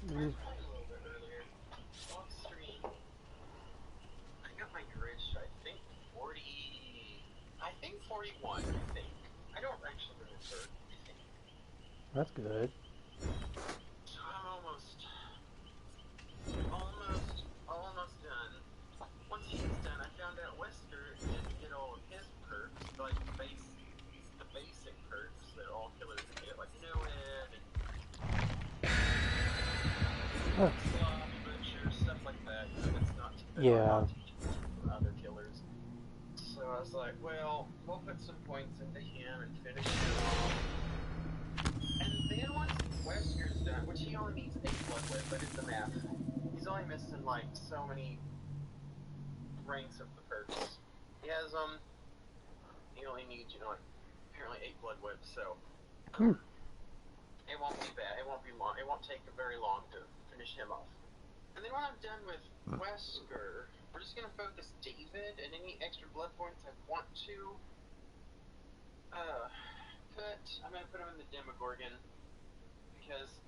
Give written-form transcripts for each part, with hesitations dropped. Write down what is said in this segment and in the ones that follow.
Mm. a little bit earlier. On stream, I got my grid, I think 40. I think 41. I think. I don't actually remember. I think. That's good. So I'm almost done. Once he's done, I found out Wesker didn't get all of his perks, like the basic perks that all killers get, like no ed and Huh. slob, butcher, stuff like that. You know, that are Yeah. not teachable from other killers. So I was like, well, we'll put some points into him and finish him off. And then once Wesker's done, which he only needs 8 blood with, but it's the math. He's only missing like so many ranks of the perks. He has he only needs, like apparently 8 blood whips, so it won't be bad. It won't be long. It won't take very long to finish him off. And then when I'm done with Wesker, we're just gonna focus David and any extra blood points I want to put. I'm gonna put him in the Demogorgon because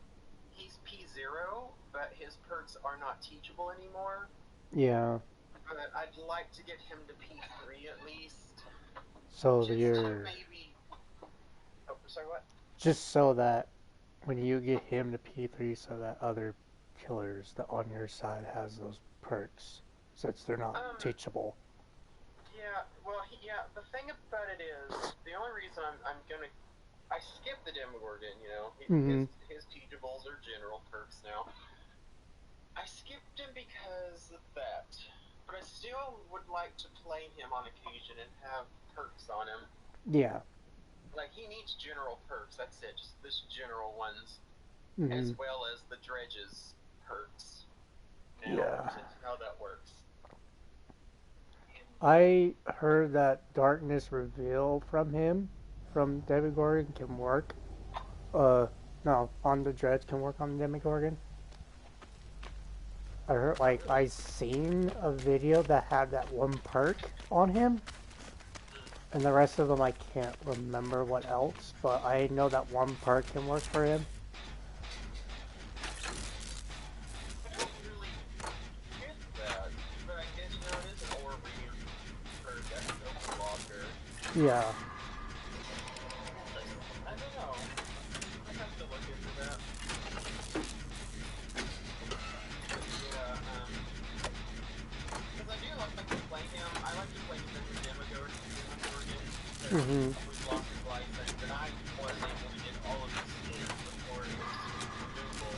he's P0, but his perks are not teachable anymore. Yeah. But I'd like to get him to P3 at least. So Just you're maybe. Oh, sorry, what? just so that when you get him to P3, so that other killers that on your side has those perks, since they're not teachable. Yeah. Well, the thing about it is, the only reason I skipped the Demogorgon. His teachables are general perks now. I skipped him because of that. But I still would like to play him on occasion and have perks on him. Yeah. Like, he needs general perks, that's it, just general ones. Mm-hmm. As well as the Dredge's perks. Now, Yeah. since how that works. I heard that Darkness Reveal from him, from Demogorgon, can work. No, on the Dredge can work on the Demogorgon. I heard, I seen a video that had that one perk on him, and the rest of them I can't remember what else, but I know that one perk can work for him. I don't really get that, but I guess, it is an Orrery perk, that's an Overwalker. Yeah. I don't know. I'd have to look into that. Because I do like to play him. I like to play him as a Demogorgon. Mm-hmm. We've lost his license, and I wasn't able to get all of his skins before it was doable.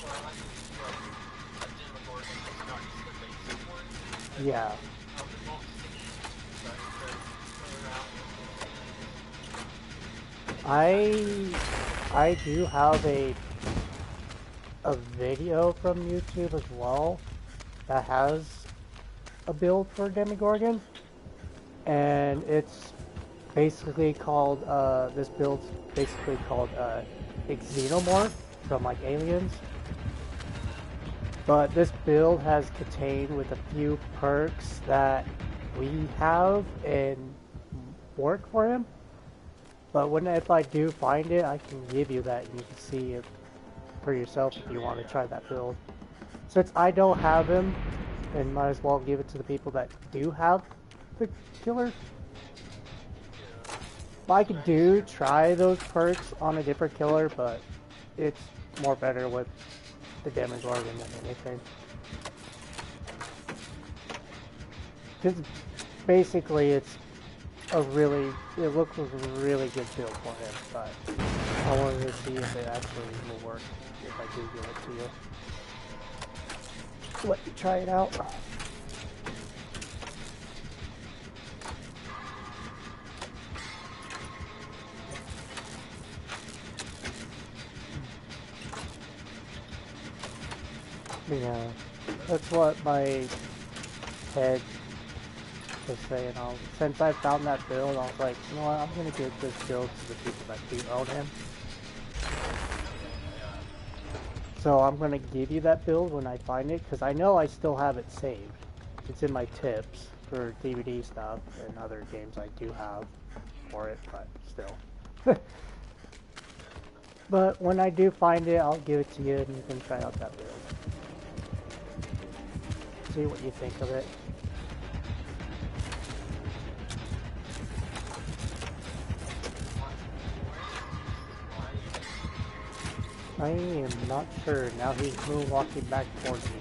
So I like to do a Demogorgon that's not just the basic one. Yeah. I do have a video from YouTube as well that has a build for Demogorgon, and it's basically called this build's basically called Xenomorph from like Aliens. But this build has contained with a few perks that we have and work for him. But if I do find it, I can give you that and you can see it for yourself if you want to try that build. Since I don't have him, and might as well give it to the people that do have the killer. I could try those perks on a different killer, but it's more better with the Demogorgon than anything. Because basically it looks like a really good build for him, but I wanted to see if it actually will work if I do give it to you. Let me try it out. Yeah, that's what my head was saying. Since I found that build, I was like, you know what, I'm gonna give this build to the people that do own him. So I'm gonna give you that build when I find it, because I know I still have it saved. It's in my tips for DVD stuff and other games I do have for it, but still. But when I do find it, I'll give it to you and you can try out that build. See what you think of it. I am not sure. Now he's moonwalking back towards me.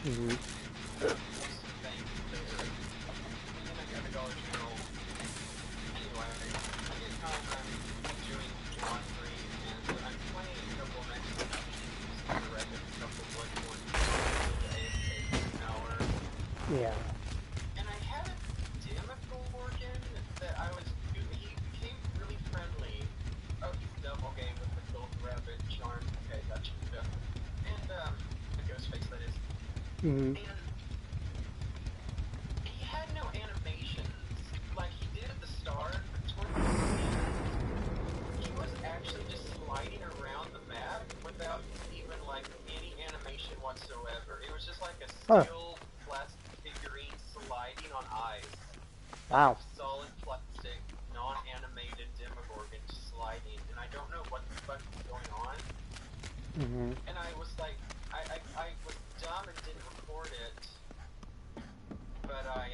Mm-hmm. Yeah. And I had a Demogorgon that I was. He became really friendly. Oh, he's double game with the gold rabbit charm. Okay, gotcha. Yeah. And the ghost face that is. Mm-hmm. And he had no animations like he did at the start. Toward the end, he was actually just sliding around the map without even like any animation whatsoever. It was just like a still plastic figurine sliding on ice. Wow. Solid plastic, non-animated Demogorgon just sliding, and I don't know what the fuck is going on. Mm-hmm. And I was like, I was dumb and didn't record it, but I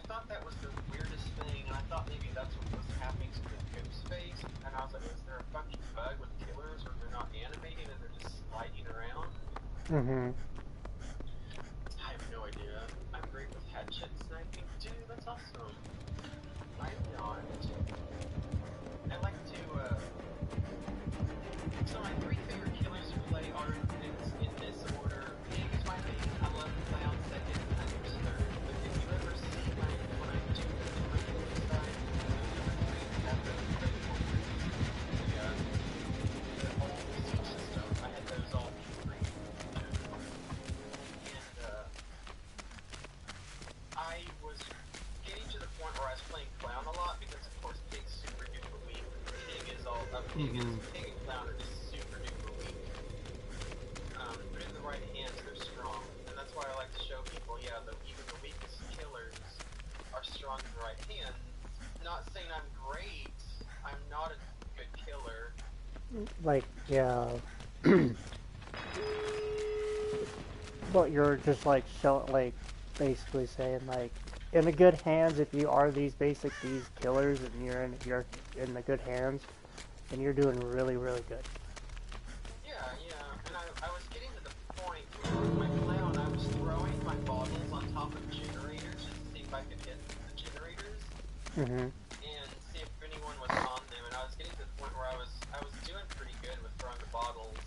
thought that was the weirdest thing, and I thought maybe that's what was happening to the ghost face, and I was like, is there a fucking bug with killers, or they're not animating and they're just sliding around? Mm-hmm. I have no idea. I'm great with headshot sniping. Dude, that's awesome. I'm not. I like to, so my three favorite killers to play are in this order. Pig is my main. I love Clown second, and Hunter's third. But if you ever see when I do my killer side, number three, have the critical the whole siege system. I had those all free. And, I was getting to the point where I was playing Clown a lot because, of course, Pig's super duper weak. Pig is all up. Pig and Clown are just super duper weak. But in the right hands, they're strong, and that's why I like to show people. Yeah, even the weakest killers are strong in the right hands. Not saying I'm great. I'm not a good killer. Like, yeah. But you're just like basically saying like, in the good hands, if you are these killers and you're in the good hands, then you're doing really, really good. Yeah, and I was getting to the point where with my Clown, I was throwing my bottles on top of generators just to see if I could hit the generators. Mm-hmm. And see if anyone was on them, and I was getting to the point where I was doing pretty good with throwing the bottles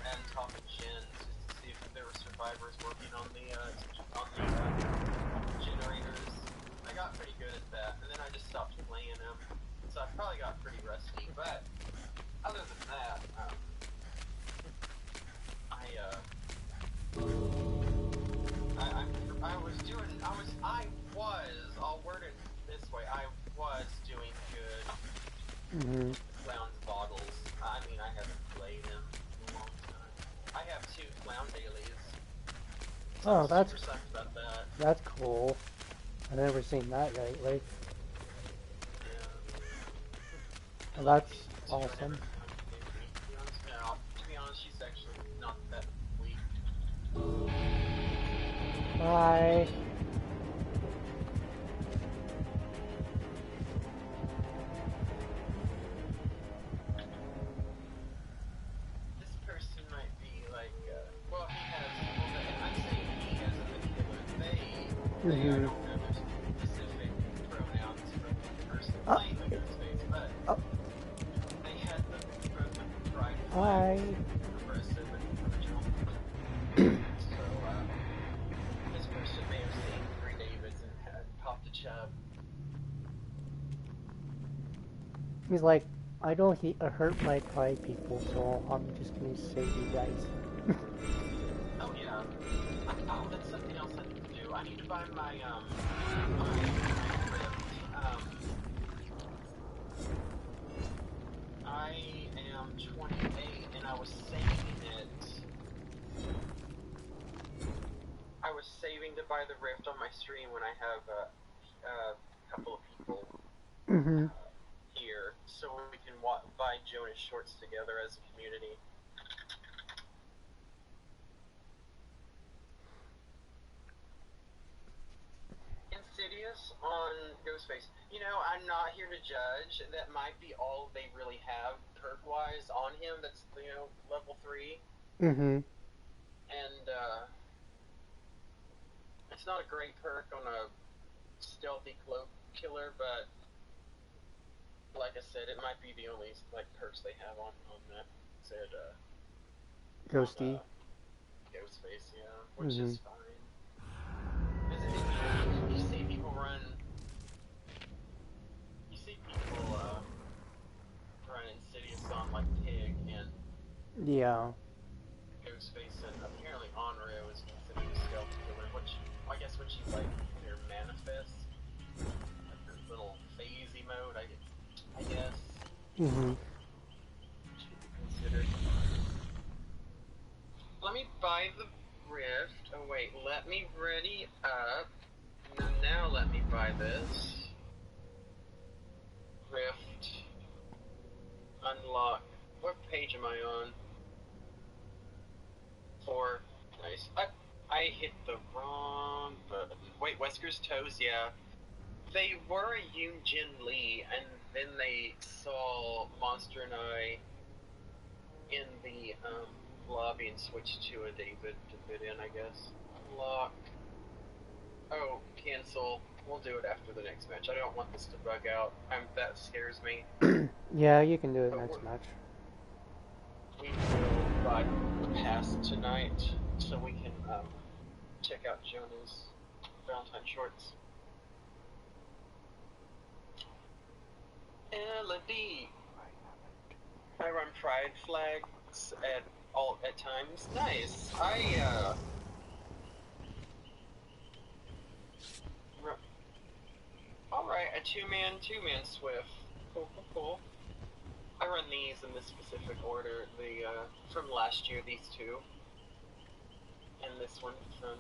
and topping gens just to see if there were survivors working on the generators. I got pretty good at that, and then I just stopped playing them, so I probably got pretty rusty. But other than that, I'll word it this way, I was doing good. Mm-hmm. Clown's bottles. I mean, I haven't played him in a long time. I have 2 Clown dailies. So Oh, I'm that's super psyched about that. that's cool. I've never seen that lately. Yeah. Well, that's awesome. To be honest, she's actually not that weak. Bye. This person might be like, well, he has, and I'm saying he as in the killer, they I don't know their specific pronouns for the person playing the Ghostface, but they had the pride flag progressive and original. So, this person may have seen 3 Davids and had popped a chub. He's like, I don't hurt my pride people, so I'm just gonna save you guys. Oh yeah. Oh, that's something else I need to do. I need to buy my, my rib Um, I am 28, and I was saving it. I was saving to buy the Rift on my stream when I have a couple of people here, so we can buy Jonas shorts together as a community. Insidious on Ghostface. You know, I'm not here to judge. That might be all they really have perk-wise on him. That's, you know, level 3. Mm-hmm. And, it's not a great perk on a stealthy cloak killer, but like I said, it might be the only, like, perks they have on that said, Ghosty. Ghostface, yeah, which is fine. You see people run Insidious on, like, Pig and Yeah. Ghostface, and apparently Onryo is considered a stealth killer, which I guess when she's like their manifest, like her little phasey mode, I guess. Should be considered. Let me buy the Rift. Oh wait, let me ready up. Now let me buy this. Rift. Unlock. What page am I on? 4. Nice. I hit the wrong button. Wait, Wesker's Toes, yeah. They were a Yoon Jin Lee, and then they saw Monster and I in the lobby and switched to a David to fit in, I guess. Unlock. Oh, cancel. We'll do it after the next match. I don't want this to bug out. That scares me. Yeah, you can do it next match. We will bypass tonight so we can check out Jonah's Valentine shorts. Elodie. I run pride flags at times. Nice. Alright, a two-man Swift. Cool. I run these in this specific order. From last year, these two. And this one from,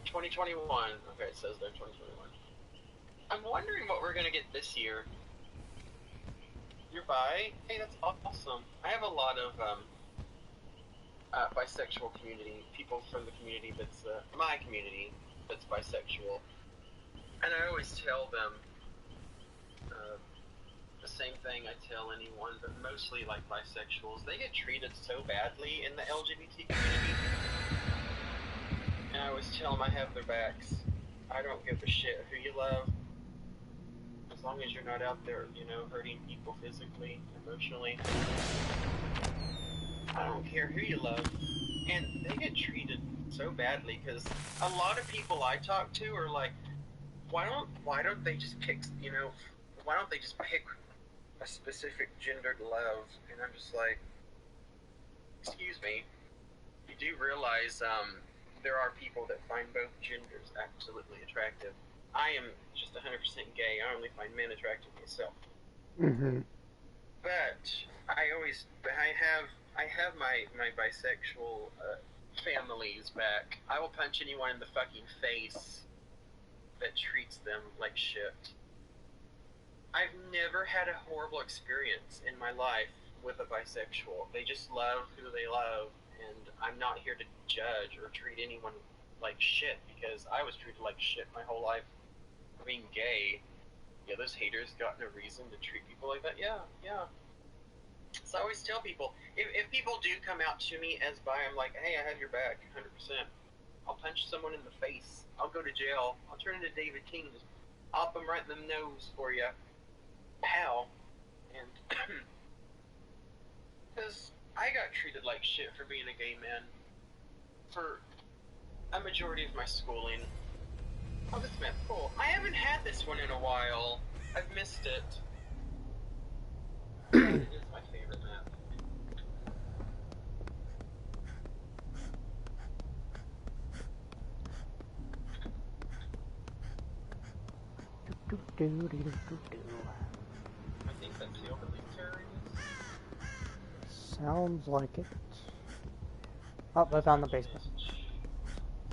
2021. Okay, it says there 2021. I'm wondering what we're gonna get this year. You're bi? Hey, that's awesome. I have a lot of, bisexual community, people from the community that's, my community that's bisexual. And I always tell them, the same thing I tell anyone, but mostly like bisexuals. They get treated so badly in the LGBT community. And I always tell them I have their backs. I don't give a shit who you love. As long as you're not out there, you know, hurting people physically, emotionally. I don't care who you love. And they get treated so badly because a lot of people I talk to are like, why don't they just pick, you know, why don't they just pick a specific gendered love? And I'm just like, excuse me, you do realize there are people that find both genders absolutely attractive. I am just 100% gay. I only find men attractive myself. But I have my bisexual families back. I will punch anyone in the fucking face that treats them like shit. I've never had a horrible experience in my life with a bisexual. They just love who they love, and I'm not here to judge or treat anyone like shit because I was treated like shit my whole life for being gay. Yeah, those haters got no reason to treat people like that. Yeah. So I always tell people, if people do come out to me as bi, I'm like, hey, I have your back, 100%. I'll punch someone in the face. I'll go to jail. I'll turn into David King. Just op them right in the nose for you. Pow. And because I got treated like shit for being a gay man for a majority of my schooling. Oh, this map's cool. I haven't had this one in a while. I've missed it. But it is my favorite map. I think that's the overleaf terrorists. Sounds like it. Oh, I found the basement.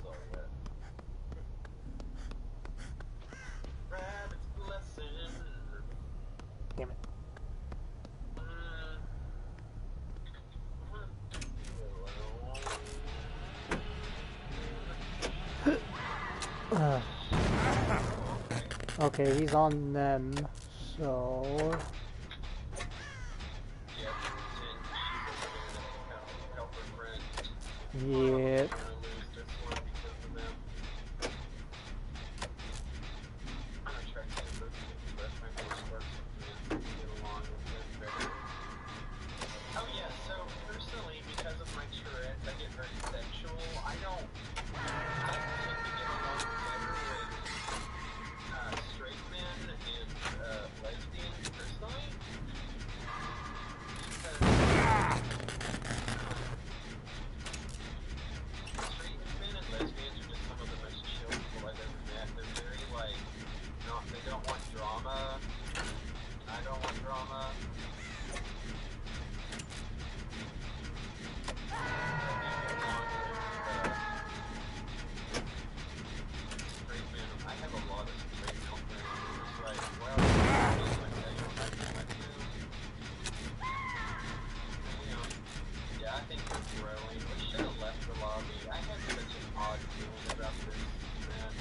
So, yeah. Rabbit's blessing. Damn it. Okay, he's on them, so... Yeah. Oh yeah, so personally, because of my Tourette's, I get very sexual. I tend to get along better with straight men and lesbians personally. Straight men and lesbians are just some of the most chill people I've ever met. They're very like, they don't want drama. I don't want drama. I have a lot of straight male friends who are just like, well, yeah, I think we're growing. We should have left the lobby. I had such an odd feeling about this match.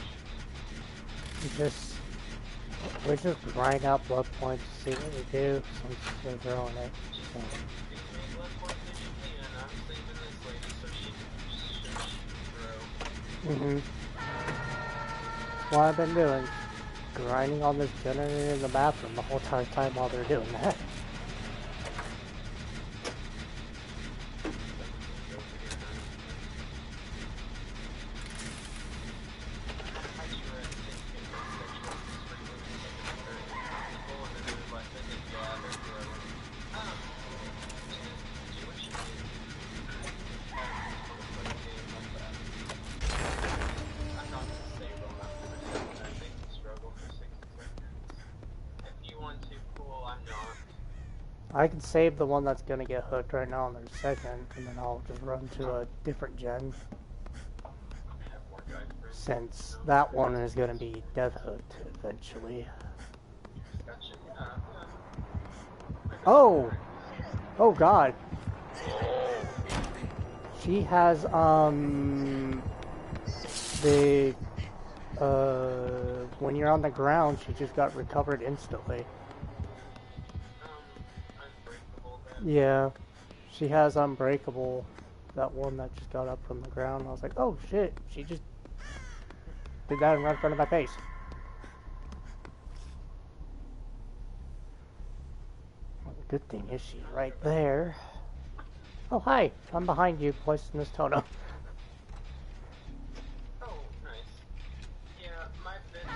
We just grind out blood points to see what we do since we're throwing it. So. What I've been doing, grinding on this generator in the bathroom the whole entire time while they're doing that. I can save the one that's gonna get hooked right now in their second, and then I'll just run to a different gen. Since that one is gonna be death hooked eventually. Oh! Oh god! She has, when you're on the ground, she just got recovered instantly. Yeah, she has Unbreakable, that one that just got up from the ground. I was like, oh shit, she just did that right in front of my face. Well, the good thing is she's right there. Oh hi, I'm behind you, placing this totem. Oh, nice. Yeah, my bitch.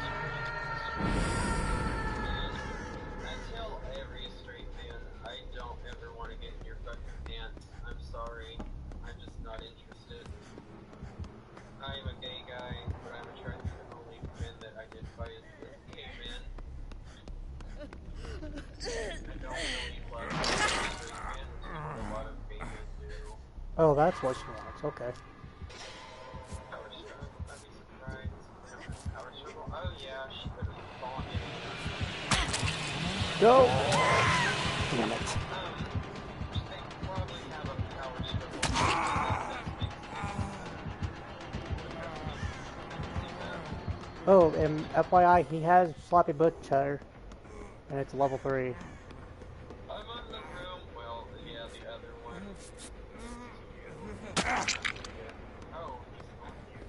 I tell every straight man, I don't ever want to get in your fucking pants. I'm sorry. I'm just not interested. I am a gay guy, but I'm attracted to only men that identify as gay men. I don't really love straight men, which is what a lot of gay men do. Oh, that's what she wants, okay. Power struggle, I'd be surprised. Power struggle, oh yeah, she could have fallen in. Go! Damn it. They probably have a power struggle. Oh, and FYI, he has Sloppy Butcher, and it's level 3. I'm on the room, well, yeah, the other one. Oh, he's on you.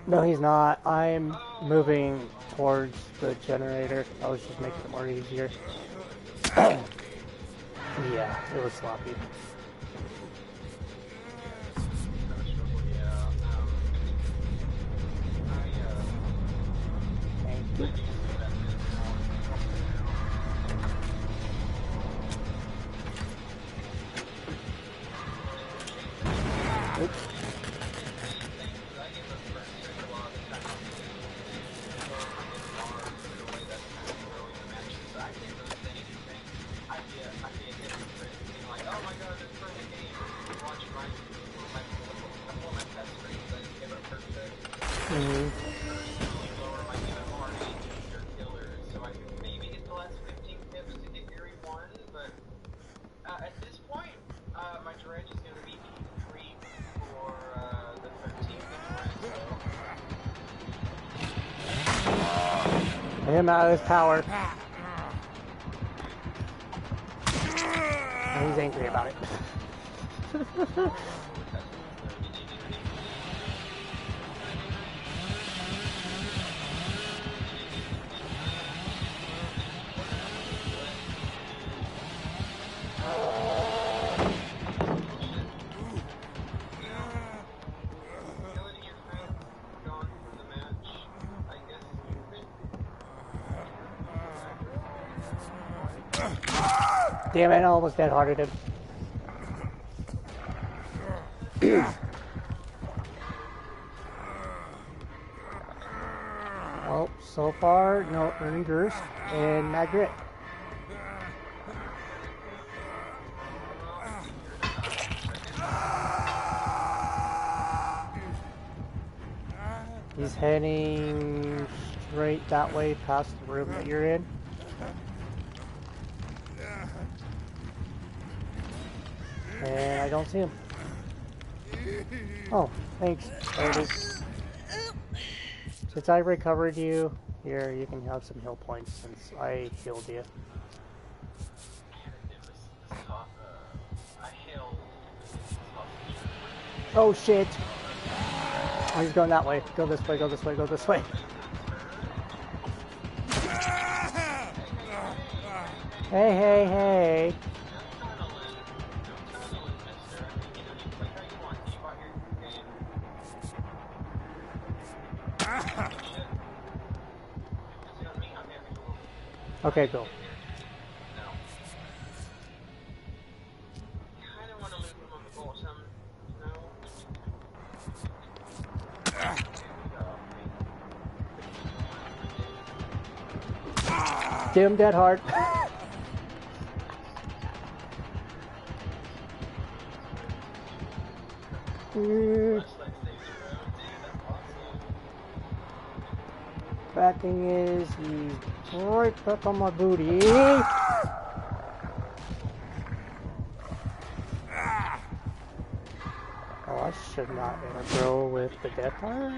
No, he's not. I'm moving towards the generator. I was just making it more easier. Yeah, it was sloppy. Thank you. Oops. Mm-hmm. lower my MMR to your killers, so I can maybe get the last 15 pips to get Gary 1, but at this point, my dredge is going to be creep for the 13th anyway, so... Get him out of his power. And he's angry about it. Damn it, I almost dead-hearted him. Well, so far, no earning Durst and Magritte. He's heading straight that way past the room that you're in. And I don't see him. Oh, thanks, lady. Since I recovered you, here, you can have some heal points since I healed you. Oh shit! Oh, he's going that way. Go this way, go this way, go this way. Hey, hey, hey. Okay, cool. Get him dead hard. Bad thing is, he's right back on my booty. Oh, I should not interfere with the death heart.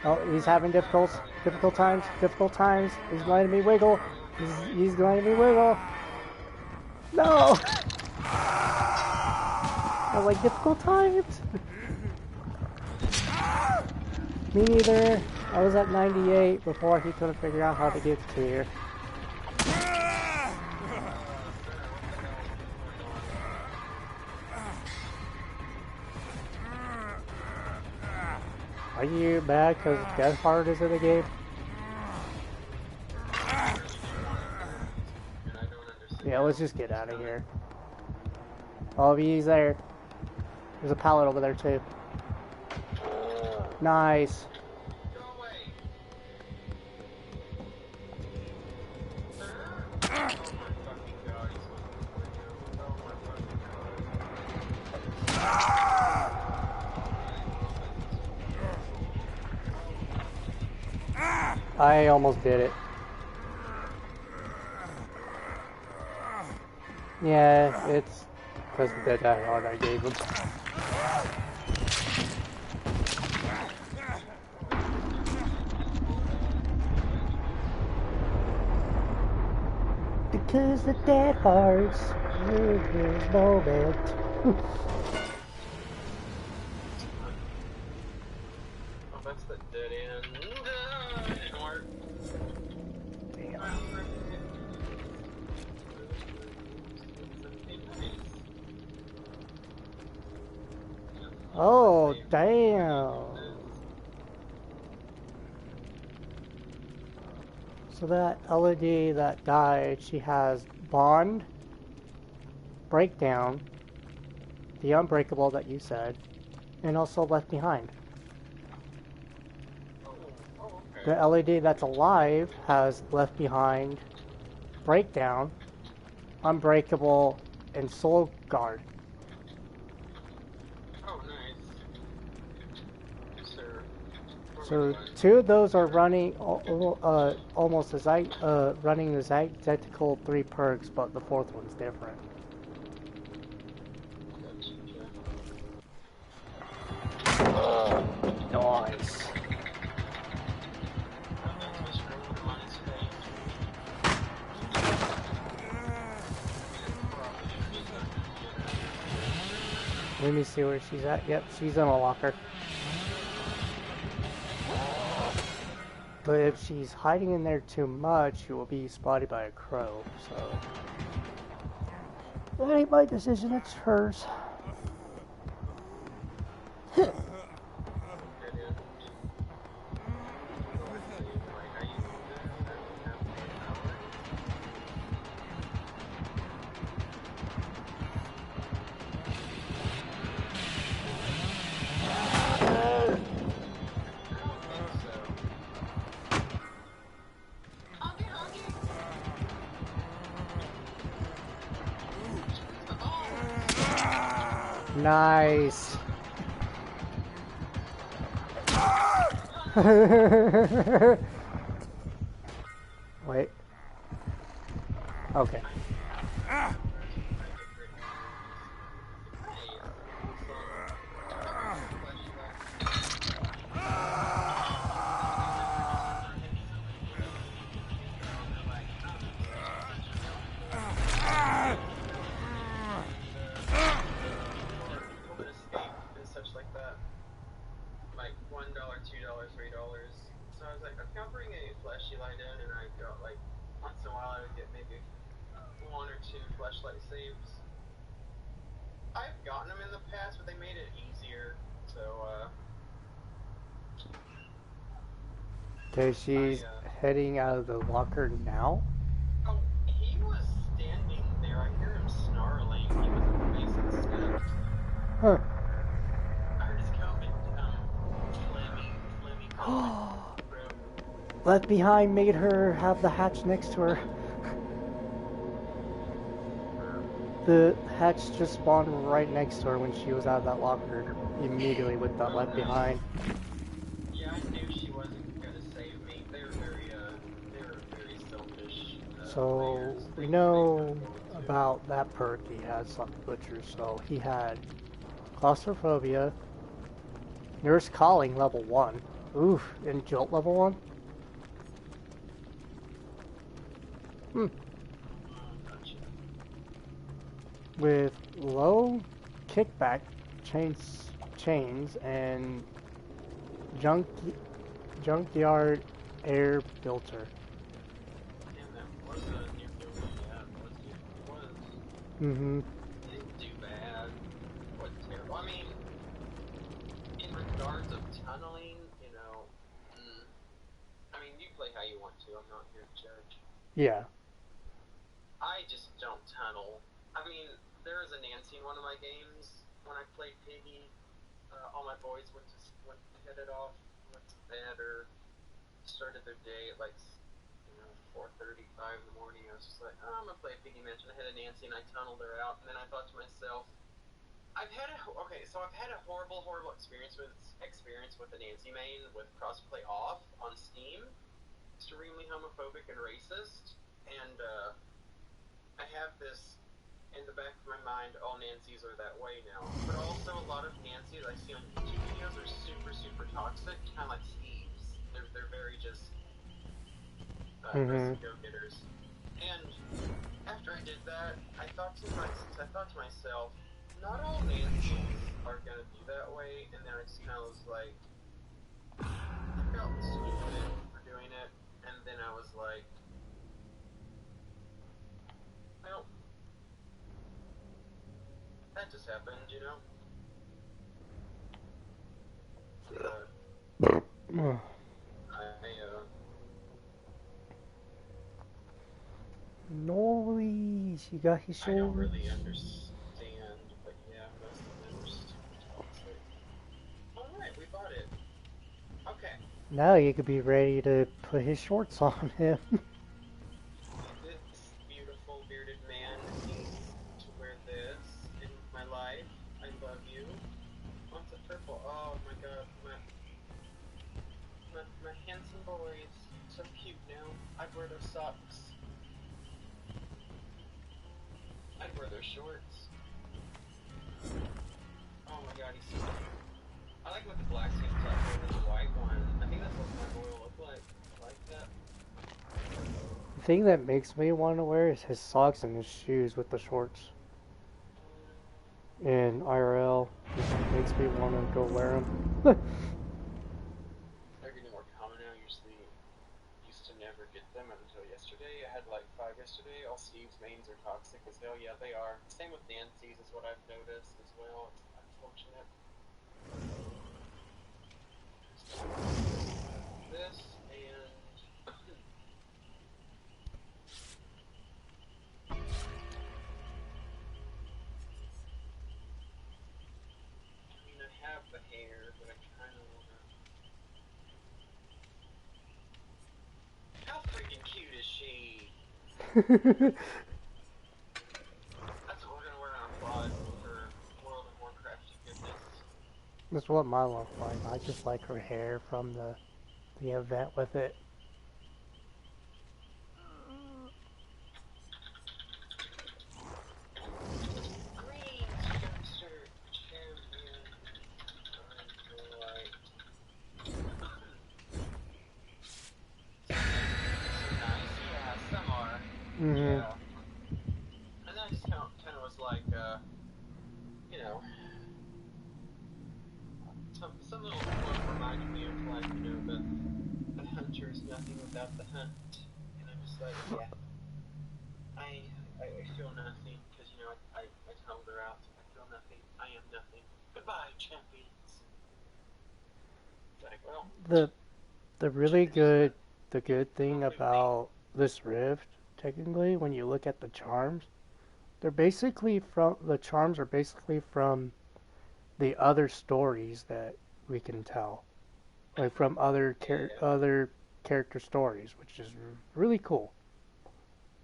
Oh, he's having difficult times. He's letting me wiggle. He's letting me wiggle. No! I like difficult times. Me neither. I was at 98 before he couldn't figure out how to get to here. Are you mad because Death Heart is in the game? Yeah, let's just get out of here. Oh, he's there. There's a pallet over there too. Nice. I almost did it. Yeah, it's because of that hard I gave him. Because the dead hearts in this moment. Oh, that's the dead end. Didn't work. Damn. Oh, damn. So that LED that died, she has Bond, Breakdown, the Unbreakable that you said, and also Left Behind. The LED that's alive has Left Behind, Breakdown, Unbreakable, and Soul Guard. So two of those are running almost running the identical three perks, but the fourth one's different. Nice. Let me see where she's at. Yep, she's in a locker. But if she's hiding in there too much, she will be spotted by a crow, so... That ain't my decision, it's hers. Nice. Wait. Okay. Okay, she's heading out of the locker now. Oh, he was standing there. I hear him snarling. He was at the base of the steps. Huh. I heard his COVID, phlegmy COVID. Left Behind made her have the hatch next to her. The hatch just spawned right next to her when she was out of that locker immediately with that Left Behind. Yeah, I knew she wasn't gonna save me. They were very selfish. So we know about that perk he has on Butcher. So he had claustrophobia, nurse calling level 1. Oof, and jolt level 1. With low kickback chains and junkyard air filter. Damn, that was a new building. Yeah, it was. Mm-hmm. Didn't do bad. Wasn't terrible. I mean, in regards of tunneling, you know, I mean, you play how you want to. I'm not here to judge. Yeah. I just don't tunnel. I mean, there was a Nancy in one of my games when I played Piggy. All my boys headed off, went to bed, or started their day at like 4:35 in the morning. I was just like, oh, I'm gonna play a Piggy match, and I had a Nancy, and I tunneled her out. And then I thought to myself, I've had a horrible experience with the Nancy main with crossplay off on Steam. Extremely homophobic and racist, and I have this in the back of my mind, all Nancys are that way now. But also a lot of Nancys I see on YouTube videos are super toxic, kind of like thieves. They're very just aggressive go-getters. And after I did that, I thought to myself, not all Nancys are gonna be that way. And then I just kind of was like, I felt stupid for doing it. And then I was like, well, that just happened, you know? No, she got his shoulders. I don't really understand, but yeah, most of them are super toxic. Alright, we bought it. Okay. Now you could be ready to put his shorts on him. This beautiful bearded man needs to wear this in my life. I love you. What's a purple? Oh my god. know, I'd wear their socks. I'd wear their shorts. Oh my god, he's so cute. I like what the black tank top with the white one. I think that's what my boy will look like. I like that. The thing that makes me want to wear is his socks and his shoes with the shorts. In IRL, just makes me want to go wear them. They're getting more common now. Usually, used to never get them until yesterday. I had like 5 yesterday. All Steve's mains are toxic as hell. Yeah, they are. Same with Nancy's is what I've noticed as well. It's unfortunate. This and I mean, I have the hair, but I kind of wanna. How freaking cute is she? That's what we're gonna wear on a quad for World of Warcraft goodness. That's what my love like. I just like her hair from the event with it. Green Spencer champion. Nice, yeah, some are. Mm-hmm. Yeah. And that just kind of was like, you know, some little quote reminded me of like, you know, the hunter is nothing without the hunt. And I'm just like, yeah, I feel nothing because, you know, I told her out. I feel nothing. I am nothing. Goodbye, champions. It's like, well, The really good the good thing about this rift, technically, when you look at the charms, the charms are basically from the other stories that we can tell, like from other character stories, which is really cool.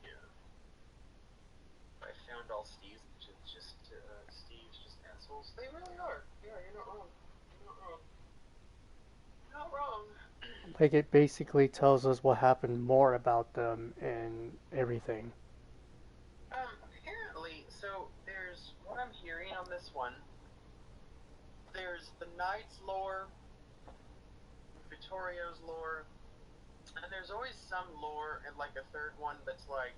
yeah. I found all Steve's, Steve's just assholes. They really are. Yeah, you're not wrong. You're not wrong. You're not wrong. Like it basically tells us what happened more about them and everything. Apparently, so there's what I'm hearing on this one. There's the Knight's lore, Vittorio's lore, and there's always some lore and like a third one that's like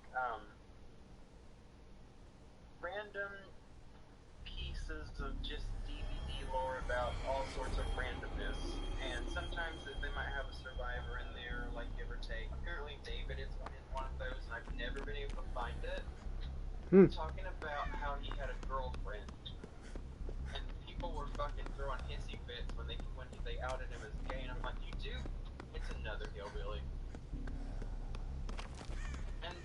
random pieces of just DVD lore about all sorts of randomness. And sometimes they might have a survivor in there, like give or take. Apparently David is in one of those, and I've never been able to find it. Talking about how he had a girlfriend, and people were fucking throwing hissy fits when they outed him as gay, and I'm like, you do? It's another hillbilly. And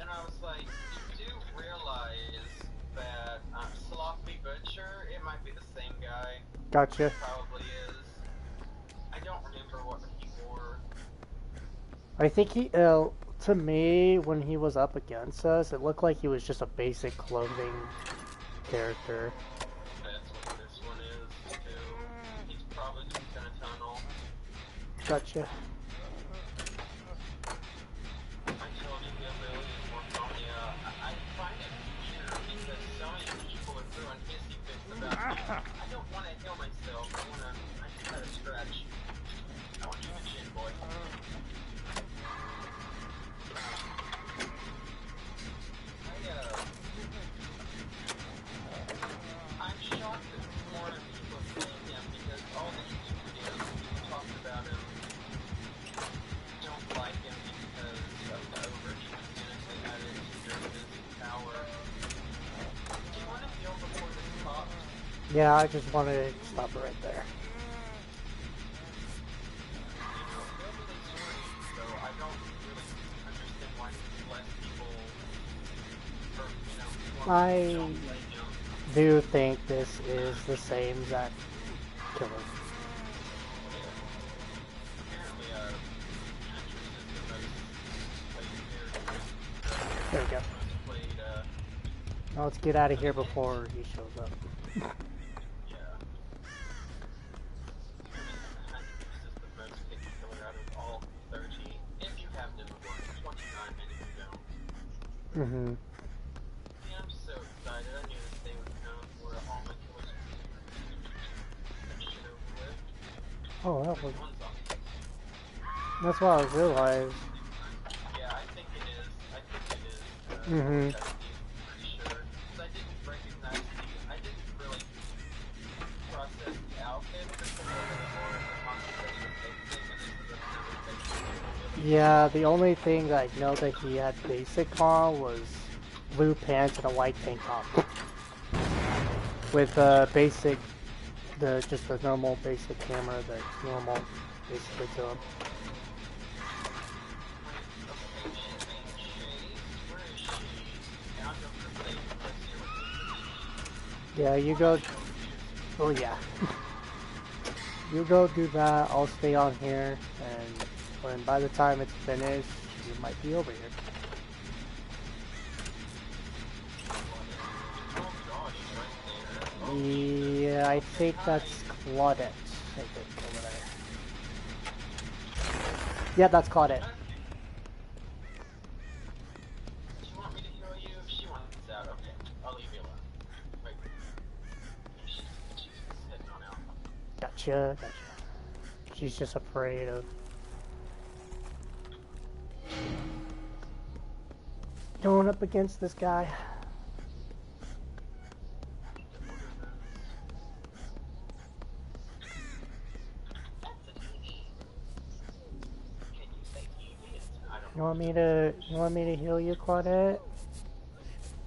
I was like, you do realize that Sloppy Butcher, it might be the same guy. Gotcha. It probably is. I don't remember what he wore. I think to me, when he was up against us, it looked like he was just a basic clothing character. That's what this one is, too. He's probably just gonna tunnel. Gotcha. I told you hillbilly is more phony. I find it weird because so many people are throwing hissy fits about me. I don't want to heal myself. I just gotta stretch. I want you to chin, boy. I'm shocked that more people are seeing him because all the YouTube videos people talking about him don't like him because of the overhuman they added to his power. Do you want to heal before this pops? Yeah, I just wanted to stop it right there. You know, hillbilly stories, so I don't really understand why less people, or, you know, I don't like him. do think this is the same exact killer. Apparently, Actress is the most played character. There we go. Most played, Now let's get out of here before he shows up. yeah. This is the most hidden killer out of all 30, if you have them Mm-hmm. Yeah, I'm so excited. I knew this day would come where all my killers would that shit over with. Oh, that was. There's one zombie. That's what I realized. Yeah, I think it is. I think it is. Mm-hmm. Pretty sure. Because I didn't recognize I didn't really process the outfit until a little bit more of the concept of the same thing, and this is another basic. Yeah, the only thing that I know that he had basic on was blue pants and a white tank top. With basic, just the normal basic camera that's normal, basically to him. Yeah, you go. Oh yeah. You go do that. I'll stay on here, and by the time it's finished, you might be over here. Yeah, I think that's Claudette. I think over there. Yeah, that's Claudette. Do you want me to heal you? If she wants out, okay. I'll leave you alone. Wait. She's heading on out. Gotcha. She's just afraid of going up against this guy. You want me to heal you, Claudette?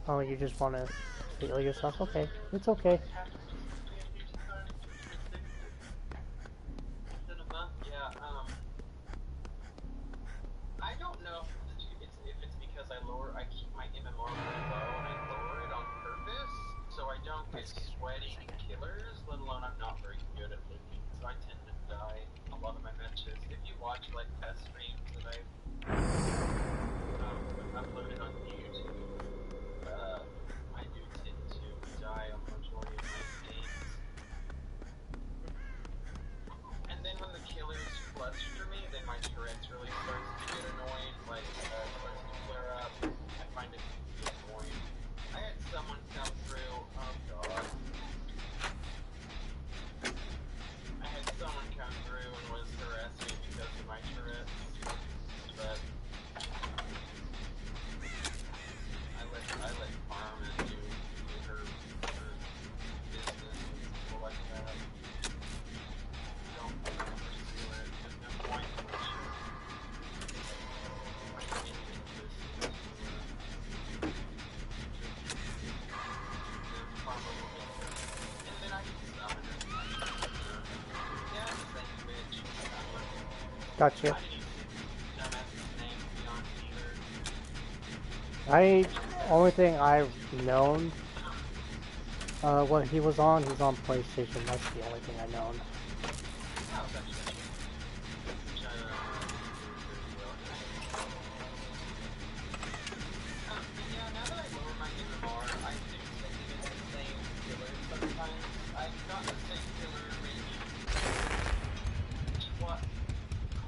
Oh, you just want to heal yourself? Okay, it's okay. I don't know if it's because I keep my MMR really low and I lower it on purpose, so I don't get sweaty killers, let alone I'm not very good at looting, so I tend to die a lot of my matches. If you watch like past streams that I've uploaded on YouTube, I do tend to die on the majority of my games. And then when the killers fluster me, then my Tourette's really starts to get annoying, like, starts to flare up. I find it to be annoying. I had someone come through, oh god. I had someone come through and was harassing me because of my Tourette's, but I let Carmen do her business and people like that. Don't pursue it. There's no point in which and then I can summon her. Yeah, same bitch. Gotcha. I didn't even dumbass's name beyond either. Only thing I've known what he was on, he's on PlayStation. That's the only thing I known.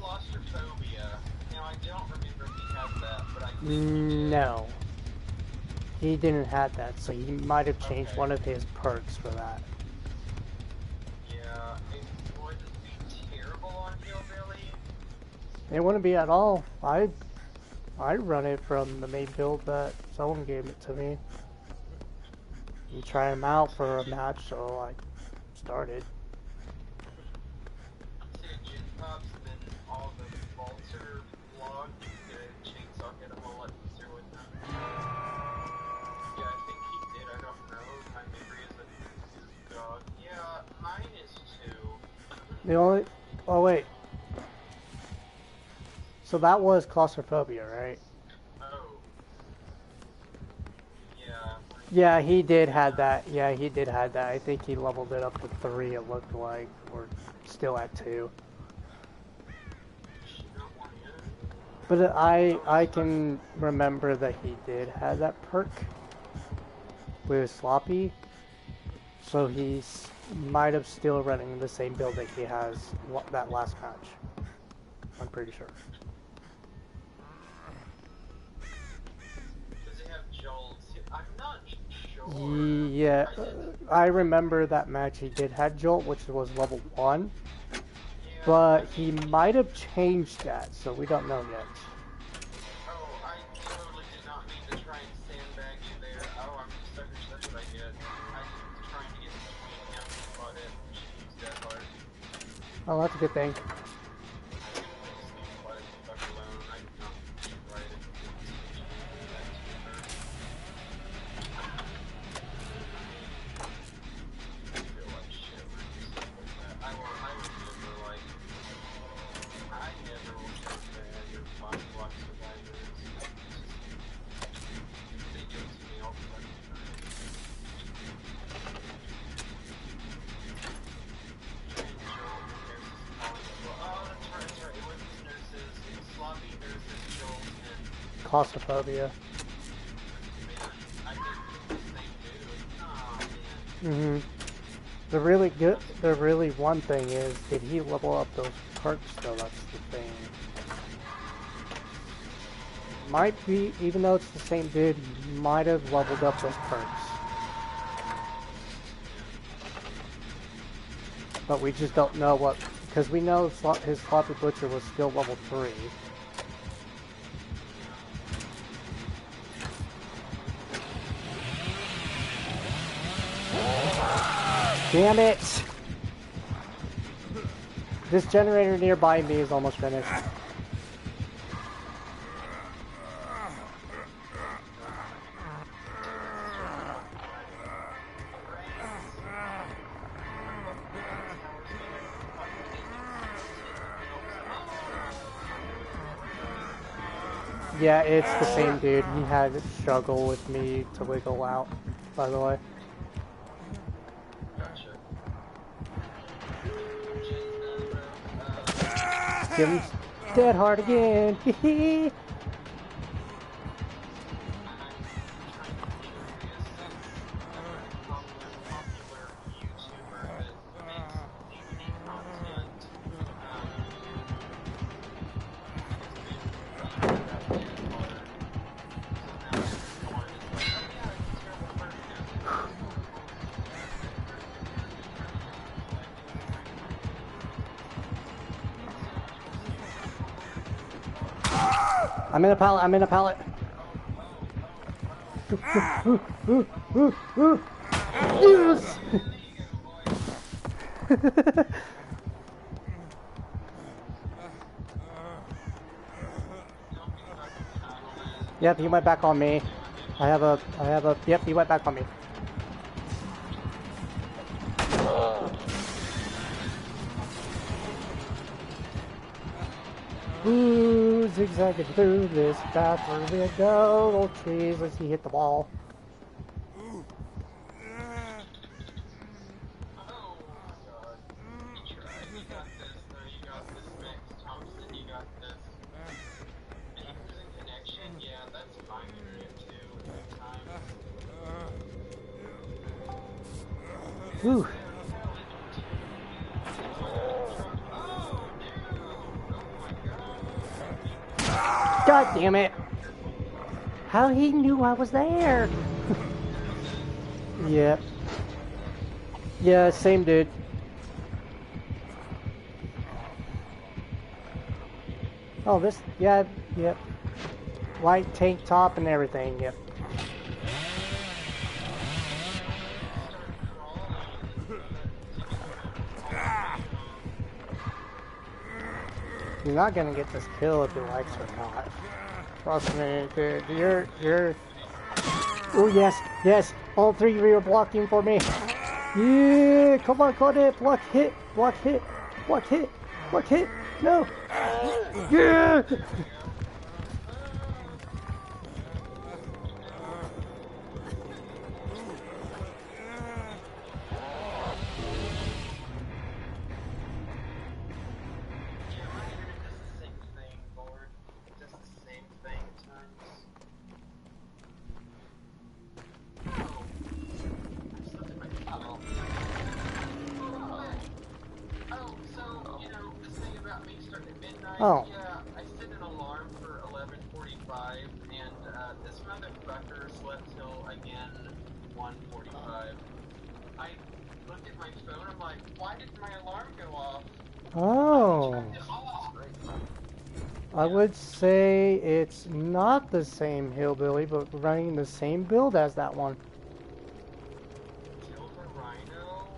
Claustrophobia. Now I don't remember if he has that, but I think he did. No. He didn't have that, so he might have changed one of his perks for that. Yeah, it wouldn't be terrible on Hillbilly. It wouldn't be at all. I run it from the main build that someone gave it to me. And try him out for a match, so I started. See, Jin Pops and then all the vaults are logged. The chainsaw hit a whole lot easier with them. Yeah, I think he did. I don't know. My memory is a dog. Yeah, mine is too. The only... Oh, wait. So that was claustrophobia, right? Oh. Yeah. Yeah, he did have that. Yeah, he did have that. I think he leveled it up to 3, it looked like. Or still at 2. But I can remember that he did have that perk with Sloppy. So he's might have still running the same build that he has that last match. I'm pretty sure. Does he have or Yeah, I did. I remember that match he did had Jolt, which was level 1, Yeah, I but he mean, might have changed that, so we don't know yet. oh, I totally did not mean to try and sandbag you there. Oh, I'm just suckers. That's what I get. I just was trying to get between him and Claudette. She's dead hard. Oh, that's a good thing. I just leave Claudette the fuck alone. I did not mean to shoot right at the station and do that to her. I feel like shit when I do stuff like that. I will never, like, I never will sandbag or box block survivors. They do it to me all the fucking time. And Joel and the nurses calling it, well, oh, that's right. It wasn't the nurses. It was sloppy nurses, Joel, and Claustrophobia. man, I think it's the same dude. Aw, man. Mm-hmm. The really one thing is, did he level up those perks though? That's the thing. Might be, even though it's the same dude, he might have leveled up those perks. But we just don't know what, because we know his Sloppy Butcher was still level 3. Damn it! This generator nearby me is almost finished. Yeah, it's the same dude. He had a struggle with me to wiggle out, by the way. Gotcha. Jim's dead hard again. Hee I'm in a pallet, I'm in a pallet. Yes! Yep, he went back on me. Yep, he went back on me. Ooh, zigzagging through this path where we go. Oh, trees, as he hit the wall. Whew. God damn it! How he knew I was there? Yep. Yeah, same dude. Oh, this, yeah, yep. White tank top and everything, yep. You're not gonna get this kill if you likes or not. Trust me, dude. You're. Oh yes, yes. All three of you are blocking for me. Yeah, come on, Claudette. Block hit, block hit, block hit, block hit. No. Yeah. Oh. Yeah, I set an alarm for 11:45, and this motherfucker slept till again 1 1:45. I looked at my phone, I'm like, why did my alarm go off? Oh. I Yeah. would say it's not the same hillbilly, but running the same build as that one. Killed a rhino?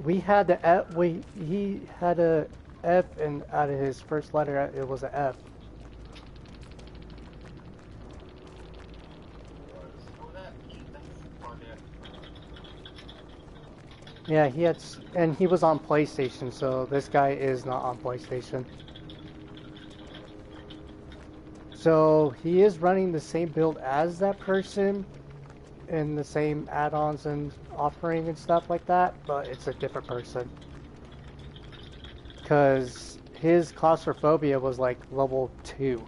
We had the F, he had a F, and out of his first letter, it was a F. Oh, that's probably it. Yeah, and he was on PlayStation, so this guy is not on PlayStation. So he is running the same build as that person, and the same add-ons and offering and stuff like that, but it's a different person. Because his claustrophobia was like level 2.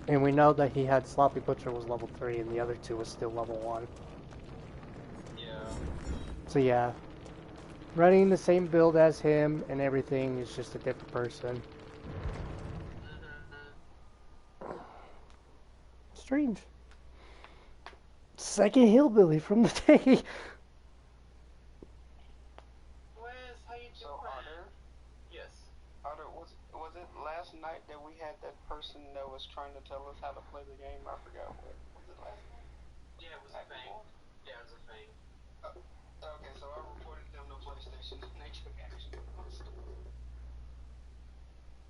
And we know that he had Sloppy Butcher was level 3, and the other two was still level 1. Yeah. So yeah, running the same build as him and everything is just a different person. Strange. Second hillbilly from the day. Wes, how you doing? So, Otter, Yes. Otter, was it last night that we had that person that was trying to tell us how to play the game? I forgot what. Was it last night? Yeah, it was a thing. Yeah, it was a thing. Okay, so I reported them to PlayStation and they took action.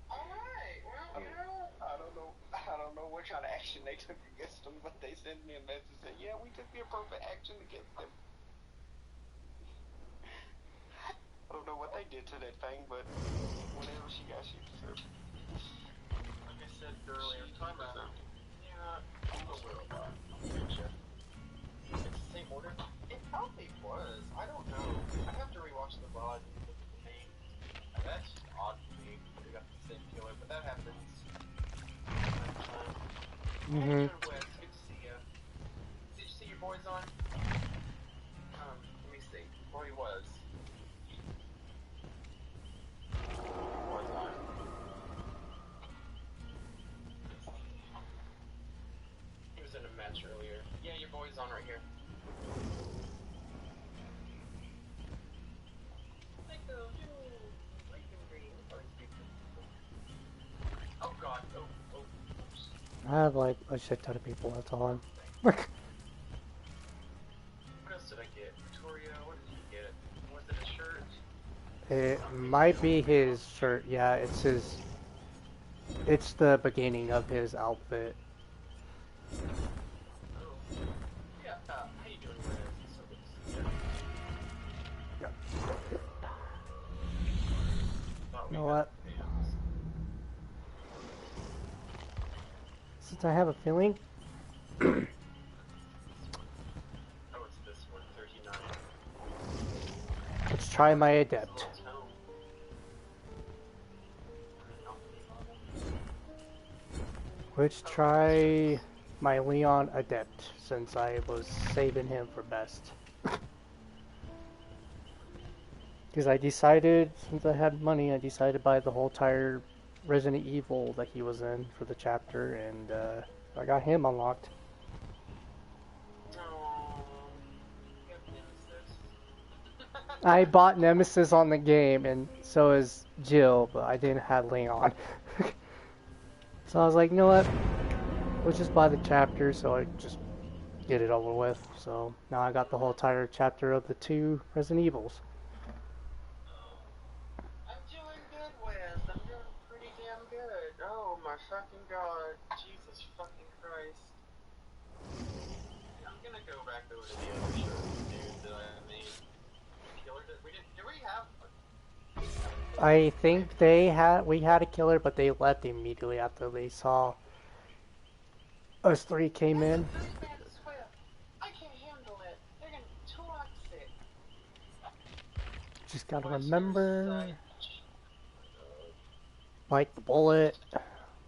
Alright, well, you know. I don't know what kind of action they took against them, but they sent me a message saying, yeah, we took the appropriate action against them. I don't know what they did to that thing, but whenever she got, she deserved it. Like I said earlier, time out. Yeah, I'm a robot. It's the same order? It probably was. I don't know. I'd have to rewatch the VOD and look at the names. That's just odd to me. They got the same killer, but that happens. How you doing, Wes? Good to see ya. Did you see your boys on? Let me see. Where he was. Was on. He was in a match earlier. Yeah, your boy's on right here. Oh god, oops. I have like a shit ton of people that's on. What else did I get? Victoria, what did you get? Was it a shirt? It might be his shirt. Yeah, it's his. It's the beginning of his outfit. Oh. Yeah, how you doing, Wes? So good to see ya. You know what? Since I have a feeling. Oh, it's this one, 39. Let's try my adept. Let's try my Leon adept, since I was saving him for best. Because I decided, since I had money, I decided to buy the whole entire Resident Evil that he was in for the chapter, and I got him unlocked. I bought Nemesis on the game, and so is Jill, but I didn't have Leon. So I was like, you know what? Let's just buy the chapter, so I just get it over with. So now I got the whole entire chapter of the 2 Resident Evils. I'm doing good, Wes. I'm doing pretty damn good. Oh my fucking god. Jesus fucking Christ. I'm gonna go back over to the other shows, dude, that I made. Killer, did we have... I think we had a killer, but they left immediately after they saw us 3 came in. I can't handle it. They're gonna be toxic. Just gotta remember, Bite the Bullet,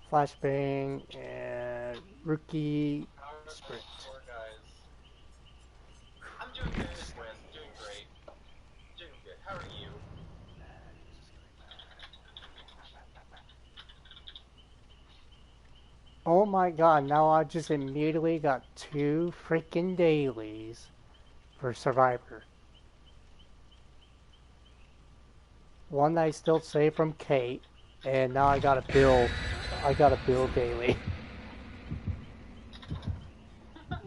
Flashbang, and Rookie Sprint. I'm doing good, Wes. I'm doing great. Doing good. How are you? Oh my god, now I just immediately got 2 freaking dailies for Survivor. One that I still saved from Kate, and now I got a Bill daily.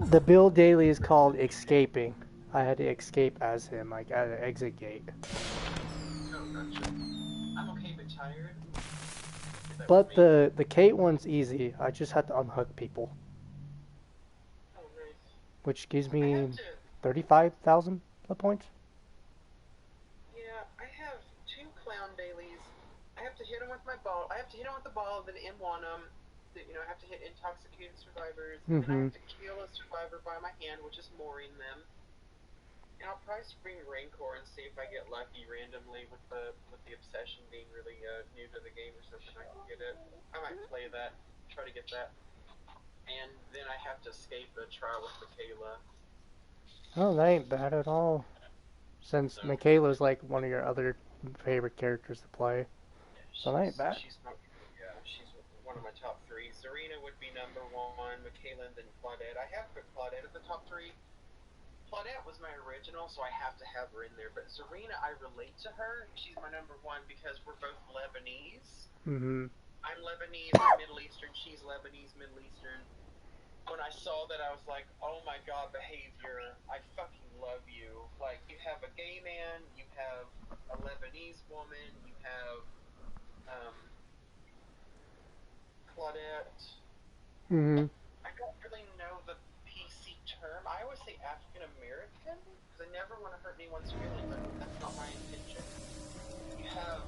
The Bill daily is called Escaping. I had to escape as him, like at an exit gate. Oh, gotcha. I'm okay but tired. That But was me. the Kate one's easy. I just had to unhook people, Oh, nice. which gives I me have to. 35,000 points. Yeah, I have 2 clown dailies. I have to hit them with my ball. I have to hit them with the ball, then M1 them. You know, I have to hit intoxicated survivors, and then I have to kill a survivor by my hand, which is mooring them. And I'll probably spring Rancor and see if I get lucky randomly with the obsession being really new to the game or something. I can get it. I might play that, try to get that. And then I have to escape a trial with Michaela. Oh, that ain't bad at all. Since So, Michaela's like one of your other favorite characters to play. yeah, So that ain't bad. she's one of my top 3. Zarina would be number 1, Michaela, and then Claudette. I have put Claudette at the top 3. Claudette was my original, so I have to have her in there. But Zarina, I relate to her. She's my number 1 because we're both Lebanese. Mm-hmm. I'm Lebanese, I'm Middle Eastern. She's Lebanese, Middle Eastern. When I saw that, I was like, oh my god, behavior. I fucking love you. Like, you have a gay man, you have a Lebanese woman, you have Claudette. Mm-hmm. I don't really know the PC term. I always say African American because I never want to hurt anyone's feelings. That's not my intention. You have,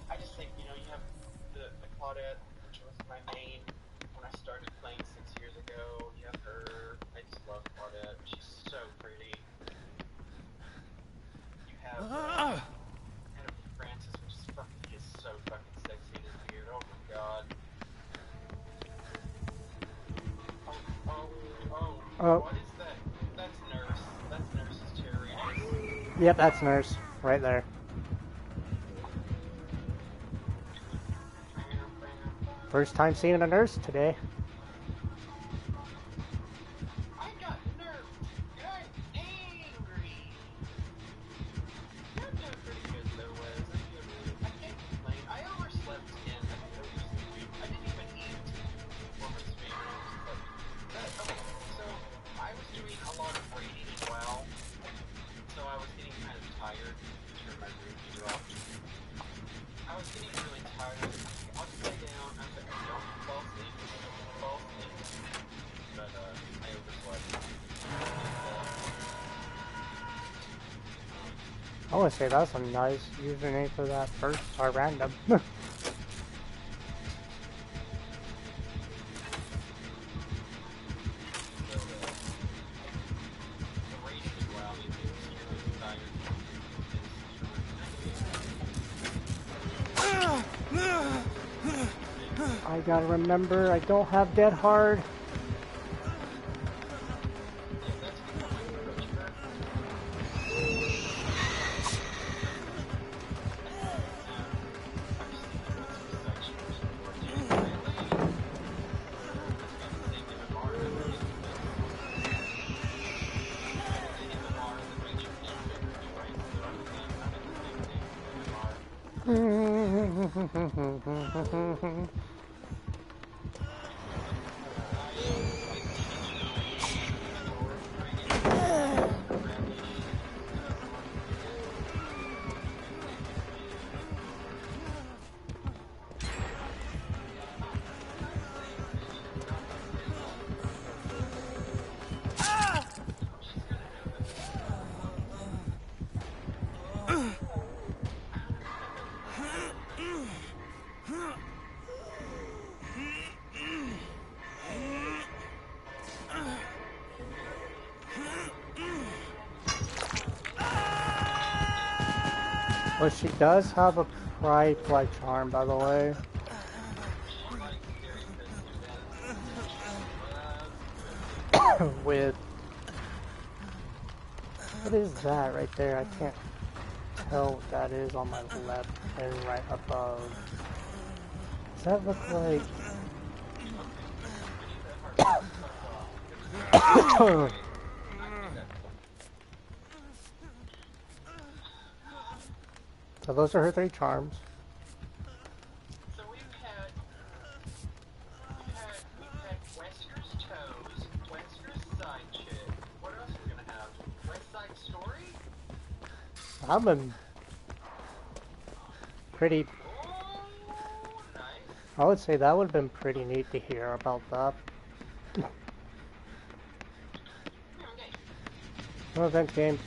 I just think, you know, you have the Claudette, which was my main when I started playing 6 years ago. You have her. I just love Claudette. She's so pretty. You have Francis, which is fucking, he is so fucking sexy in his beard. Oh my god. Oh. What is that? That's Nurse. That's Nurse's terror radius. Yep, that's Nurse. Right there. First time seeing a nurse today. I got nerfed. And I'm angry. You're doing pretty good though, Wes. I can't complain. I overslept again. I didn't even eat before my stream. Okay, so I was doing a lot of raiding as well. So I was getting kind of tired. Turn my room heater off. I was getting really tired. I'll just lay down. I was like, don't fall asleep. But I overslept. I want to say that's a nice username for that first or random. I gotta remember, I don't have Dead Hard. Well, she does have a pride flight charm, by the way. With... What is that right there? I can't tell what that is on my left and right above. Does that look like... So those are her 3 charms. So we've had Wesker's toes, Wesker's side chick. What else are we gonna have? West Side Story? I'm a pretty. Oh, nice. I would say that would have been pretty neat to hear about that. Okay. No thanks, game.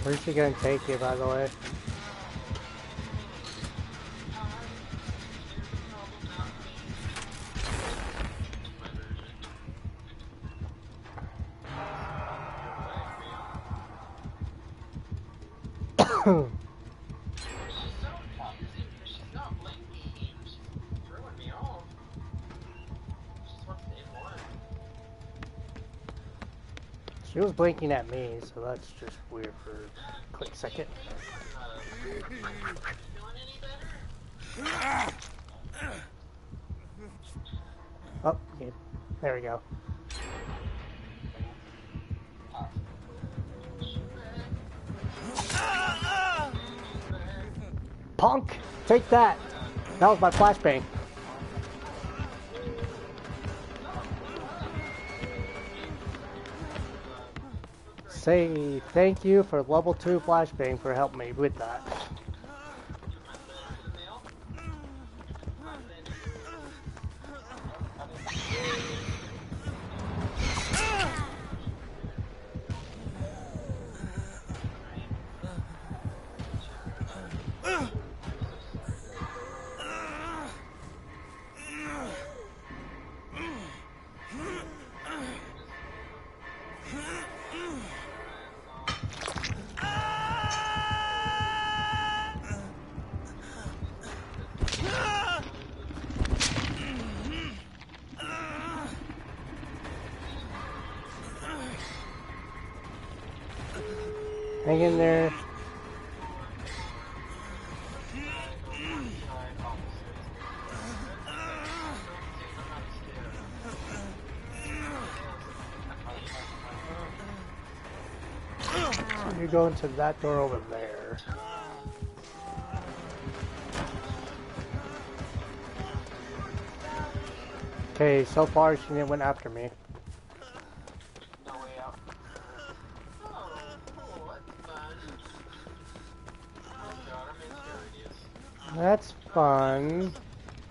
Where's she gonna take you, by the way? She was blinking at me, so that's just weird for a quick second. Oh, okay. There we go. Punk! Take that! That was my flashbang. Say thank you for level 2 flashbang for helping me with that. Hang in there. You go into that door over there. Okay, so far she went after me. No way out. That's fun.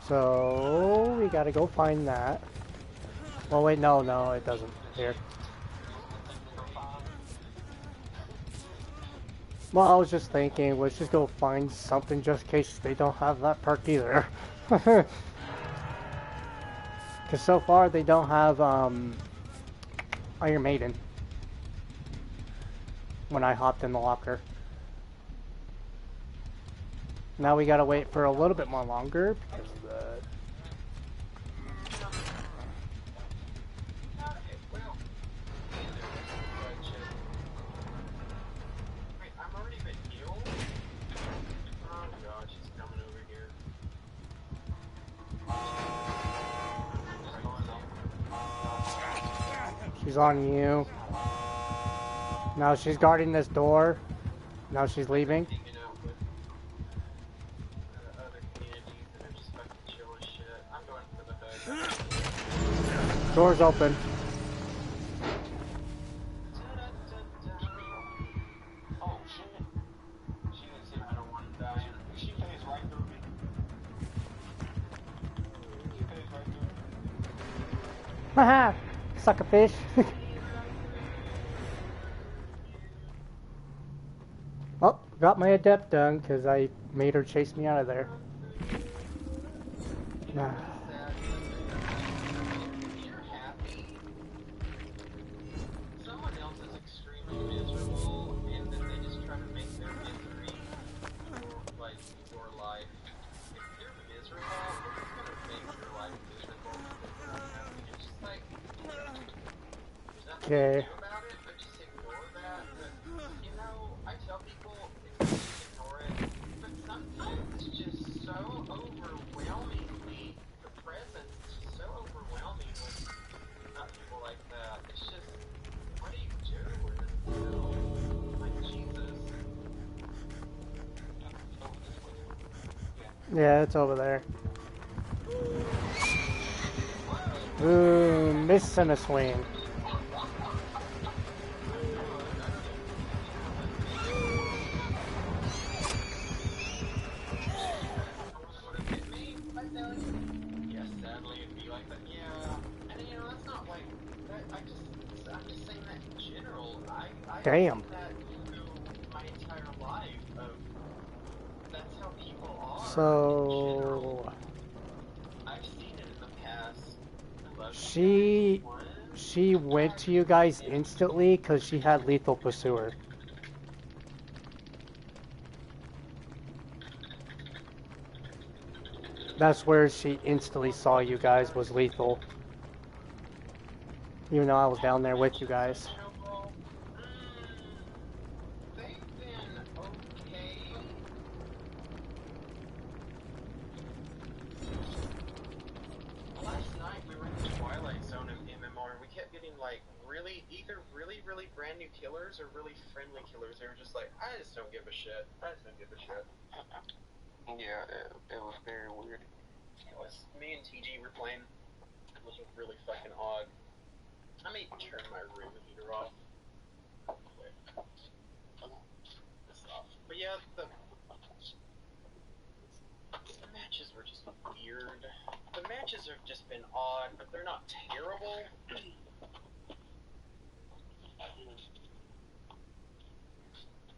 So we gotta go find that. Well, wait, no, it doesn't. Here. Well, I was just thinking, let's just go find something just in case they don't have that perk either. Because so far they don't have Iron Maiden when I hopped in the locker. Now we gotta wait for a little bit more longer because of the... She's on you. Now she's guarding this door. Now she's leaving. Door's open. Oh shit. She didn't see I don't want to die. She phased right through me. She phased right through me. Haha! Sucker fish. Oh, got my adept done because I made her chase me out of there. Nah. Someone else is extremely miserable, and then they just try to make their through that, if it's gonna make your life miserable because you're unhappy, it's just like, there's nothing you Okay. can do about it, but just ignore that. But, you know, I tell people, just ignore it. But sometimes it's just so overwhelmingly, the presence is just so overwhelming with people like that. It's just, what do you do? You know? Like, Jesus. Over this way. Yeah, it's over there. Whoa! Ooh, missing a swing. Yes, sadly it'd be like that. Yeah, and you know that's not like that. I'm just saying that in general. I've Damn. seen that through my entire life. Of that's how people are in general. So I've seen it in the past. I love you she guys. One, she went to you guys instantly because she had lethal pursuer. That's where she instantly saw you guys was lethal. Even though I was down there with you guys. overall. They've been okay. Last night we were in the Twilight Zone of MMR and we kept getting like either really brand new killers or really friendly killers. They were just like, I just don't give a shit. I just don't give a shit. Yeah, it was very weird. It was me and TG were playing. It was really fucking odd. I may turn my room heater off. Quick. This off. But yeah, the matches were just weird. The matches have just been odd, but they're not terrible.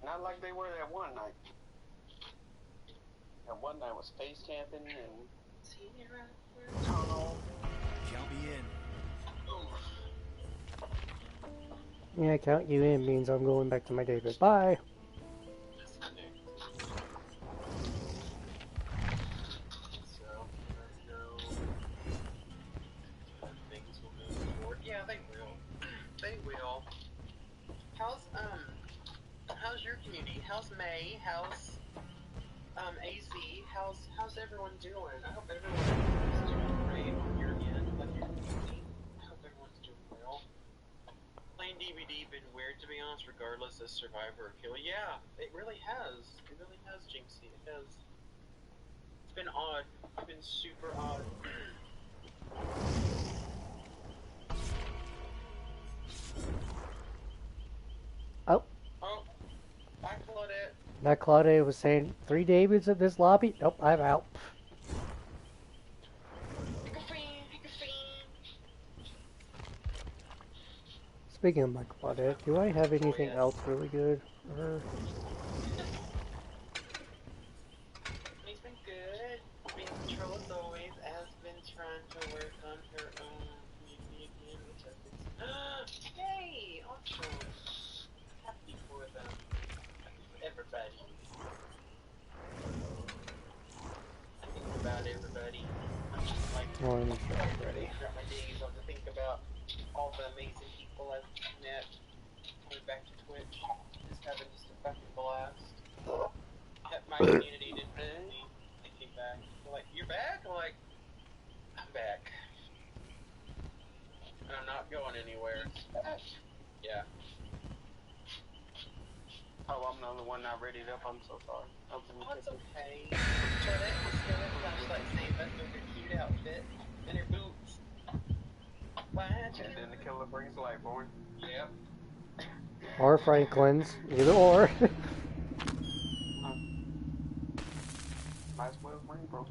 Not like they were that one night. That one night was space camping and tunnel. Count me in. Yeah, count you in means I'm going back to my day. Bye. So, let's go. Things will move forward. Yeah, they will. They will. How's your community? How's May? How's AZ? How's everyone doing? I hope everyone's doing great on your end, like your community. I hope everyone's doing well. Playing DVD been weird to be honest, regardless of survivor or killer. Yeah, it really has. It really has, Jinxie. It has. It's been odd. It's been super odd. Oh. Oh, I Claudette. That Claudia was saying 3 Davids at this lobby. Nope, I'm out. Speaking of my Claudette, do I have anything else really good for her? He's been good. Being control as always, has been trying to work on her own community again, which I think. Yay! Awesome. Happy for them. Happy for everybody. I think about everybody. I'm just like, One, ready. throughout my days, I'll just think about all the amazing people I've met. Coming back to Twitch, just having just a fucking blast. My community didn't miss me. They came back. They're like, you're back? I'm like, I'm back. And I'm not going anywhere. Yeah. Oh, I'm the only one not readied up. I'm so sorry. Oh, it's okay. Toilette was still in flashlight saving with her cute outfit and her boots. What? And then the killer brings life, born. Yep. Or Franklin's. Either or. Might as well bring both.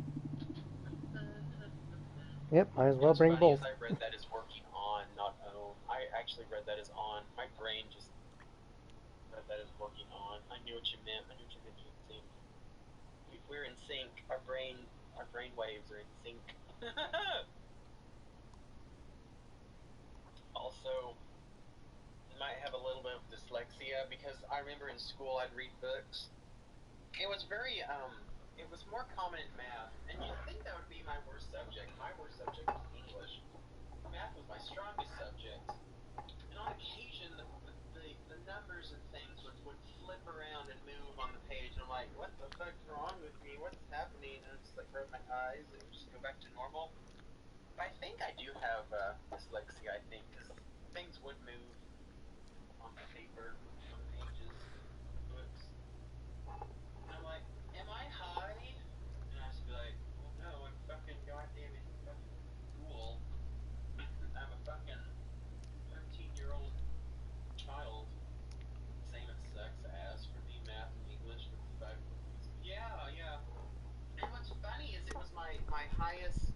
Yep, might as well What's bring funny both. is I read that as working on, not own. I actually read that as on. My brain just read that as working on. I knew what you meant. I knew what you meant. We're in sync. Our brain waves are in sync. Also, might have a little bit of dyslexia because I remember in school I'd read books. It was very it was more common in math, and you'd think that would be my worst subject. My worst subject was English. Math was my strongest subject. And on occasion, the numbers and things would flip around and move on the page, and I'm like, what the fuck's wrong with me? What's happening? And I just like rub my eyes and just go back to normal. But I think I do have dyslexia, I think, because things would move on the paper, on the pages, books. And I'm like, am I high? And I just be like, well, no, I'm fucking goddamn in fucking school. I'm a fucking 13-year-old child. Same it sucks ass for me, math and English. Yeah, yeah. And what's funny is it was my highest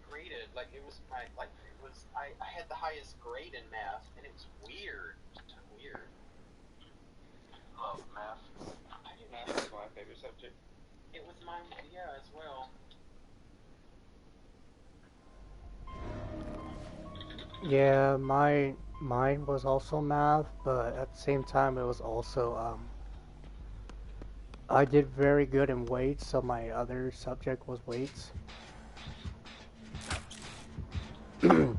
graded. Like it was my like it was I had the highest grade in math, and it was weird. Just weird. Love math. I do Math is my favorite subject. It was mine, yeah, as well. Yeah, mine was also math, but at the same time it was also I did very good in weights, so my other subject was weights. So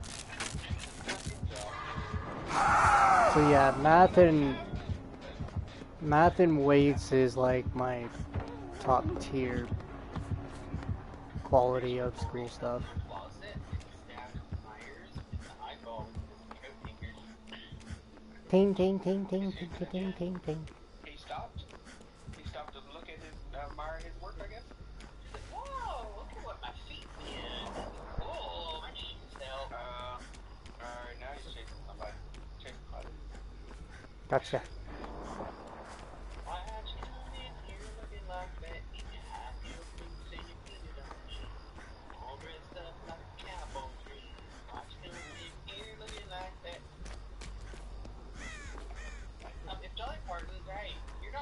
yeah, math and weights is like my top tier quality of school stuff. Ting ting ting ting ting ting ting ting. He stopped. He stopped to look at his, admire his work, I guess. He's like, whoa, look at what my feet did. Cool, my shoes help. Alright, now he's chasing somebody. Chasing somebody. Gotcha. Why aren't you coming in here looking like that? In your high heels, boots, and your fitted on jeans. All dressed up like a cowboy dream. Why you coming in here looking like that? If Dolly Parton, right, you're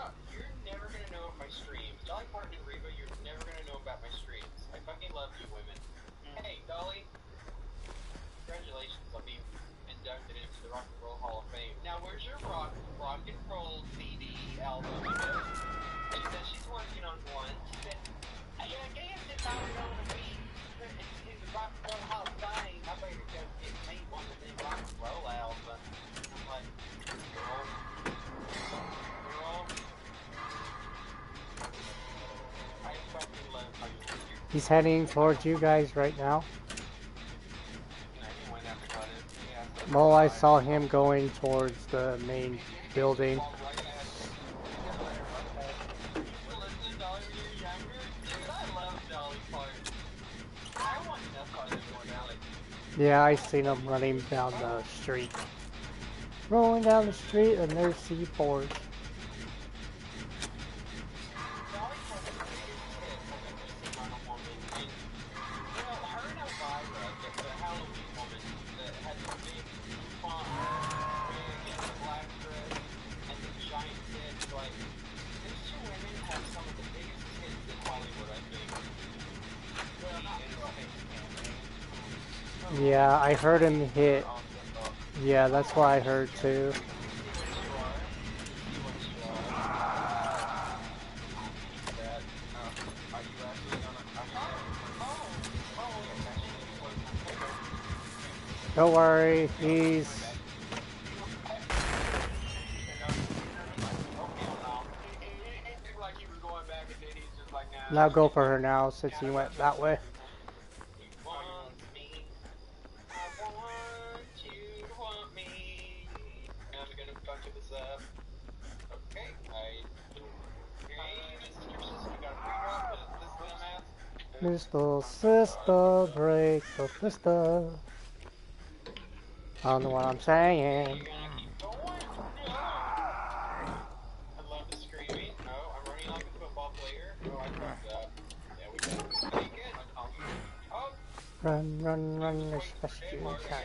never gonna know of my streams. Dolly Parton and Reba, you're never gonna know about my streams. I fucking love you women. Hey, Dolly, congratulations on being inducted into the Rock and Roll Hall of Fame. Now, where's your rock and roll CD album? She said she's working on one. She said, I guess if I was on the beat in the Rock and Roll Hall of Fame, I better go get me one of them rock and roll albums. I'm like, girl. I fucking love how you look here. He's heading towards you guys right now. Well, I saw him going towards the main building. Yeah, I seen him running down the street. Rolling down the street and there's C4s. Yeah, I heard him hit. Yeah, that's what I heard too. Don't worry, he's... Now go for her now, since he went that way. Mr. Sister, break the sister. I don't know what I'm saying. Run, run, run as fast as you can.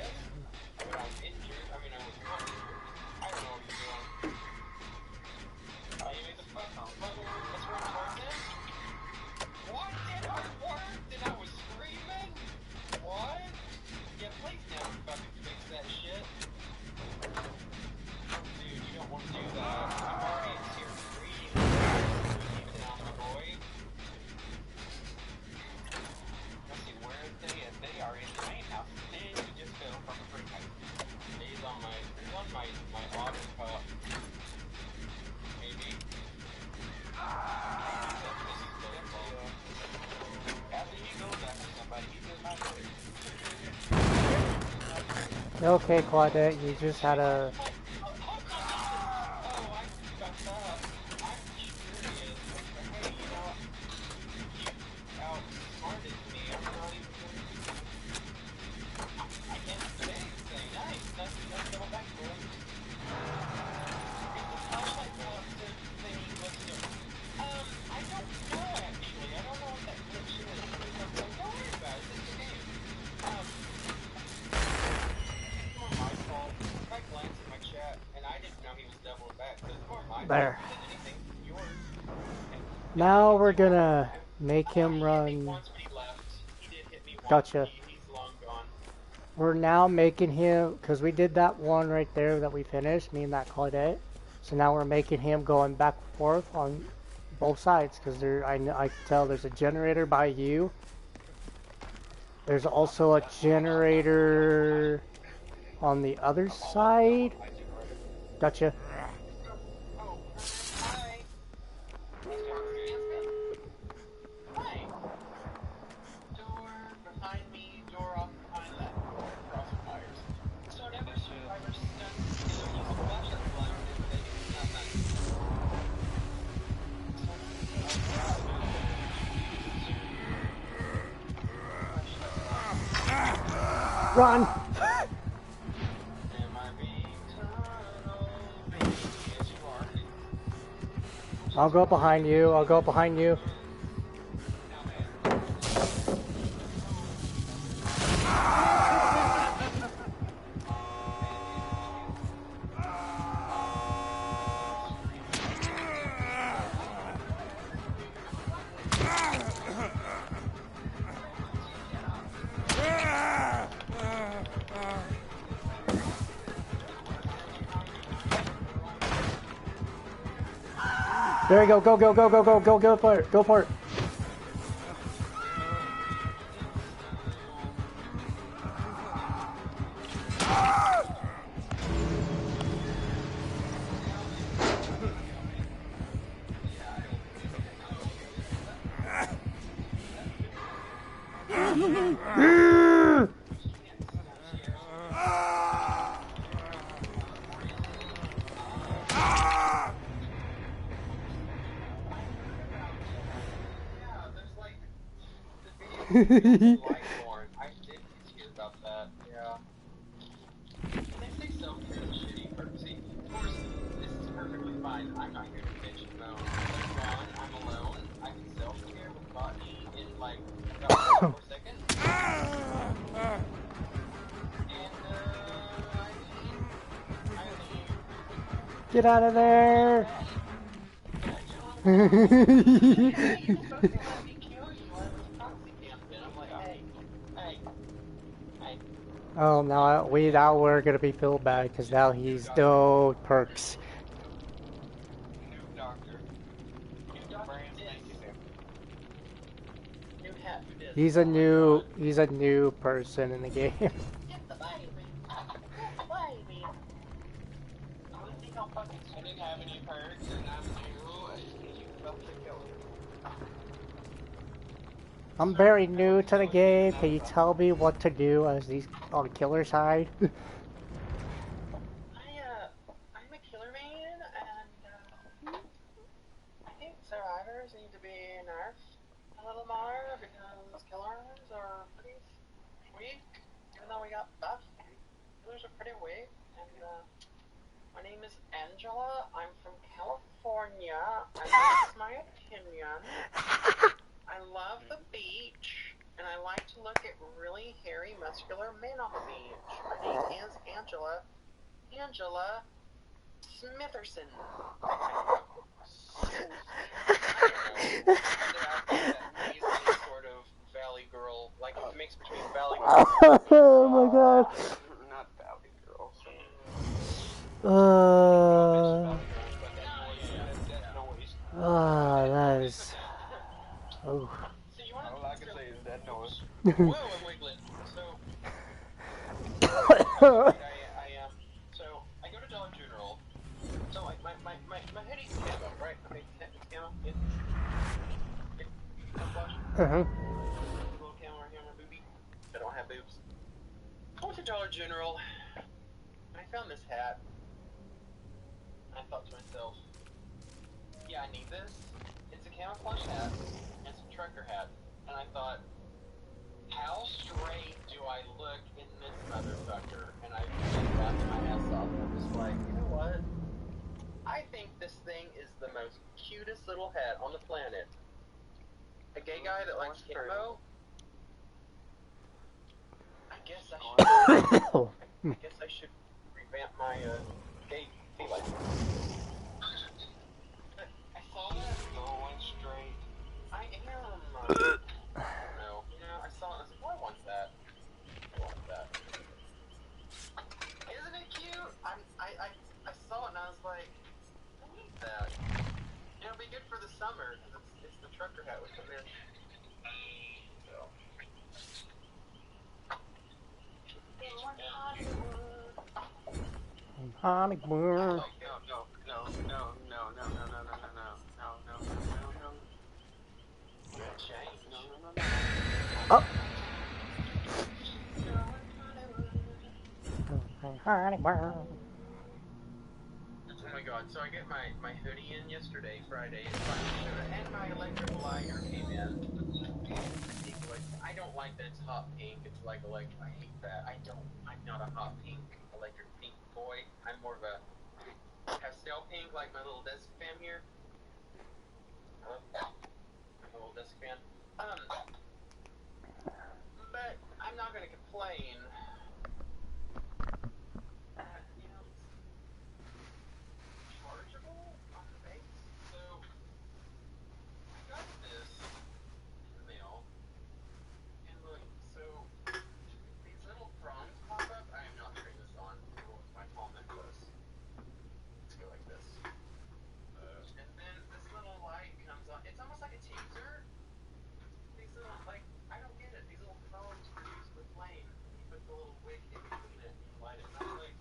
Okay, Claudette, you just had a... Like, I messed up. I'm curious. Hey, you outsmarted me. I'm not even gonna. I can't say anything. Nice double back, bro. If the flashlight blocks thingy, what's the? I don't know actually. I don't know what that glitch is. Don't worry about it. It's a game. It's more my fault. I glanced at my chat and I didn't know he was doubling back. So it's more my fault There. than anything. Yours. Now we're gonna make him He hit me run... once, but he left. He did hit me once. Gotcha. He's long gone. We're now making him... Because we did that one right there that we finished, me and that Claudette. So now we're making him going back and forth on both sides. Because I can tell there's a generator by you. There's also a generator on the other side. Gotcha. Oh, hi. Hi. Door behind me, door off behind that door, cross wires. So whenever survivors stuck together use a flashlight blind, they do nothing. Run! Am I being tunneled? Yes, you are. I'll go behind you. I'll go behind you. There you go. Go for it. Go for it. Lightborn. I did hear about that. Yeah. They say self-care is shitty. See, of course, this is perfectly fine. I'm not here to bitch and moan. They're gone. I'm alone. I can self-care with botany in like about 4 seconds. And Get out of there! Oh, now we're gonna be feel bad because now he's no perks. New doctor. New hat. He's a new person in the game. Get the baby. Baby. I didn't have any perks and I'm new. You felt the killer. I'm very new to the game. Can you tell me what to do as these on the killer side? I'm a killer man, and I think survivors need to be nerfed a little more because killers are pretty weak. Even though we got buff, killers are pretty weak. And my name is Angela. I'm from California. And this is my opinion. I love the beach, and I like to look at really hairy, muscular men on the beach. My name is Angela. Angela Smitherson. Sort of valley girl, like a mix between valley girl. Oh my god. Not Valley Girl. That is. Oh. All I can say is that noise. Whoa, I'm wiggling. So, so I go to Dollar General. So my hoodie's camo, right? I mean, it's camo. Uh-huh. Little camo right here on my boobie. I don't have boobs. I went to Dollar General. found this hat. I thought to myself, yeah, I need this. It's a camouflage hat, and it's a trucker hat. And I thought, how straight do I look in this motherfucker? And I just laughed my ass off. I'm just like, you know what? I think this thing is the most cutest little hat on the planet. A gay guy that likes camo? I guess I should revamp my gay license. I saw that going straight. I am. No, you know, I saw it. I was like, well, I want that. I want that. Isn't it cute? I saw it and I was like, I need that. It'll be good for the summer because it's the trucker hat we come in. So. Hollywood. Oh. Hollywood. Oh my god, so I get my hoodie in yesterday, Friday, and my electric lighter came in. I don't like that it's hot pink. It's like electric. I hate that. I'm not a hot pink, electric pink boy. I'm more of a pastel pink, like my little desk fan here. My little desk fan. But I'm not gonna complain. You know, it's chargeable on the base. So I got this in the mail, and look, so these little prongs pop up. I am not turning this on. It was my palm necklace. Let's go like this. And then this little light comes on. It's almost like a taser. These little, like, I don't get it. These little prongs produce the flame. You put the little wick in between it and you light it. And I'm like,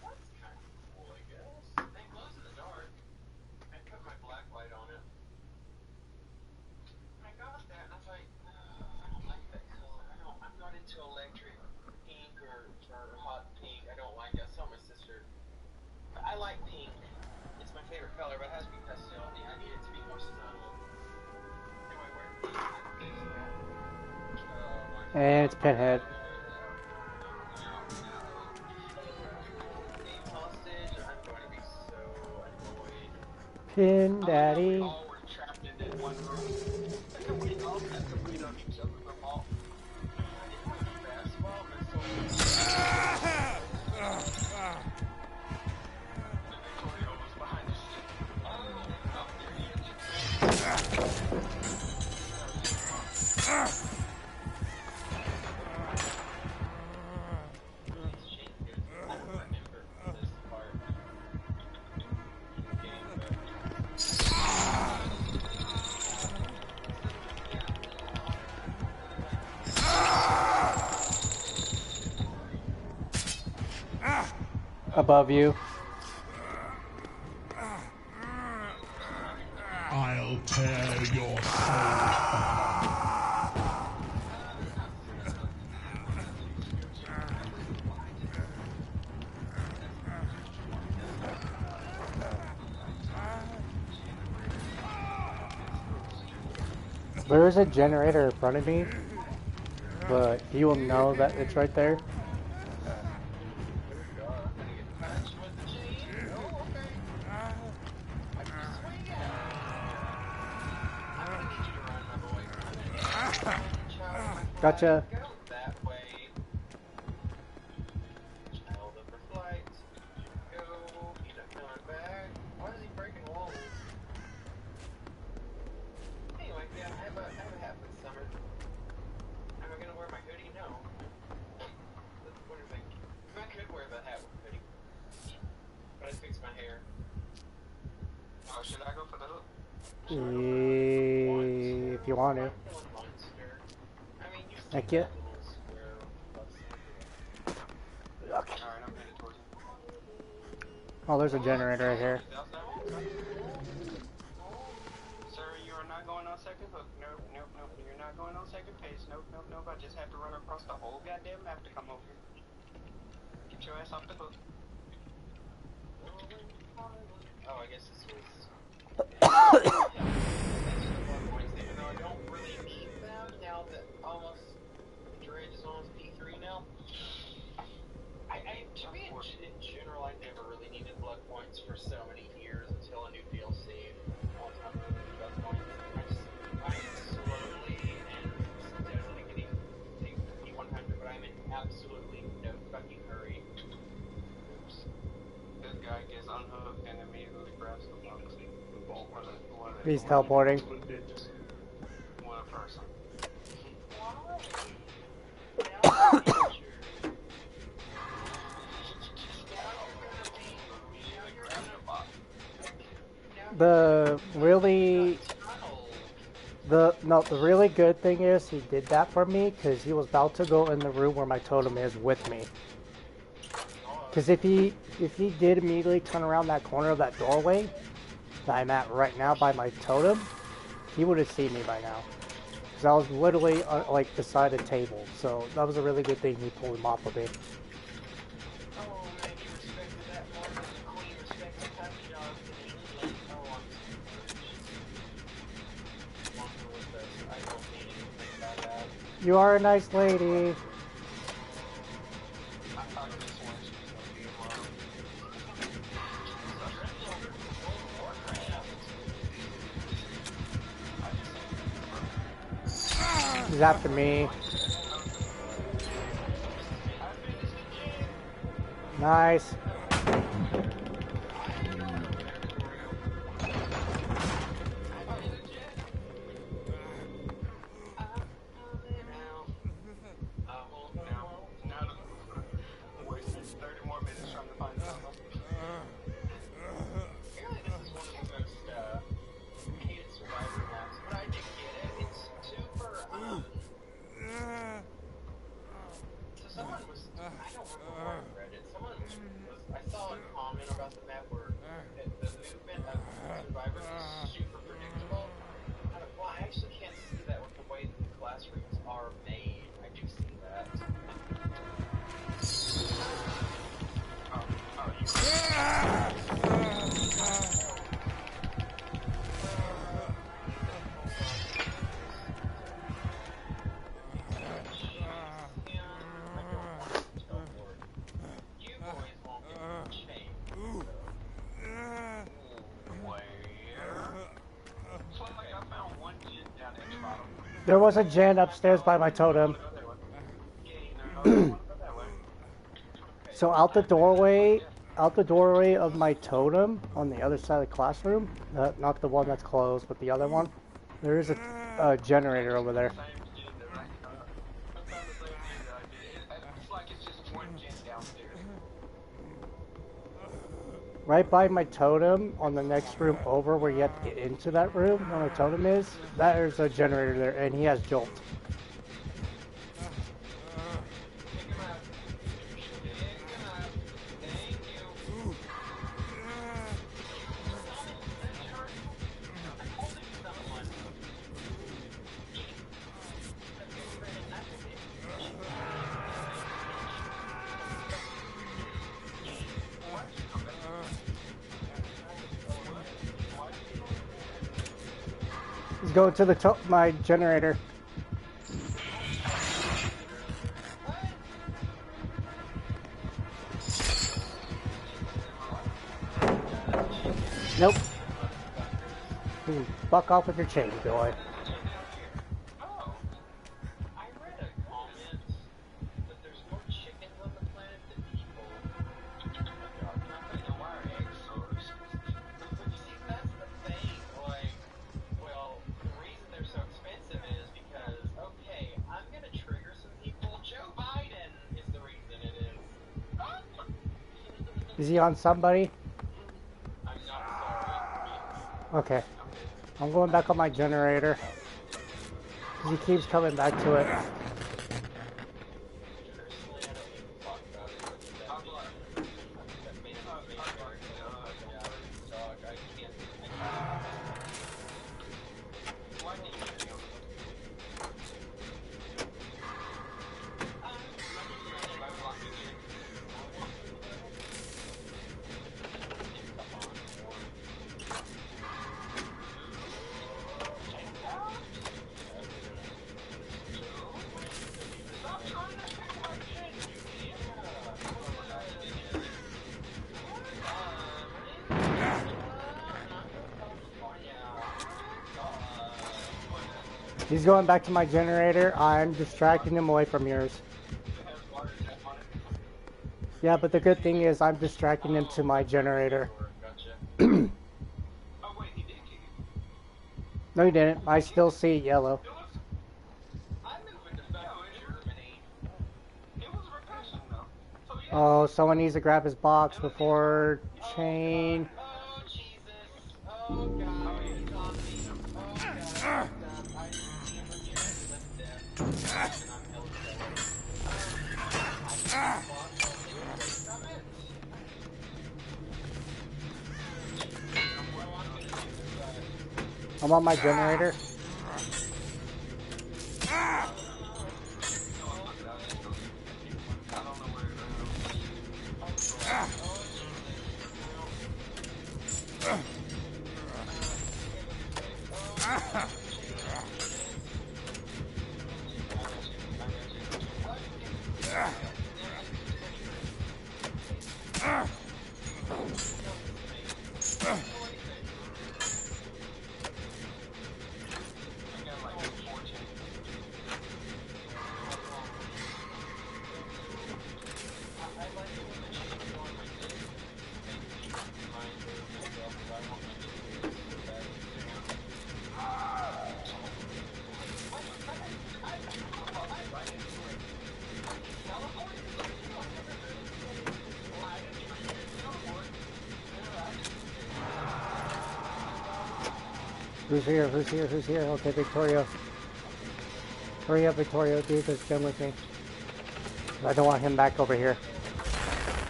that's kind of cool, I guess. And it glows in the dark. I put my black light on it. I got that and I was like, I don't like that color. I'm not into electric pink or hot pink. I don't like it. I saw my sister. I like pink. It's my favorite color, but it has to be pastel. I need it to be more subtle. Do I wear pink? Oh my god. And it's Pinhead. Being hostage, I'm going to be so annoyed. Pin Daddy. We all were trapped in that one room. We all had to wait on each other from all. I didn't want to do basketball, but so Victoria was behind the shit. Oh, there he is. I don't remember this part in the game, but Above you. I'll tear your soul. There is a generator in front of me, but you will know that it's right there. Gotcha. Go that way. Child of the flight. Go. He's not coming back. Why is he breaking walls? Anyway, yeah, I have a hat for the summer. Am I gonna wear my hoodie? No. That's the funny thing. I could wear the hat with the hoodie. But I fixed my hair. Oh, should I go for the hook? If you want to. Thank you. Okay. Alright, I'm headed towards him. Oh, there's a generator right here. Sir, you are not going on second hook. Nope. You're not going on second pace. Nope. I just have to run across the whole goddamn map to come over here. your ass off the hook. Oh, I guess this was. Even though I don't really need them now that almost Dredge is almost P3 now. To me, in general, I never really needed blood points for so many years until a new DLC. All the time with blood points. I am slowly and steadily getting things to P100, but I'm in absolutely no fucking hurry. Oops. This guy gets unhooked and immediately grabs the box. He's teleporting. What a person. The really good thing is he did that for me because he was about to go in the room where my totem is with me. Because if he did immediately turn around that corner of that doorway that I'm at right now by my totem, he would have seen me by now. Because I was literally like beside a table, so that was a really good thing he pulled him off of me. Oh, man, you respected that more than the Queen respected puppy dogs in England. Oh, I'm longer with this. I don't need anything by that. You are a nice lady. He's after me. Nice. Wasted 30 more minutes trying to find someone. Apparently this is one of the most hated survivor maps, but I did get it. It's super, so someone was, I don't remember where I read it, someone was, I saw a comment about the map where the movement of survivors is super predictable. Well, I actually can't see that with the way that the classrooms are made. I do see that. There was a gen upstairs by my totem. So out the doorway of my totem on the other side of the classroom, not the one that's closed, but the other one, there is a generator over there. Right by my totem, on the next room over where you have to get into that room where my totem is, there's a generator there, and he has Jolt. Let's go to my generator. Nope. You can fuck off with your chain, boy. Oh, I read a comment that there's more chickens on the planet than people. I'm not gonna know why our eggs source. See, that's the thing. Like, well, the reason they're so expensive is because, okay, I'm gonna trigger some people. Joe Biden is the reason it is. Is he on somebody? I'm not sorry. Okay. I'm going back on my generator. He keeps coming back to it. He's going back to my generator. I'm distracting him away from yours. It has water tap on it. Yeah, but the good thing is I'm distracting him to my generator. Gotcha. Oh wait, he did kick it. No, you didn't. I still see yellow. It was. I'm moving to fellow Germany. It was a repression though. So yeah. Oh, someone needs to grab his box before chain. Oh Jesus! Oh God! He's on me! Oh God! Stop! I see him from here. That's death. And I'm held I'm on my generator. Who's here? Who's here? Who's here? Okay, Victoria. Hurry up, Victoria. Do this gun with me. I don't want him back over here.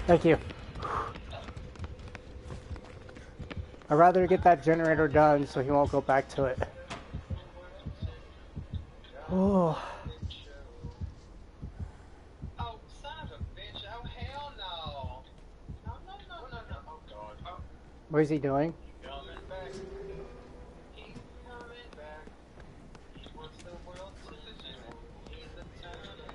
Thank you. I'd rather get that generator done so he won't go back to it. Oh. Oh, son of a bitch! Oh hell no! No! Oh God! Oh. What is he doing? Coming back. He's coming back. He wants the world to know. He's eternal.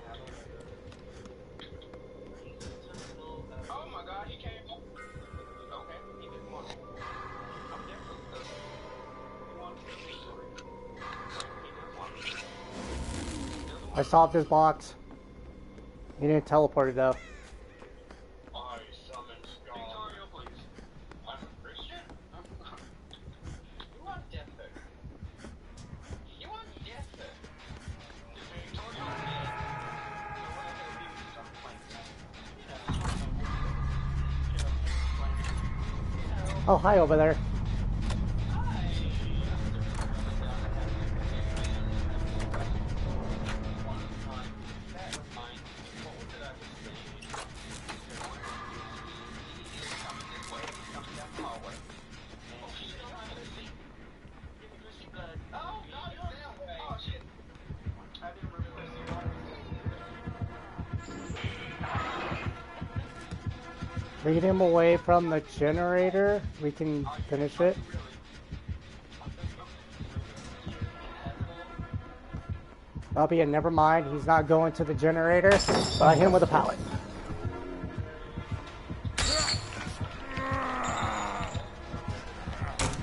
He's eternal. Oh my God, he came. Okay, he didn't want it. I'm different because he wanted to see story. He didn't want it. I solved his box. He didn't teleport it though. I summon God. Victoria, please. I'm a Christian. You want death there? You want death there? Victoria, Oh, hi over there. Lead him away from the generator. We can finish it. I'll be in. Never mind. He's not going to the generator. But I hit him with a pallet.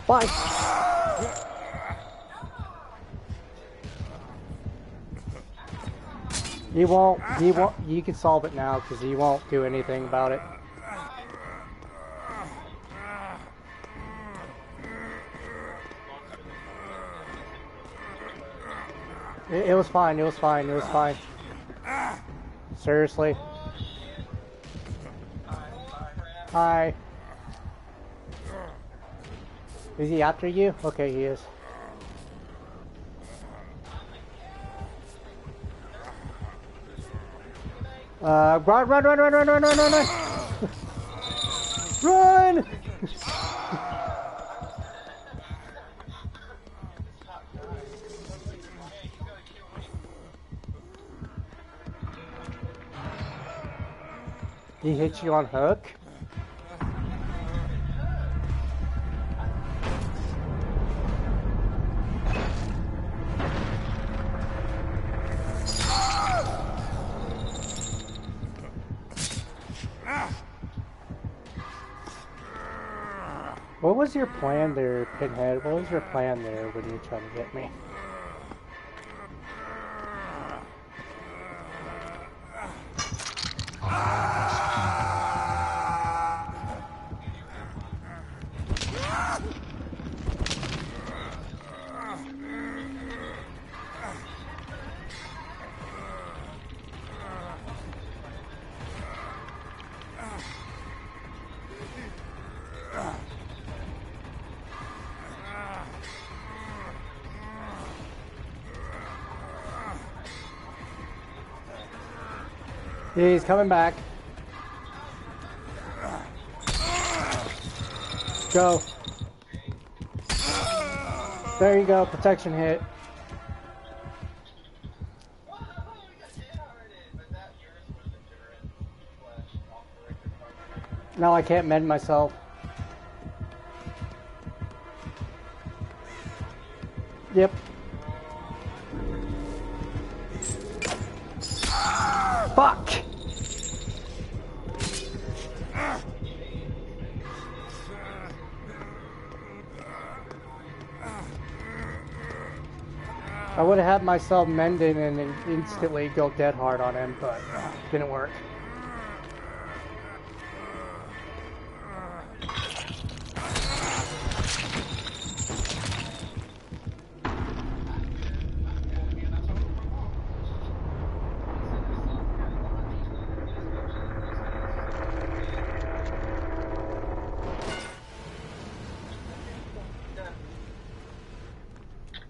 Bye. He won't. You can solve it now because he won't do anything about it. It was fine. It was fine. It was fine. Seriously. Hi. Is he after you? Okay, he is. Run! Run! He hit you on hook? What was your plan there, Pinhead? What was your plan there when you were trying to get me? He's coming back. Go. There you go. Protection hit. Whoa, we got hit already. But that yours was endurance / off the record part. Now I can't mend myself. Yep. Fuck! I would have had myself mending and then instantly go dead hard on him, but didn't work.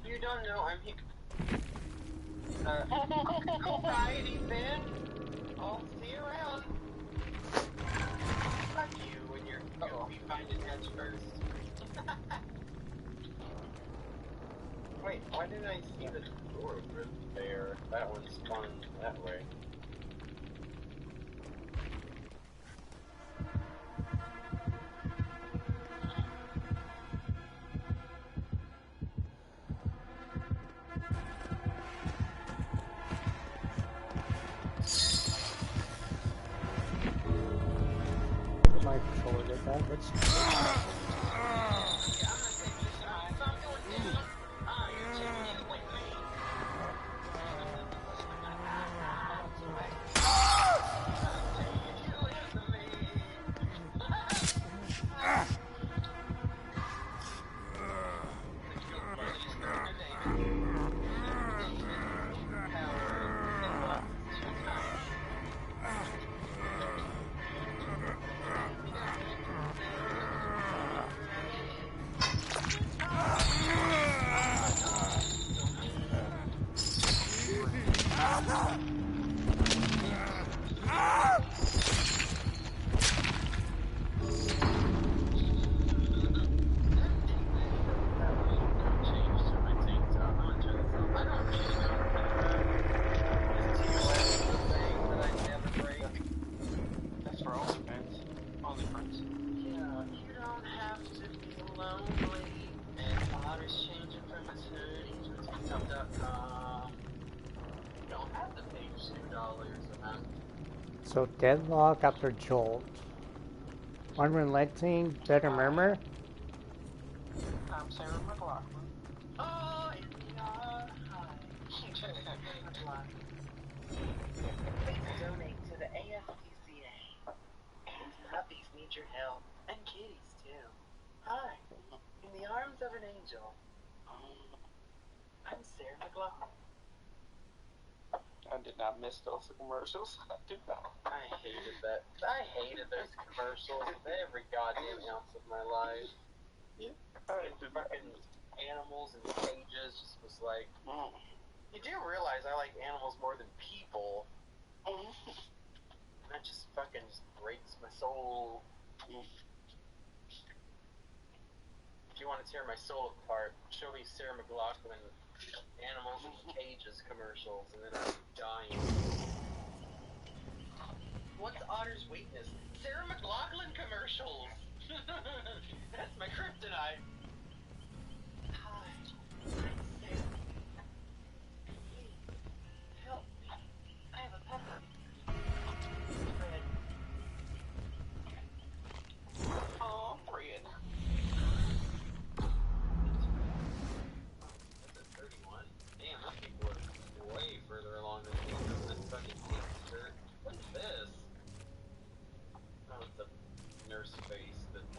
You don't know I'm here. Alrighty then. I'll see you around. Fuck you when you're gonna be finding heads first. Wait, why didn't I see the door over there? That one spun that way. My controller did that. Let's... So deadlock after jolt. Unrelenting, better murmur. I'm Sarah McLaughlin. Oh, Indiana. Please donate to the ASPCA. Puppies need your help, and kitties too. Hi, in the arms of an angel. I'm Sarah McLaughlin. I did not miss those commercials. I did not. I hated that. I hated those commercials every goddamn ounce of my life. Yeah, Fucking animals in cages just was like. You do realize I like animals more than people. And that just fucking just breaks my soul. If you want to tear my soul apart, show me Sarah McLaughlin animals in cages commercials, and then I'm dying. What's Otter's weakness? Sarah McLaughlin commercials! That's my kryptonite. Hi, I'm Sarah. Please, help me. I have a puppy. Fred. Oh, Fred. That's at 31. Damn, those people are way further along than me. This fucking gangster. What is this? Oh, it's a nurse face that's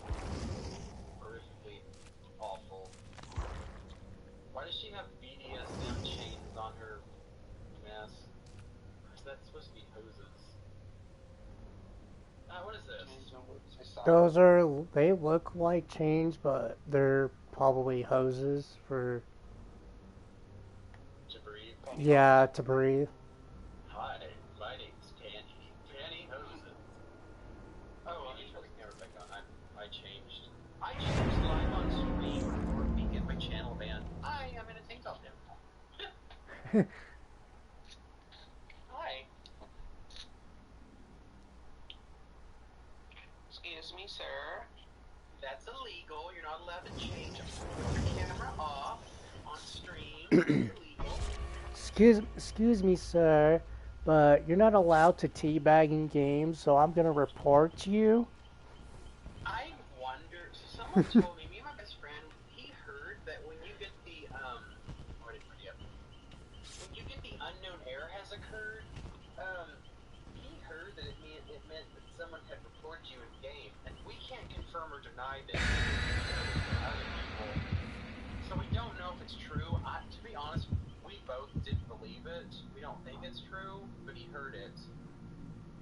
horrifically awful. Why does she have BDSM chains on her mess? Or is that supposed to be hoses? What is this? Those are, they look like chains, but they're probably hoses for, To breathe? yeah, to breathe. Hi, my name's Danny. Hi. Excuse me, sir. That's illegal. You're not allowed to change. Put your camera off on stream. That's illegal. Excuse me, sir, but you're not allowed to teabag in games, so I'm gonna report you. I wonder. So someone told me and my best friend, he heard that when you get the what did I forget? When you get the unknown error has occurred, he heard that it meant that someone had reported you in game, and we can't confirm or deny this to other people. So we don't know if it's true. To be honest, we both didn't believe it. We don't think it's true, but he heard it.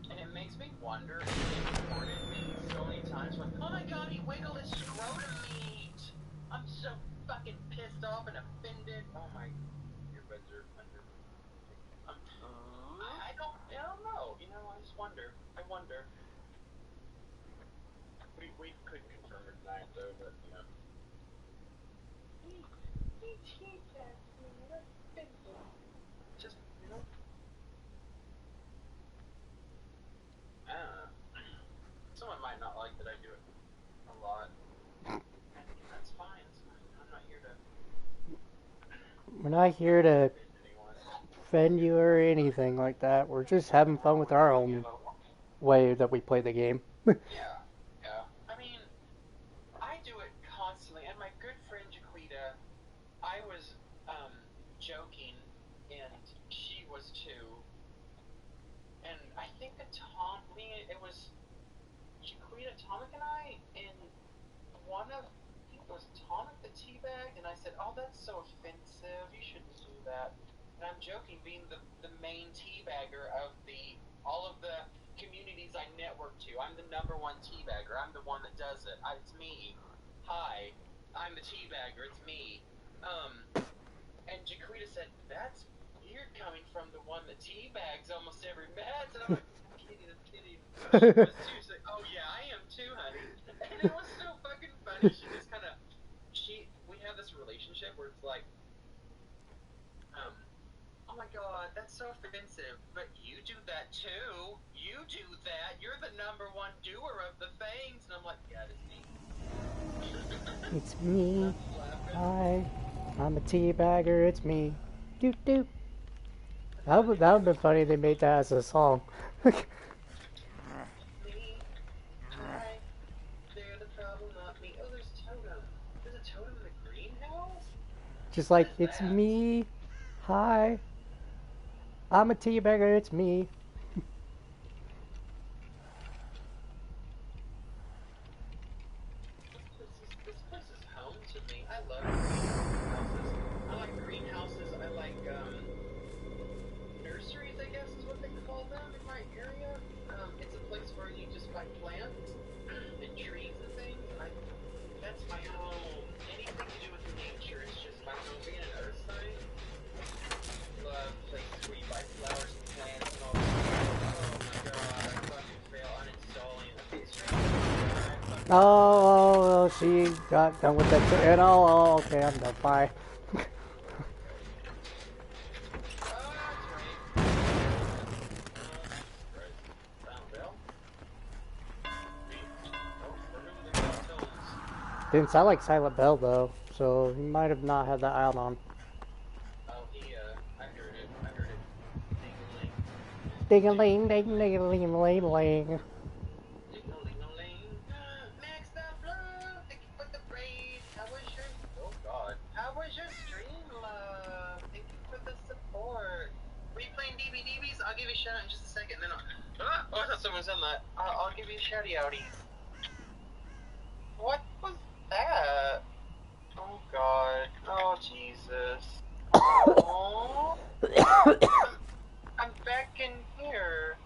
And it makes me wonder if they reported me so many times, like, oh my god, he wiggled his scrotum meat! I'm so fucking pissed off and offended. Oh my, earbuds are under. I don't know. You know, I just wonder. I wonder. We couldn't confirm or deny it though, but you know. Just, you know. Someone might not like that I do it a lot. And that's fine. I'm not here to We're not here to offend anyone. offend you or anything like that. We're just having fun with our own way that we play the game. Yeah. I mean, I do it constantly, and my good friend Jaquita, I was joking, and she was too. And I think it was Jaquita, Tomic, and I, and I think it was Tomic the teabag, and I said, oh, that's so offensive, you shouldn't do that. And I'm joking, being the main teabagger of all of the communities I network to. I'm the #1 teabagger. I'm the one that does it. It's me. Hi, I'm the teabagger. It's me. And Jaquita said, that's weird coming from the one that teabags almost every match. And I'm like, I'm kidding. She was seriously, oh yeah, I am too, honey. And it was so fucking funny. She just kind of, we have this relationship where it's like, oh my god, that's so offensive, but you do that too. You do that. You're the #1 doer of the things. And I'm like, yeah, it's me. It's me. Hi. I'm a teabagger. It's me. Doot doot. That would have been funny if they made that as a song. Me. Hi. They're the problem, not me. Oh, there's totem. There's a totem in the greenhouse? Just like, it's me. Hi. I'm a teabagger. It's me. This place is home to me. I love greenhouses. I like greenhouses. I like nurseries, I guess is what they call them in my area. It's a place where you just buy plants and trees and things. That's my home. Anything to do with nature is just my home. Being an earth sign, love places where you buy flowers and plants and all that. Oh my god, I fucking fail uninstalling. Okay, strange. Oh, she got done with that. And oh, okay, I'm done. Bye. Didn't sound like Silent Bell though, so he might have not had that out on. Oh, I heard it. Ding-a-ling, ding-a-ling-ling-ling-ling. Ding-a-ling-a-ling. Next up, love. Thank you for the braid. How was your... Oh, God. How was your stream, love? Thank you for the support. Were you playing DBDBs? I'll give you a shout out in just a second. Then oh, I thought someone said that. I'll give you a shouty-outy. What was that? Oh, God. Oh, Jesus. Oh. I'm back in here.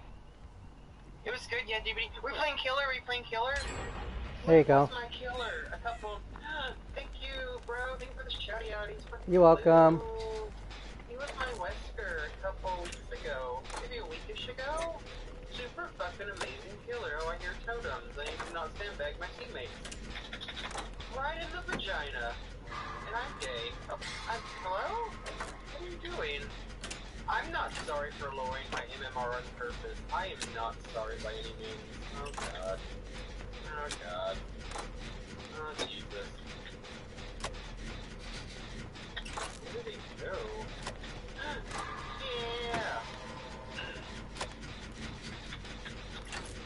It was good, yeah, DVD. We're playing Killer? Are you playing Killer? There you go. What's my Killer? A couple... Thank you, bro. Thank you for the shouty-outies. You're welcome. He was my Wesker a couple weeks ago. Maybe a weekish ago? Super fucking amazing Killer. Oh, I hear totems. I do not sandbag my teammates. Right in the vagina. And I'm gay. Oh, hello? What are you doing? I'm not sorry for lowering my MMR on purpose. I am not sorry by any means. Oh god. Oh god. Oh Jesus. Where did he go? Yeah!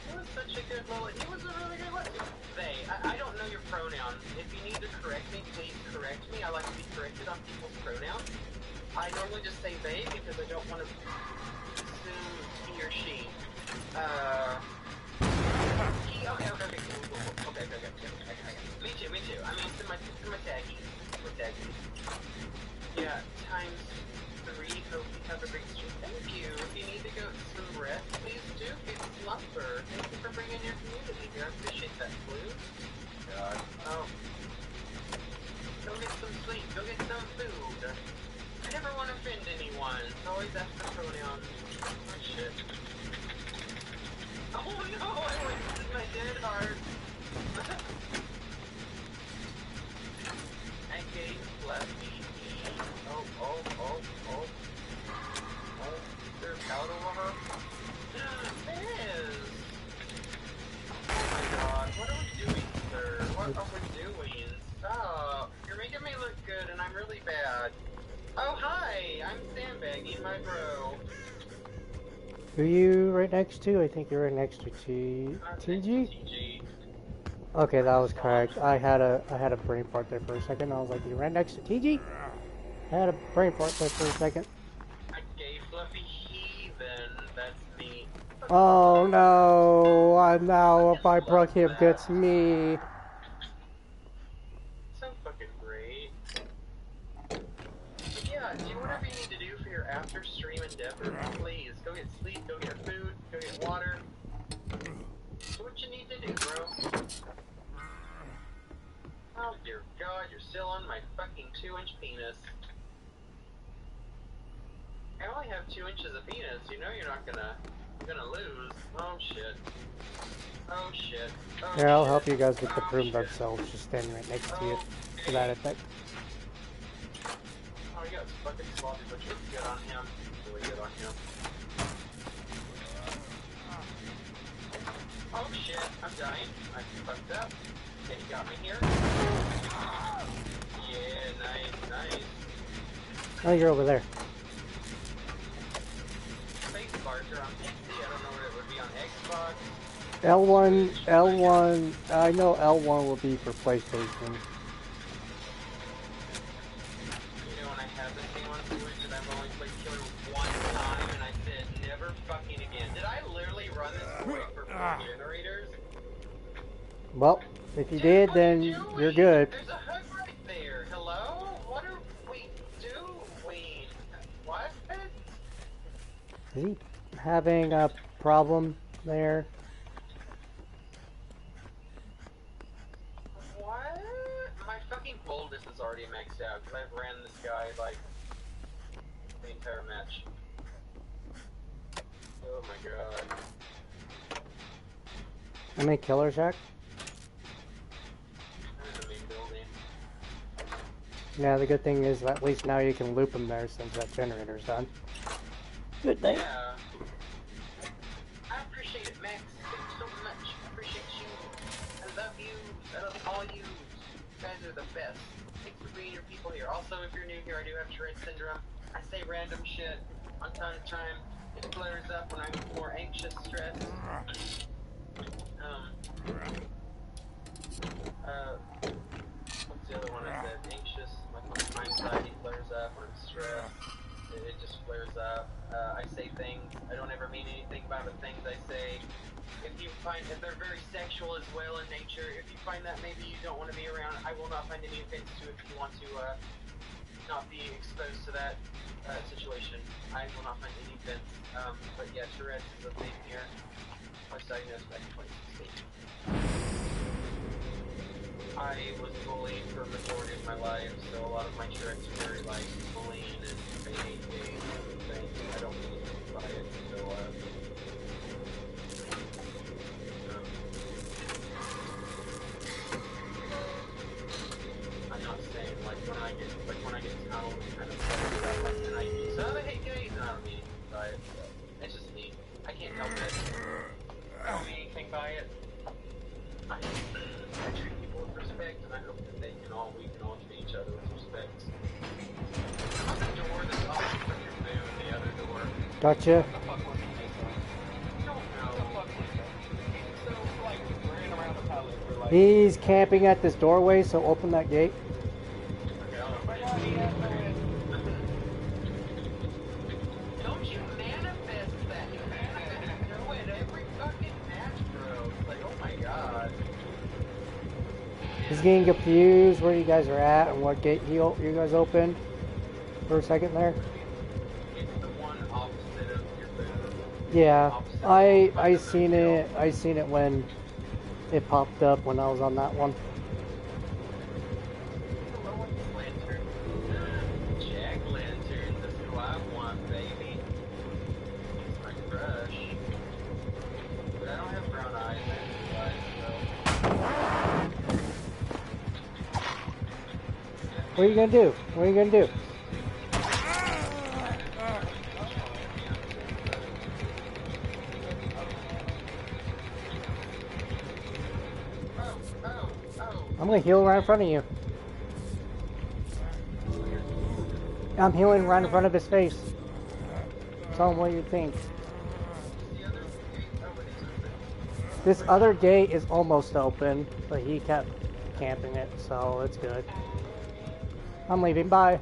He was such a good little... He was a really good one. They. I don't know your pronouns. If you need to correct me, please correct me. I like to be corrected on people's pronouns. I normally just say they because I don't want to assume he or she. He, okay. Me too. I mean, it's in my taggy. We're taggy. Yeah, times 3. Hope you have a great stream. Thank you. If you need to go to some rest, please do. Get slumber. Thank you for bringing your community here. I appreciate that, Blue. God. Oh. Go get some sleep. Go get some food. I never want to offend anyone. It's always ask the pronouns. Oh shit. Oh no, I wasted my dead heart. I gave Fluffy. Oh. There's out over her. Fizz. Oh my god, what are we doing, sir? What are we doing? Stop. You're making me look good and I'm really bad. Oh, hi! I'm sandbagging my bro. Who are you right next to? I think you're right next to TG? TG. Okay, that was correct. I had a brain fart there for a second. I was like, you right next to TG? I had a brain fart there for a second. I gave Fluffy Heathen. That's me. Oh no! Now if I broke him, gets me. So fucking great. Yeah, do whatever you need to do for your after stream endeavor. Please, go get sleep, go get food, go get water. Do what you need to do, bro. Oh dear God, you're still on my fucking 2-inch penis. I only have 2 inches of penis. You know you're not gonna lose. Oh shit. Oh shit. Oh, Here, I'll shit. help you guys with the Oh, broom shit. themselves. Just standing right next to you Okay. for that effect. Oh, you got fucking sloppy, but you're good on him. Really good on him. Oh shit, I'm dying. I fucked up. Okay, he got me here. Yeah, nice. Oh, you're over there. Space marker on PC. I don't know what it would be on Xbox. L1, I know L1 will be for PlayStation. You know, when I have this thing on Switch and I've only played Killer one time and I said never fucking again. Did I literally run this point for 4 generators? Well, if you Dude, did, what then are you doing? you're good. There's a hook right there. Hello? What are we doing? What? Is he having a problem there? What? My fucking boldness is already maxed out because I've ran this guy like the entire match. Oh my god. How many killers, Jack? I'm in the main building. Yeah, the good thing is at least now you can loop them there since that generator's done. Good thing. Yeah. I appreciate it, Max. Thank you so much. I appreciate you. I love you. I love all you. You guys are the best. Thanks for being your people here. Also, if you're new here, I do have Tourette syndrome. I say random shit on time to time. It flares up when I'm more anxious, stressed. What's the other one I said? Anxious. Like when my anxiety flares up, when I'm stressed. It just flares up. I say things. I don't ever mean anything by the things I say. If they're very sexual as well in nature, if you find that maybe you don't want to be around, I will not find any offense to if you want to not be exposed to that situation. I will not find any offense. But yeah, Tourette's is a thing here. I was diagnosed back in 2016. I was bullied for the majority of my life, so a lot of my Tourette's are very like bullying and fake things. I don't really buy it, so I'm not saying like when I get tunneled kind of stuff, and I use hey guys, I don't mean Gotcha. What the fuck was he just on? Don't What the know. fuck was that? So, like, we ran around the palace for like... He's camping at this doorway, so open that gate. Okay, I'll Oh my god, he has no end. Don't you manifest that? You manifest no at every fucking match, bro. It's like, oh my god. He's getting confused where you guys are at and what gate you guys opened for a second there. It's the one opposite of your booth. Yeah, Opposite I of the seen booth it. I seen it when it popped up when I was on that one. Hello, it's lantern. Jack Lantern, that's who I want, baby. He's my crush. But I don't have brown eyes, I have blue eyes, so. What are you gonna do? What are you gonna do? I'm gonna heal right in front of you. I'm healing right in front of his face. Tell him what you think. This other gate is almost open, but he kept camping it, so it's good. I'm leaving. Bye. Is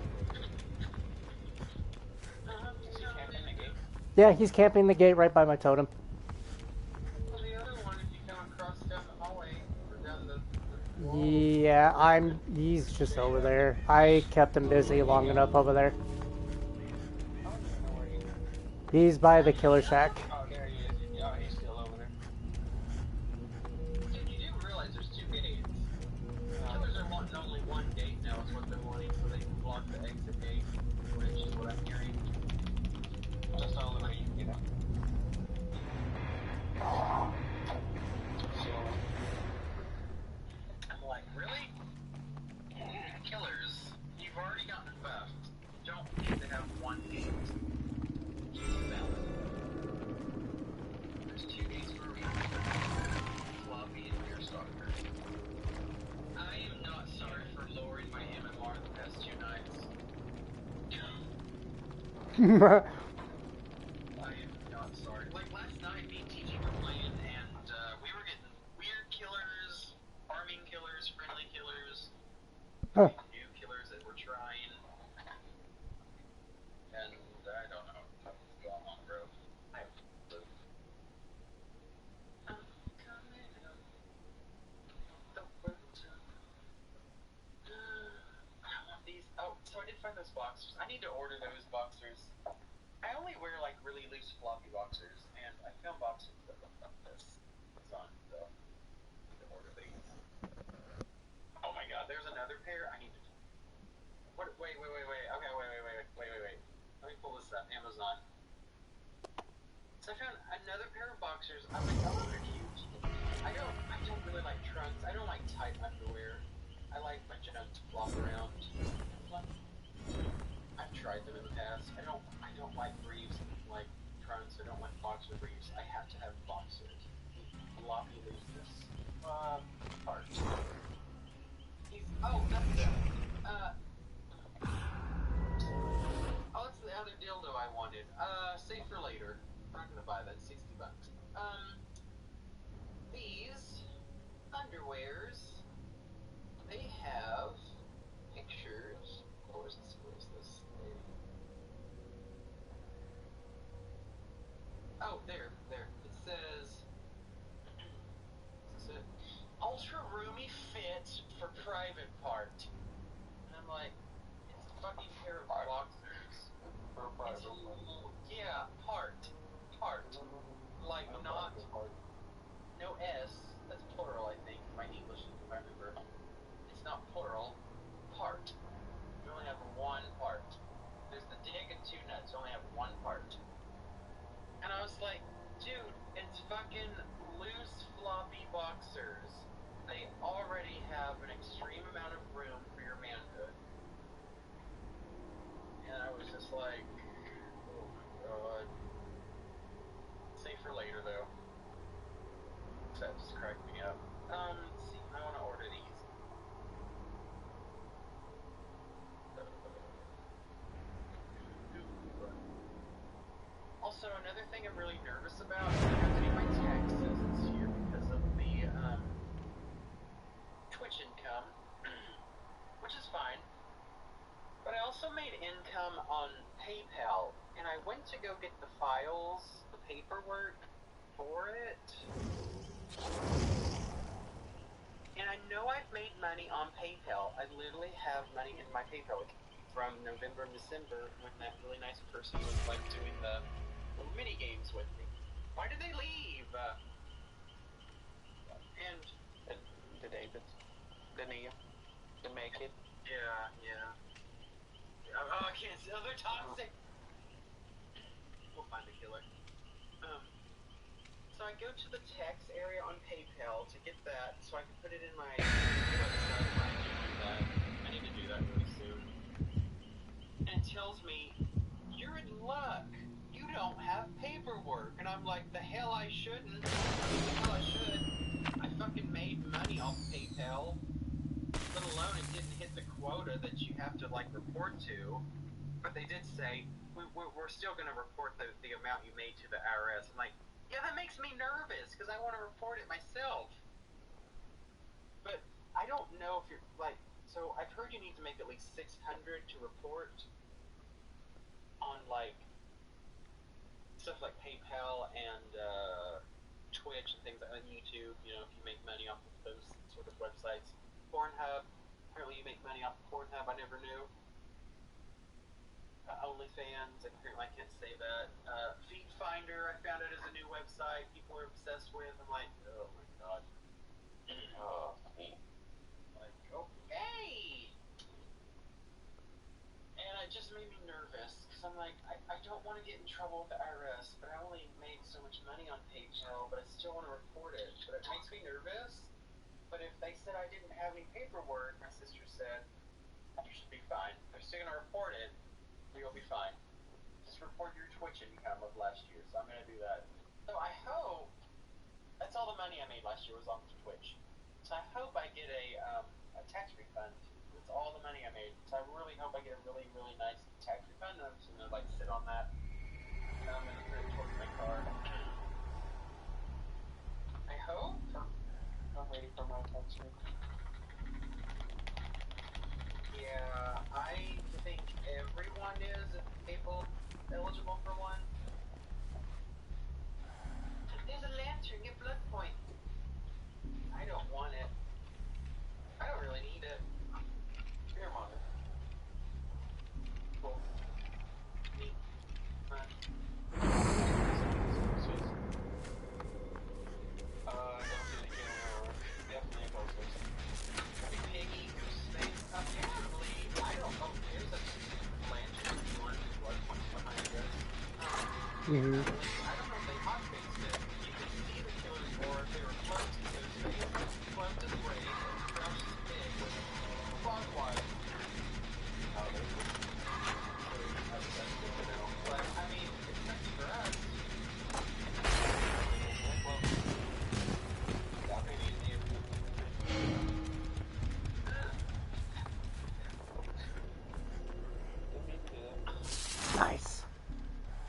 he camping the gate? Yeah, he's camping the gate right by my totem. Well, the other one, if you come across down the hallway, or down the wall. Yeah, he's just over there. I kept him busy long enough over there. I don't even know where he is. He's by the killer shack. Oh, there he is. Oh, he's still over there. Dude, you do realize there's two gates. Killers are wanting only one gate now, is what they're wanting, so they can block the exit gate, which is what I'm hearing. That's the only way you can get out. So, I'm like, really? Killers, you've already gotten buffed. You don't need to have one gate. Just balance. There's two gates for a reason. Floppy and Deer Stalker. I am not sorry for lowering my MMR the past 2 nights. I am not sorry. Like last night, me and TG were playing, and we were getting weird killers, farming killers, friendly killers, Huh. new killers that we're trying, and I don't know what's going on, bro. I have no clue. I'm coming out the world. I want these. Oh, so I did find those boxers. I need to order those boxers. I only wear like really loose floppy boxers, and I found boxers that look like this. It's on, so I need to order these. Oh my god, there's another pair. I need to. What? Wait. Okay, wait. Let me pull this up. Amazon. So I found another pair of boxers. I'm like, oh, they're cute. I don't really like trunks. I don't like tight underwear. I like my junk to flop around. I've tried them in the past. I don't like briefs, like trunks. I don't like boxer briefs. I have to have boxers. Floppy looseness. Part. That's the other dildo I wanted. Save for later. I'm not gonna buy that. $60. These underwears, they have pictures. Where's this? Oh, there. It says, ultra roomy fit for private part. And I'm like, it's a fucking pair of boxers. for a private Yeah, part. Like, not, no S, that's plural, I think, my English, if I remember. It's not plural, part. You only have one part. There's the dig and 2 nuts, you only have one part. And I was like, dude, it's fucking loose, floppy boxers. They already have an extreme amount of room for your manhood. And I was just like, oh my god. Save for later, though. That just cracked me up. Let's see, I want to order these. another thing I'm really nervous about is I have to do my taxes this year because of the Twitch income, which is fine. But I also made income on PayPal, and I went to go get the files, the paperwork for it. And I know I've made money on PayPal. I literally have money in my PayPal from November and December when that really nice person was like doing the mini games with me. Why did they leave? And The David, the Nia, the make it. yeah. Oh, I can't see. Oh, they're toxic. We'll find the killer. So I go to the tax area on PayPal to get that, so I can put it in my website. I need to do that really soon. And it tells me, you're in luck. You don't have paperwork. And I'm like, the hell I shouldn't. The hell I should. I fucking made money off PayPal. Let alone it didn't hit the quota that you have to like report to. But they did say, we're still going to report the amount you made to the IRS. I'm like, yeah, that makes me nervous because I want to report it myself. But I don't know if you're like, so I've heard you need to make at least 600 to report on like stuff like PayPal and Twitch and things like on YouTube. You know, if you make money off of those sort of websites. Pornhub, apparently you make money off of Pornhub. I never knew. OnlyFans, apparently I can't say that. Feed Finder, I found it as a new website people are obsessed with. I'm like, oh my god. Oh, man. Like, okay. And it just made me nervous because I'm like, I don't want to get in trouble with the IRS, but I only made so much money on PayPal, but I still want to report it. But it makes me nervous. But if they said I didn't have any paperwork, my sister said, you should be fine. They're still going to report it. You'll be fine. Just report your Twitch income of last year, so I'm going to do that. So I hope, that's all the money I made last year was off of Twitch. So I hope I get a tax refund. That's all the money I made. So I really hope I get a really, really nice tax refund. I'm just going to like sit on that. And I'm going to put it towards my car. I hope. I'm ready for my tax refund. Yeah, I think everyone is eligible for one. There's a lantern, get blood point. I don't want it. I don't really need it. Here, Mom. Cool. Neat. Fun. Don't do it again. Definitely a ghost face. Piggy, Goose apparently, I don't know, there's a lantern if you want to blood points behind us. I don't know if they hotfixed it. You could see the killers or if they were close to those faces. Close to the race, crouched as pig with fog wire. Oh, there's one. That's good to know. But, I mean, it's nice for us. Well, that may be easier. Nice.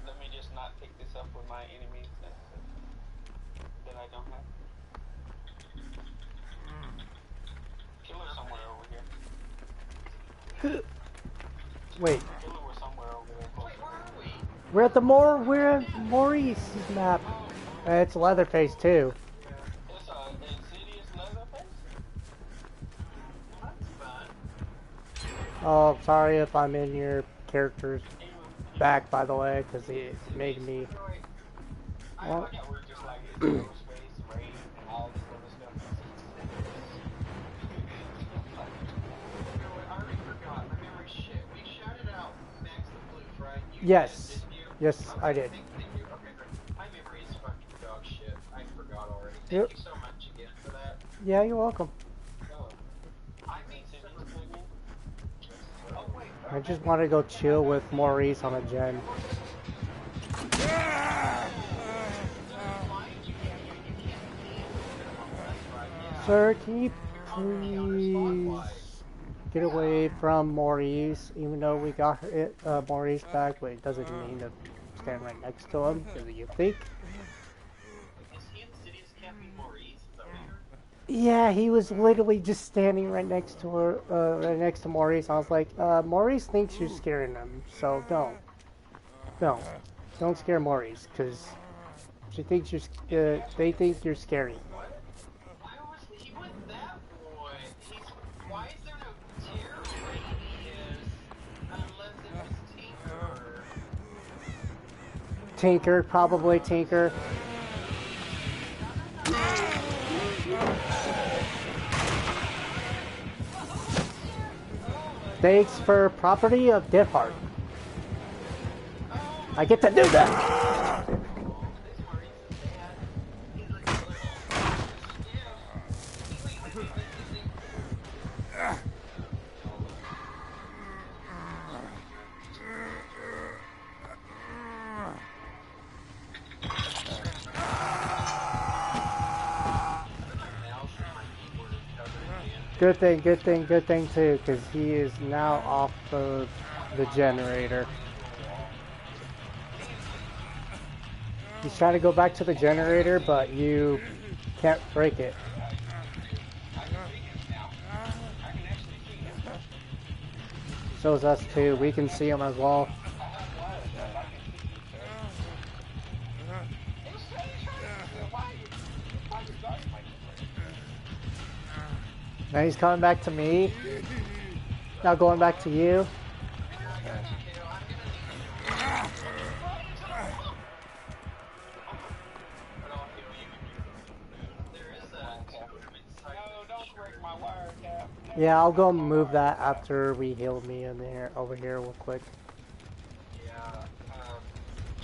Let me just not pick this up with my enemies that I don't have. Killer somewhere over here. Wait, Killer was somewhere over there. Wait, where are we? we're at Maurice's map. It's Leatherface too. It's a insidious Leatherface? That's fun. Oh, sorry if I'm in your character's back, by the way, because it made me. I Well, like how we're just like it's Ghostface, Raid, and all this other stuff. I already forgot. My memory's shit. We shouted out Max the Floof, right? You Yes. did, didn't you? Yes, Okay, I did. Thank you. Okay, great. My memory is fucking dog shit. I forgot already. Yep. Thank you so much again for that. Yeah, you're welcome. I made some... Oh, wait. I just want to go chill with Maurice on a gen. Sir, can you please get away from Maurice? Even though we got Maurice back, but it doesn't mean to standing right next to him. Do you think? Is he Insidious camping Maurice? Is that what you're... Yeah, he was literally just standing right next to her, right next to Maurice. I was like, Maurice thinks you're scaring him, so don't scare Maurice, because she thinks you're, they think you're scary. Why was he with that boy? Why is there no terror radius unless it was Tinker? Tinker, probably Tinker. Thanks for property of Death Heart. I get to do that. Good thing too, because he is now off of the generator. He's trying to go back to the generator, but you can't break it. Shows us too. We can see him as well. Now he's coming back to me. Now going back to you. Yeah, I'll go move that after we heal me in there over here real quick. Yeah,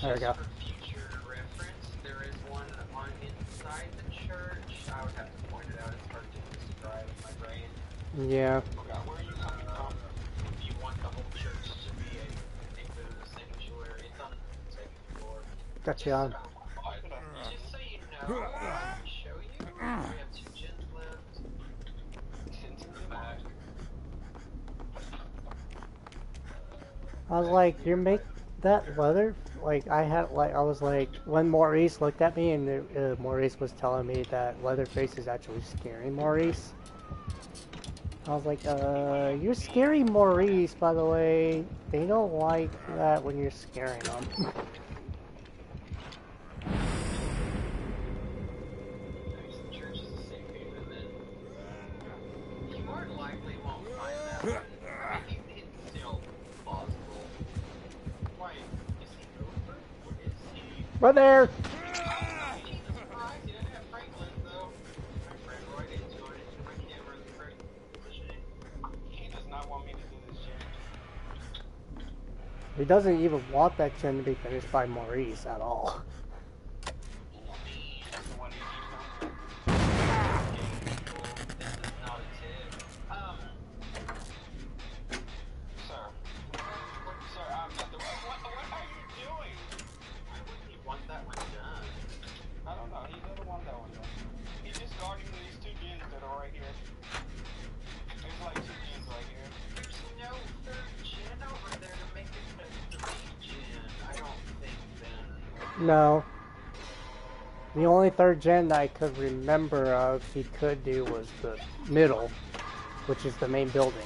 there we go. For future reference, there is one on inside the church. I would have to point it out. It's hard to describe in my brain. Yeah. Where are you coming from? If you want the whole church to be a booze sanctuary, it's on the second floor. Got you on. Just so you know, I can show you. We have 2 gens left. I was like, you're make that leather? Like, I was like, when Maurice looked at me and Maurice was telling me that Leatherface is actually scaring Maurice. I was like, you're scaring Maurice, by the way. They don't like that when you're scaring them. The church is a safe haven, then. You more than likely won't find that one. It's still plausible. Why? Is he over? Or is he... Right there! Jesus Christ, he doesn't have Franklin, though. My friend Roy didn't join it. My camera is correct positioning. He does not want me to do this shit. He doesn't even want that gen to be finished by Maurice at all. No. The only 3rd gen that I could remember of he could do was the middle, which is the main building.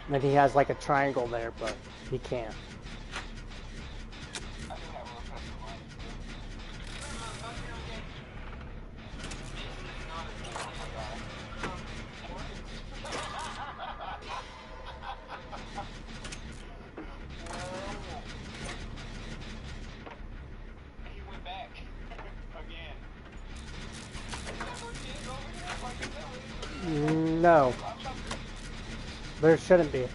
And then he has like a triangle there, but he can't. No. There shouldn't be.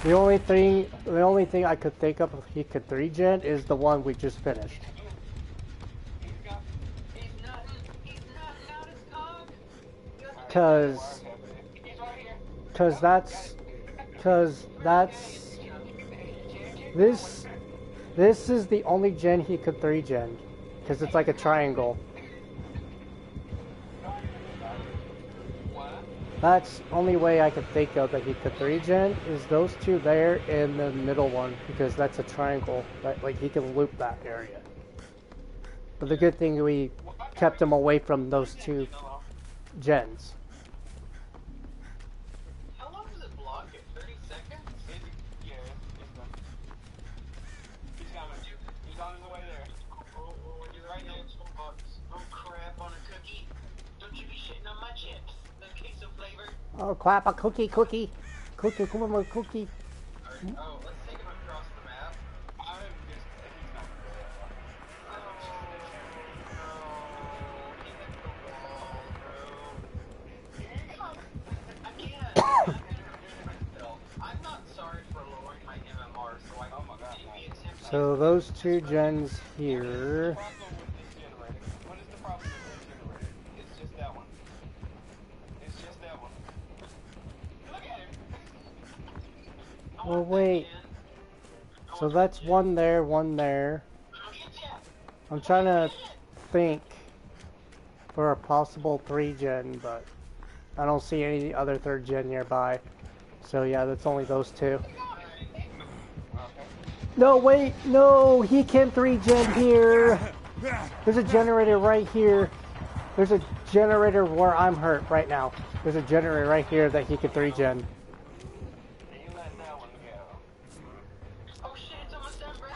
The only thing I could think of if he could 3-gen is the one we just finished. Cause that's this is the only gen he could 3-gen, cause it's like a triangle. That's only way I can think of that he could 3-gen is those two there and the middle one, because that's a triangle. That, like, he can loop that area. But the good thing we kept him away from those two gens. How long does it block it? 30 seconds? Yeah, it's done. He's coming. He's on his way there. Oh, you're right next to box. Oh crap, on a cookie. Don't you be shitting on my chips. The queso flavor. Oh crap, a cookie. Cookie, come on, cookie. Oh, let's take him across the map. I'm just, he's not there. Oh, no. He hit the wall, bro. I can't. I'm not sorry for lowering my MMR, so I Oh my God. maybe attempt So those two gens What here. is the problem with this generator? What is the problem with this generator? It's just that one. It's just that one. Look at him. Well, wait. So that's one there, one there. I'm trying to think for a possible 3-gen, but I don't see any other 3rd-gen nearby. So yeah, that's only those two. No, wait, no, he can 3-gen here. There's a generator right here. There's a generator where I'm hurt right now. There's a generator right here that he could 3-gen. You let that one go. Oh shit, it's almost done, bro. Oh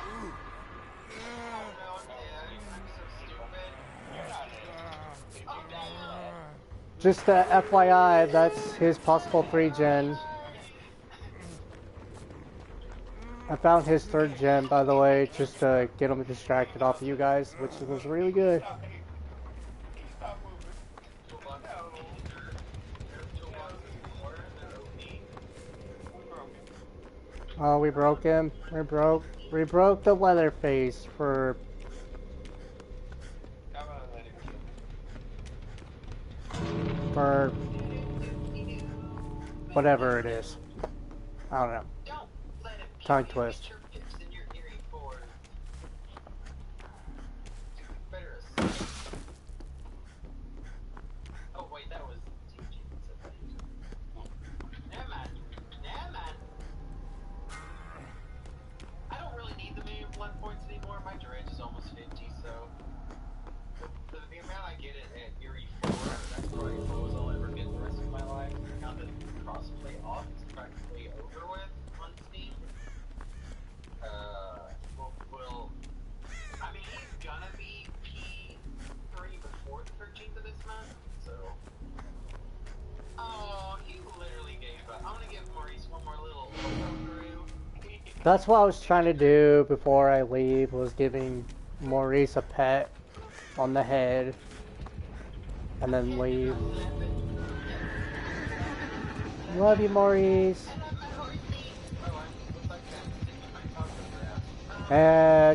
no, I'm dead. I'm so stupid. You're not dead. Oh, dang. Just FYI, that's his possible 3-gen. I found his 3rd-gen, by the way, just to get him distracted off of you guys, which was really good. Stop moving. Oh, we broke him. We broke the weather phase for I'm gonna let him kill. for whatever it is. I don't know. Don't let him Tongue kill you. twist. Get your pips in your earring for better assault. Oh wait, that was TG. Never mind. Never mind. I don't really need the million blood points anymore. My dredge is almost 50, so the amount I get it at Erie 4, that's probably as low as I'll ever get the rest of my life. Now that crossplay off is practically over with on Steam. Well, I mean, he's gonna be P3 before the 13th of this month, so. Oh, he literally gave up. I'm gonna give Maurice one more little through. That's what I was trying to do before I leave, was giving Maurice a pet on the head and then leave. Love you, Maurice.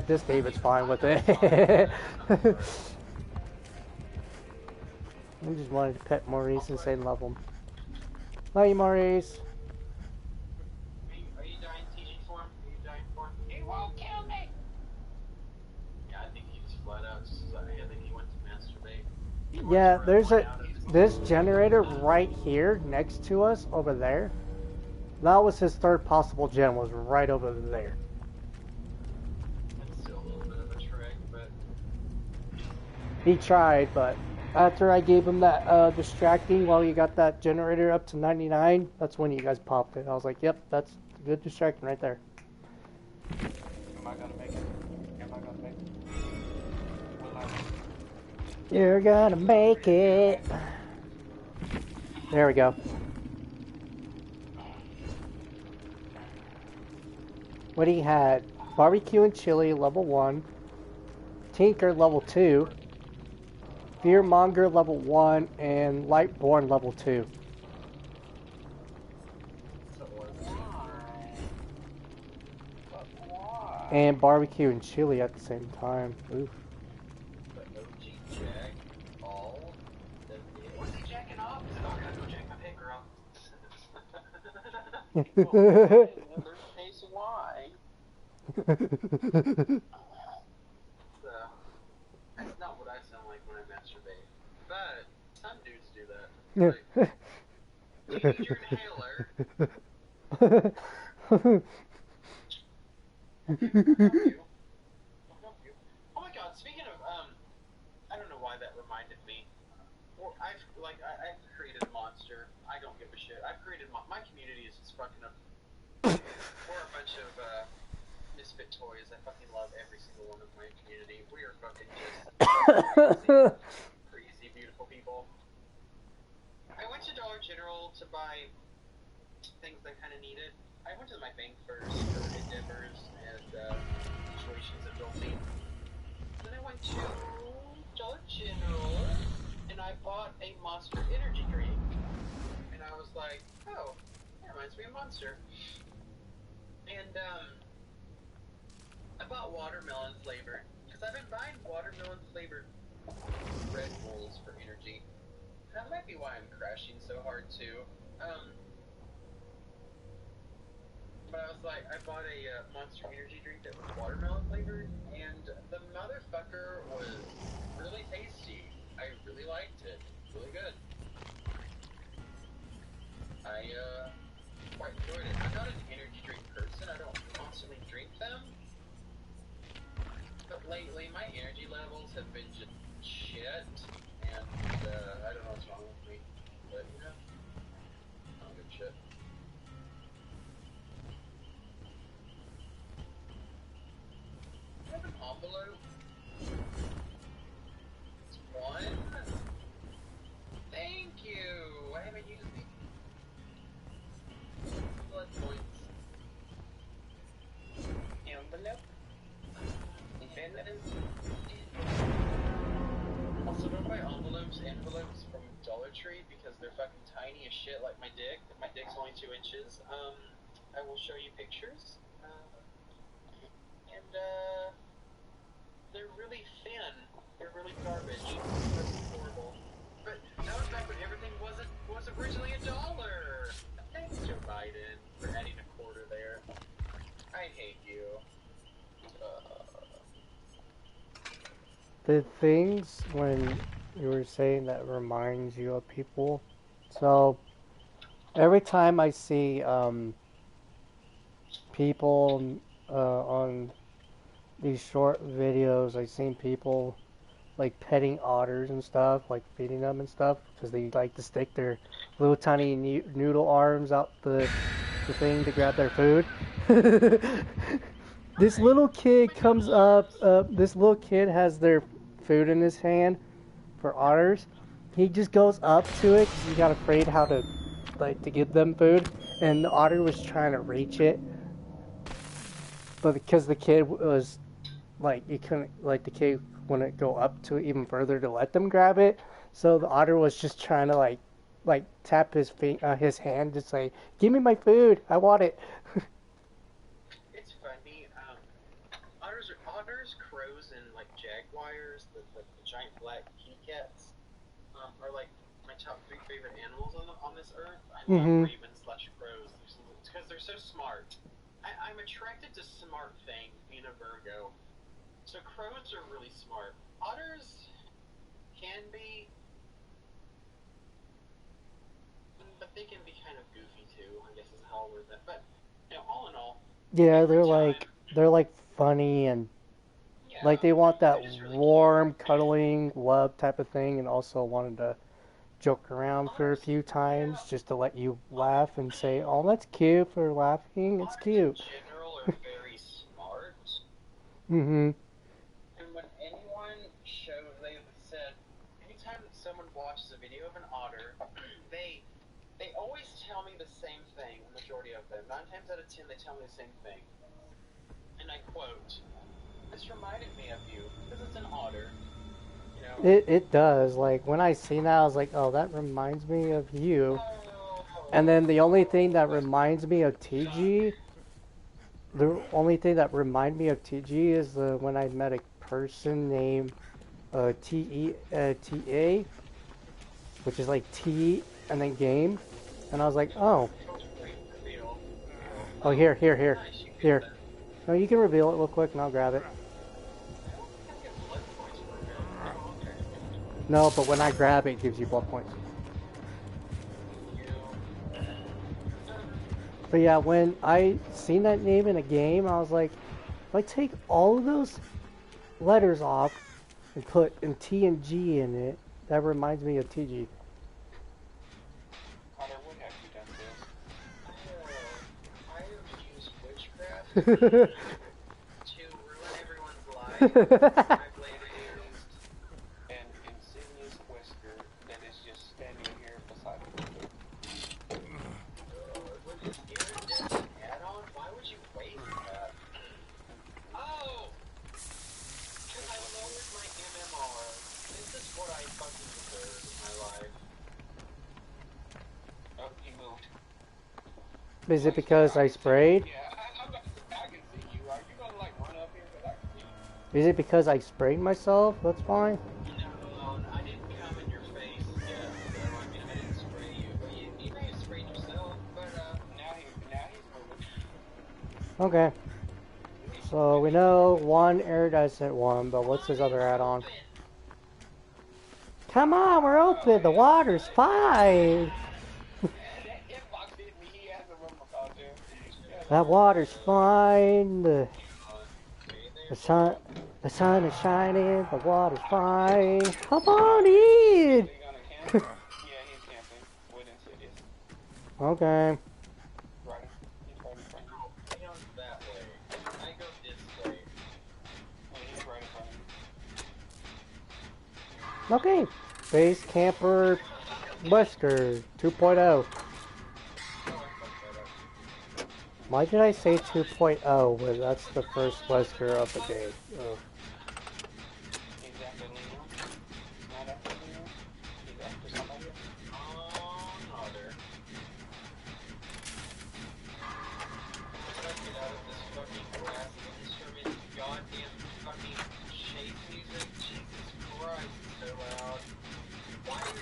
Just David's fine with it. I just wanted to pet Maurice and say love him. Love you, Maurice. Are you dying, TG for him? Are you dying for him? He won't kill me. Yeah, I think he just flat out I think he went to masturbate. Yeah, there's this generator right here next to us over there. That was his 3rd possible gen, was right over there. It's still a little bit of a trick, but He tried, but after I gave him that distracting while you got that generator up to 99, that's when you guys popped it. I was like, yep, that's a good distraction right there. Am I gonna make it? Am I gonna make it? Will I? You're gonna make it. There we go. What he had? Barbecue and chili level 1, Tinker level 2, Fearmonger level 1, and Lightborn level 2. And barbecue and chili at the same time. Oof. but OG Jack, all the was he jacking off? I gotta go check my pig girl. Case why? That's not what I sound like when I masturbate. But some dudes do that. Do you need your inhaler? I'll help you. I'll help you. Oh my god, speaking of, I don't know why that reminded me. Well, I've created a monster. I don't give a shit. I've created my community is just fucking up. We're a bunch of misfit toys. I fucking love every single one of my community. We are fucking just crazy, beautiful people. I went to Dollar General to buy things I kind of needed. I went to my bank first for endeavors and situations of adulting. Then I went to Dollar General and I bought a Monster energy drink. And I was like, oh, that reminds me of Monster. And I bought watermelon flavored because I've been buying watermelon flavored Red Bulls for energy. That might be why I'm crashing so hard too. But I was like, I bought a Monster energy drink that was watermelon flavored, and the motherfucker was really tasty. I really liked it. Really good. I quite enjoyed it. I'm not an energy drink person. I don't constantly drink them. But lately, my energy levels have been just shit, and I don't know what's wrong with me. But, you know, I don't give a shit. I have an envelope. It's one. Thank you. I haven't used it. Blood points. Envelope. Also, don't buy envelopes from Dollar Tree because they're fucking tiny as shit, like my dick. My dick's only 2 inches. I will show you pictures. And they're really thin. They're really garbage. That's horrible. But that was back when everything was originally $1. Thanks, Joe Biden, for adding a quarter there. I hate you. The things when you were saying that reminds you of people. So every time I see people on these short videos, I've seen people like petting otters and stuff, like feeding them and stuff, because they like to stick their little tiny noodle arms out the thing to grab their food. This little kid comes up, this little kid has their food in his hand for otters. He just goes up to it because he got afraid how to, like, to give them food, and the otter was trying to reach it. But because the kid was, like, you couldn't, like, the kid wouldn't go up to it even further to let them grab it, so the otter was just trying to, like tap his hand to say, give me my food, I want it. Otters, crows, and like jaguars, the giant black kitty cats, are like my top 3 favorite animals on this earth. I love ravens/crows because they're so smart. I'm attracted to smart things, being a Virgo. So crows are really smart. Otters can be, but they can be kind of goofy too, I guess is how I'll word that. But, you know, all in all, yeah, they're like funny and like they want that really warm, cuddling love type of thing, and also wanted to joke around for a few times just to let you laugh and say, "Oh, that's cute for laughing. It's cute." In general, are very smart. And when anyone they've said, anytime that someone watches a video of an otter, they always tell me the same thing. The majority of them, 9 times out of 10, they tell me the same thing. And I quote, "This reminded me of you because it's an otter." You know? It does. Like when I seen that, I was like, "Oh, that reminds me of you." And then the only thing that reminds me of TG, is when I met a person named TA, which is like T and then game, and I was like, "Oh, here." No, you can reveal it real quick, and I'll grab it. No, but when I grab it, it gives you blood points. But yeah, when I seen that name in a game, I was like, if I take all of those letters off and put an T and G in it, that reminds me of TG. Connor, what have you done I have used witchcraft I to ruin everyone's lives. I've later used. an insidious whisker that is just standing here beside me? With this iridescent add-on, why would you waste that? Oh! Because I lowered my MMR. This is what I fucking deserve in my life. Oh, he moved. Is it because I sprayed? Yeah, I can see you. Are you gonna like run up here? Cause I can see you. Is it because I sprayed myself? That's fine. No, I didn't come in your face yet, so I mean, I didn't spray you, but you may have sprayed yourself, but Now he's moving. Okay. So we know one iridescent one, but what's his other add-on? Come on, we're open. The water's fine. That inbox hit me. He has a rumor about there. That water's fine. The sun is shining. The water's fine. Come on in. Is he gonna camp? Yeah, he's camping with Insidious. Okay. Right. He's right in front of you. he goes that way. I go this way. Yeah, he's right in front of you. Okay. Base camper Wesker 2.0. Why did I say 2.0 when that's the first Wesker of the game? Oh. He's after Leo. He's not after Leo. He's after somebody else. Mother. Let's get out of this fucking glass instrument, goddamn fucking chase music. Jesus Christ, it's so loud. Why are the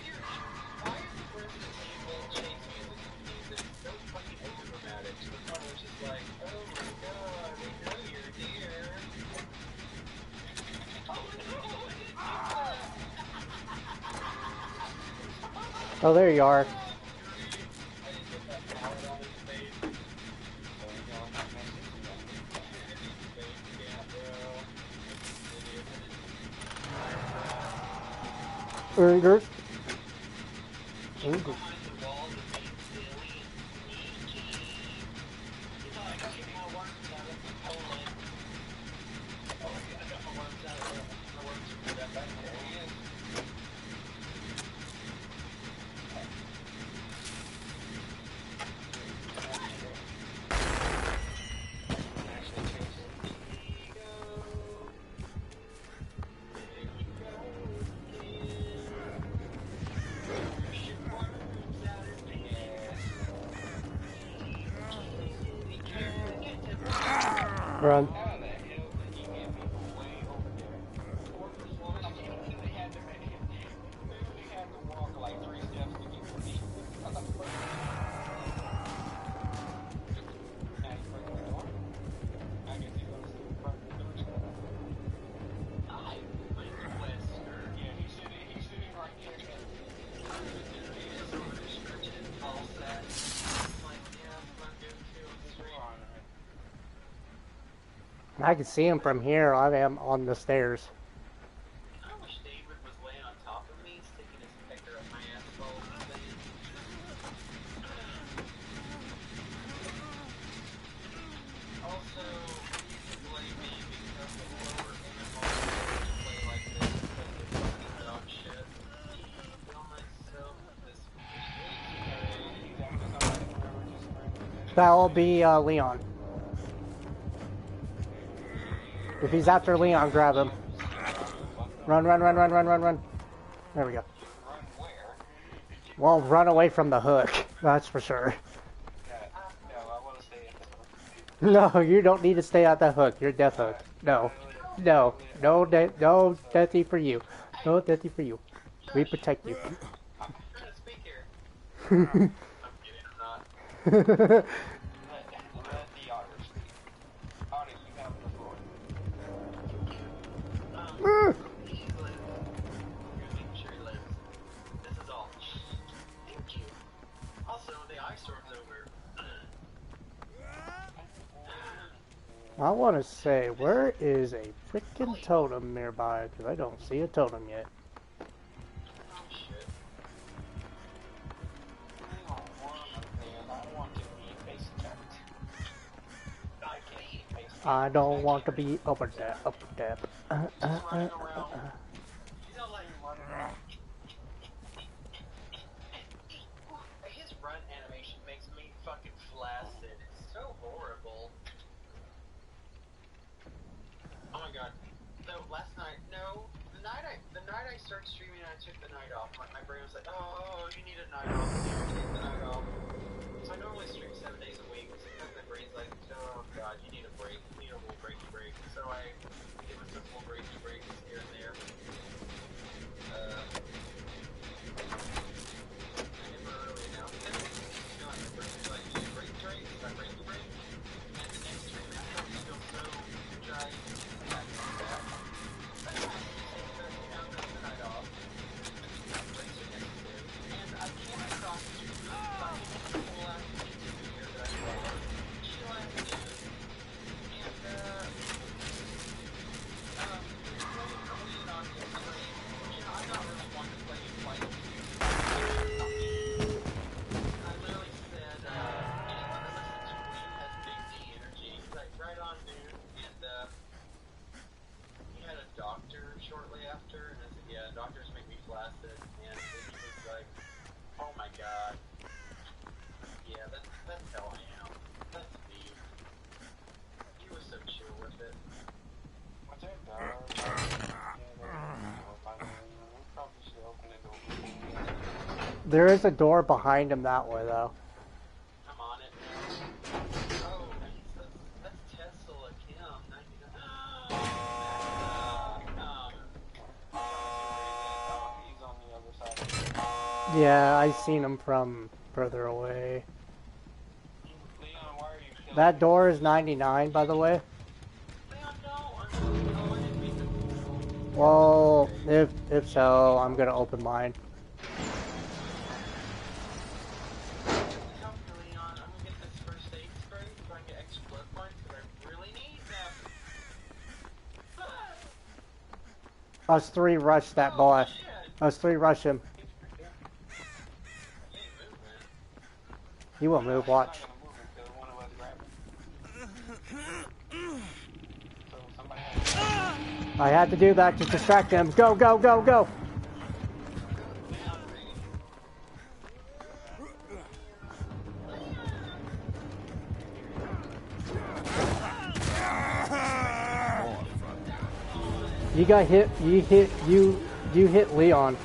Resident Evil chase music so fucking overdramatic to the point where it's just like, oh my god, we know you're here. Oh no, I didn't do that. Oh, there you are. I didn't get that pallet on his face. So he's going to mess this up. Urger. Run. How the hell did he get me way over there? Like, he literally had to walk like 3 steps to get to me. What the fuck? Now he's breaking the door. I guess he's gonna steal part of the door. Yeah, he's sitting right there. I can see him from here. I am on the stairs. I wish David was laying on top of me, sticking his finger up my asshole. Also, you can blame me because of lower MMR to play like this because of fucking dog shit. Kill myself this He's after somebody, whoever just ran through there. That'll be Leon. If he's after Leon, grab him. Run, run, run, run, run, run, run. There we go. Run where? Well, run away from the hook. That's for sure. No, I want to stay at the hook. No, you don't need to stay at that hook. You're death hook. No. No. No, no deathy for you. No deathy for you. We protect you. I'm trying to speak here. I'm kidding, I'm not. Let the otter speak. Otter, you have the floor. He's lives. You're making sure he lives. This is all. Thank you. Also, the ice storm's over. I want to say, where is a freaking totem nearby? Because I don't see a totem yet. Oh shit. Hang on one thing. I want to be face attacked. I can't be face attacked. I don't want to be upper tap, Just running around. You know, like, his run animation makes me fucking flaccid. It's so horrible. Oh my god. No, last night, no. The night I started streaming and I took the night off, my brain was like, oh, you need a night off. You need to take the night off. So I normally stream 7 days a week. Sometimes my brain's like, oh god, you need a break. You need a little breaky break. So I give myself little breaky breaks here and there. I never really announced it. You know, my brain's like, you need a break break. So I breaky break. And the next stream after I feel so energized. Shortly after, and I said, yeah, doctors make me flaccid, and he was like, oh my god, yeah, that's how I am, that's me. He was so chill with it. What's that door? We probably should open it over. There is a door behind him that way, though. I'm on it now. Oh, that's Tesla Kim, 99. He's on the other side. Yeah, I seen him from further away. Leon, why are you killing That me? door is 99, by the way. Leon, no, I didn't mean to. Well, if so, I'm gonna open mine. Help me, Leon. I'm gonna get this first aid spray so I can get extra blood points because I really need them. Us three rush that boy. Shit. Us three rush him. You ain't moving. He won't move, watch. He's not gonna move until one of us grab him. So somebody has to... I had to do that to distract him. Go, go, go, go! You got hit. You hit Leon.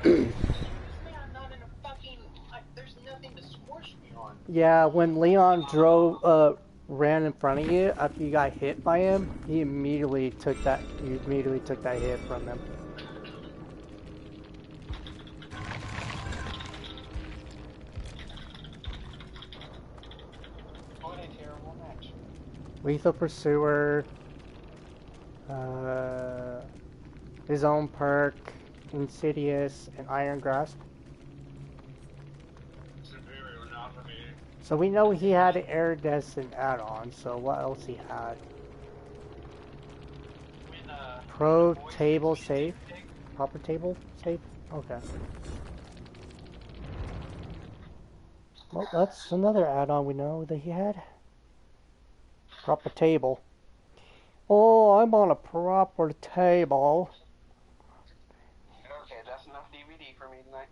This man, I'm not in a fucking. There's nothing to squish me on. Yeah, when Leon ran in front of you after you got hit by him, he immediately took that. You immediately took that hit from him. What a terrible match. Lethal Pursuer. His own perk, Insidious, and Iron Grasp. Superior, not for me. So we know he had an Iridescent add-on, so what else he had? When, Pro table safe? Proper table safe? Okay. Well, that's another add-on we know that he had. Proper table. Oh, I'm on a proper table. Okay, that's enough DVD for me tonight.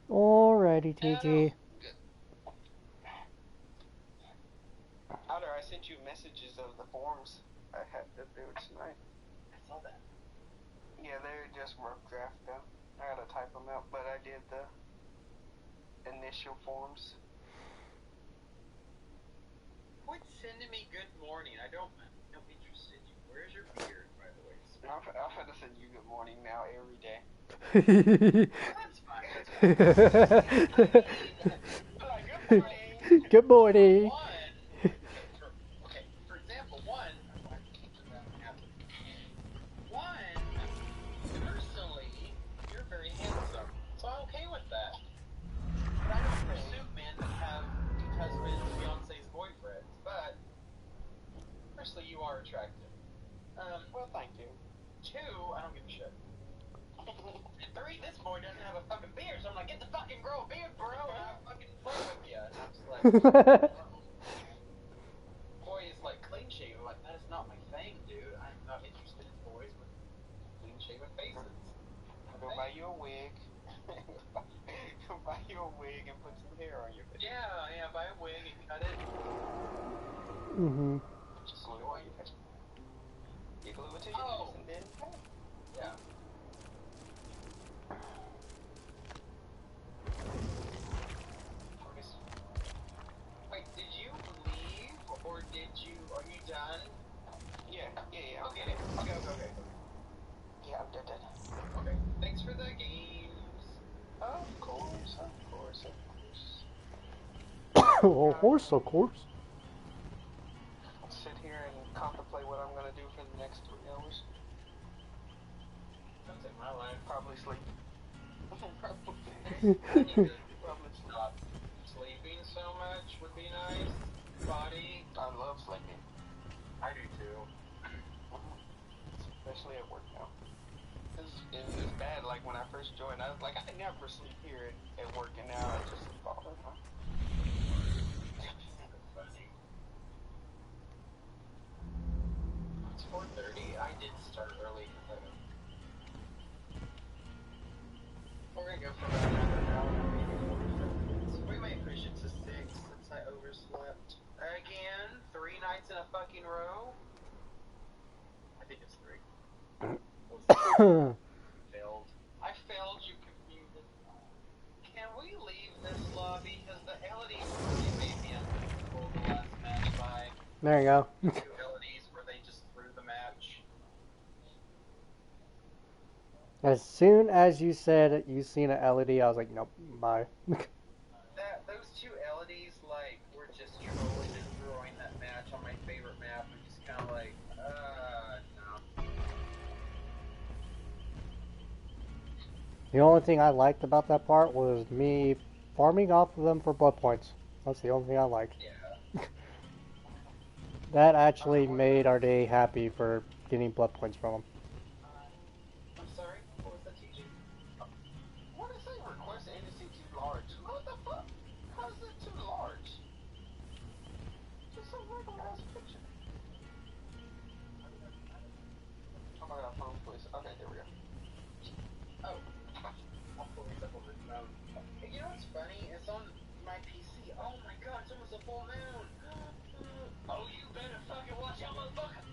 Alrighty, TG. Outer, I sent you messages of the forms I had to do tonight. I saw that. Yeah, they're just rough draft though. I gotta type them out, but I did the initial forms. Quit sending me good morning. I'm interested. Where's your beard, by the way? I'm gonna send you good morning now every day. That's fine. Good morning. Good morning. Okay, for example, one, personally, you're very handsome, so I'm okay with that. But I don't pursue men boy doesn't have a fucking beard. So I'm like, get the fucking grow a beard, bro, and I'll fucking play with you. And I'm just like, boy is like clean shaven. I'm like, that is not my thing, dude. I'm not interested in boys with clean shaven faces. Go buy you a wig. Go buy you a wig and put some hair on your face. Yeah, buy a wig and cut it. Mm-hmm. Just glue it on your face. You glue it to your face and then Yeah. Wait, did you leave or did you? Are you done? Yeah. Okay. Yeah, I'm done. Okay. Thanks for the games. Of course. Of course. I'll sit here and contemplate what I'm gonna do for the next 3 hours. Sounds like my life. Probably sleep. Probably stop sleeping so much would be nice. Body. I love sleeping. I do too. Especially at work now. It's bad, like when I first joined, I was like, I never sleep here at work, and now I just sleep all the time. It's 4:30. I did start early because we're gonna go for about another hour. We might push it to 6 since I overslept. Again, 3 nights in a fucking row. I think it's 3. Failed. I failed, you confused. Can we leave this lobby? Because the LEDs really made me uncomfortable the last match by There you go. 2 LEDs where they just threw the match. As soon as you said you seen an LED, I was like, nope, bye. Those 2 LEDs like were just trolling and throwing that match on my favorite map and just kind of like, no. The only thing I liked about that part was me farming off of them for blood points. That's the only thing I liked. Yeah. That actually made our day happy for getting blood points from them. I'm sorry, what was that teaching? What is it? Request NC too large. What the fuck? How is it too large? Just a regular ass picture. Oh my god, phone please. Okay, there we go. Oh. I'll pull this up on my phone. Hey, you know what's funny? It's on my PC. Oh my god, it's almost a full moon. Oh, you better fucking watch out, motherfucker.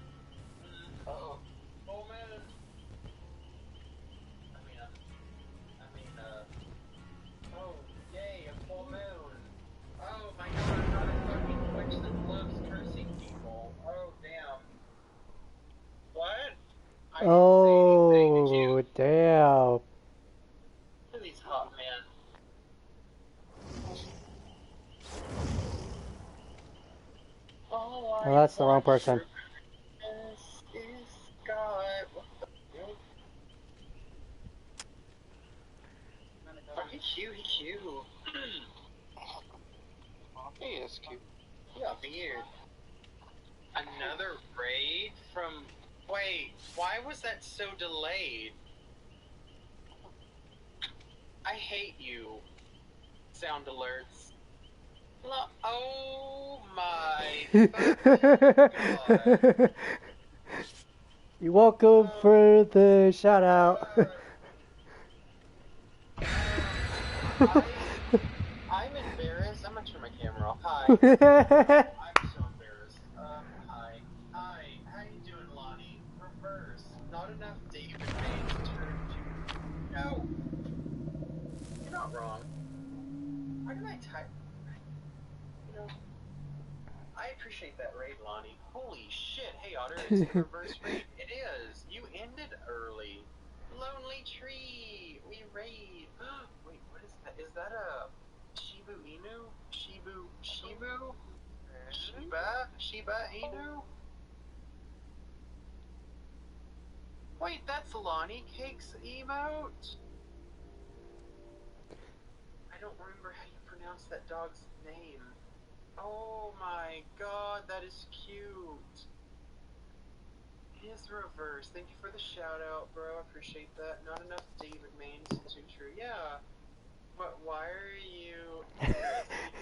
Uh-oh. Full moon. Oh, yay, a full moon. Oh my god, I'm not a fucking witch that loves cursing people. Oh, damn. What? I didn't say anything, did you? Oh, damn. Look at these hot men. Oh, Well, that's the wrong person. Is God. What the hell? Oh, he's cute, he's cute. He is cute. Yeah, beard. Another raid from... Wait, why was that so delayed? I hate you. Sound alerts. Oh my God. You're welcome for the shout out. I'm embarrassed. I'm gonna turn my camera off. Hi. I'm so embarrassed. Hi. How you doing, Lonnie? Reverse. Not enough David made to turn to... No. You're not wrong. How did I type? You know, I appreciate that raid, Lonnie. Holy shit. Hey, Otter, it's the reverse raid. It is. You ended early. Lonely tree. We raid. Wait, what is that? Is that a Shibu Inu? Shibu? Shiba Inu? Wait, that's Lonnie Cake's emote? I don't remember how you pronounce that dog's name. Oh my god, that is cute. It is reverse. Thank you for the shout out, bro. I appreciate that. Not enough David mains to true. Yeah. But why are you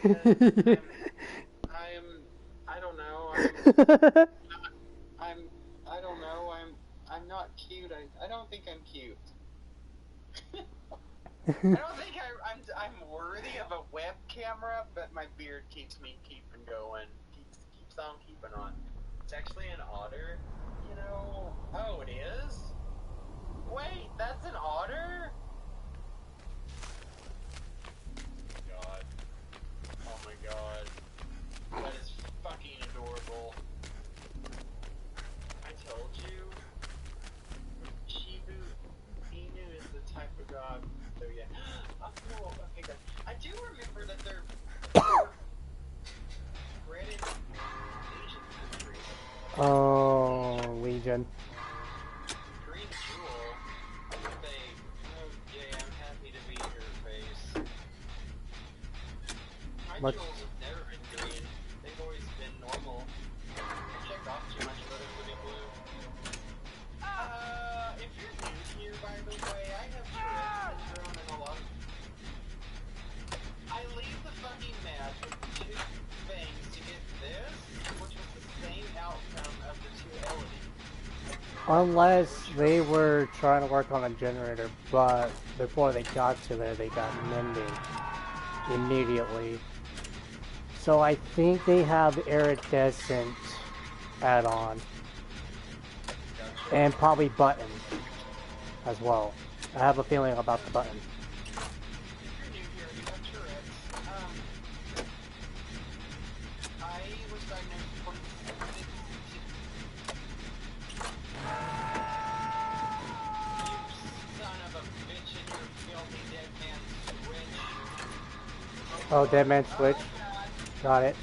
interested? I don't know. I don't know. I'm not cute. I don't think I'm cute. I don't think I'm worthy of a web camera, but my beard keeps me keeping going. Keeps on keeping on. It's actually an otter. You know. Oh, it is. Wait, that's an otter? God. Oh my god. That is fucking adorable. I told you. Shibu Inu is the type of god. So yeah. Oh no, okay good. I do remember that they're bred in Asian countries. Oh, Legion. Green Jewel. Oh yeah, I'm happy to be your face. My What? jewels have never been green. They've always been normal. I checked off too much of it would be blue. If you're new here, by the way, I have Tourette syndrome and a lot of... I leave the fucking match with 2 things to get this, which was the same outcome of the 2 Elodie. Unless they were trying to work on a generator, but before they got to there, they got mending immediately. So I think they have iridescent add-on. And probably button as well. I have a feeling about the button. If you're new here, you have Tourette's. I was diagnosed with 26. You son of a bitch and your filthy dead man switch. Oh, dead man switch. Got it.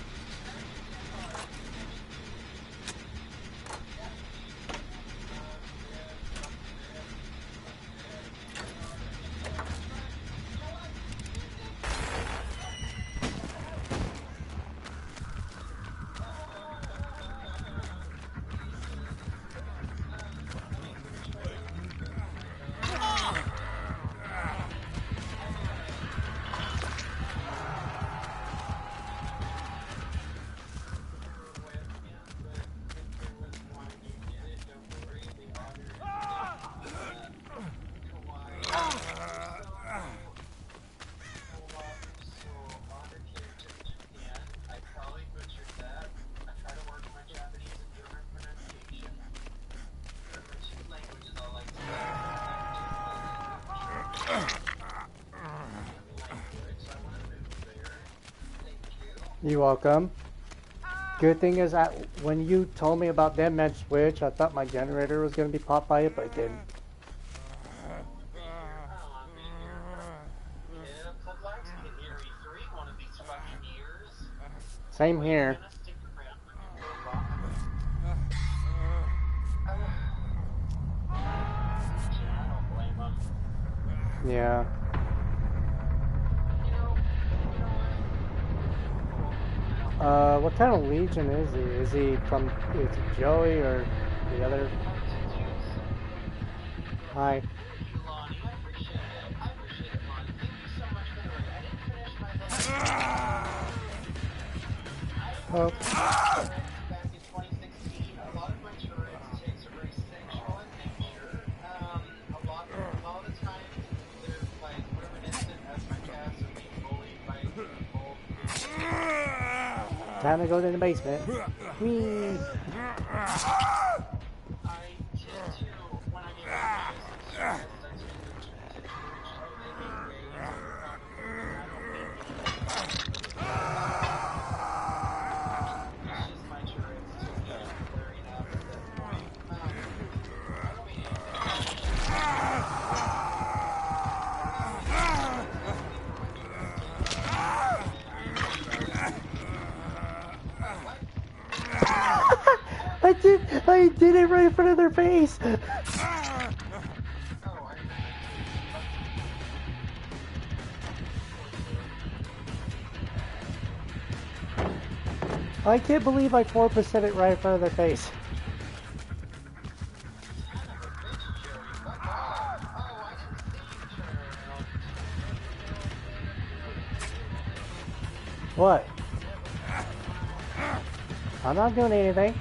You're welcome. Good thing is that when you told me about Dead Man Switch, I thought my generator was going to be popped by it, but it didn't. Same here. Yeah. What kind of Legion is he? Is he from is it Joey or the other? Hi. Oh. Back in 2016, a lot of my Tourette's takes are very sexual in nature. A lot of the time, they're like reminiscent of my past of being bullied by people. Time to go to the basement. Whee! I tend to, when I get my business, I tend to encourage other being gay and I it's just my Tourette's to me clearing up at that point. I did it right in front of their face. I can't believe I 4% it right in front of their face. What? I'm not doing anything.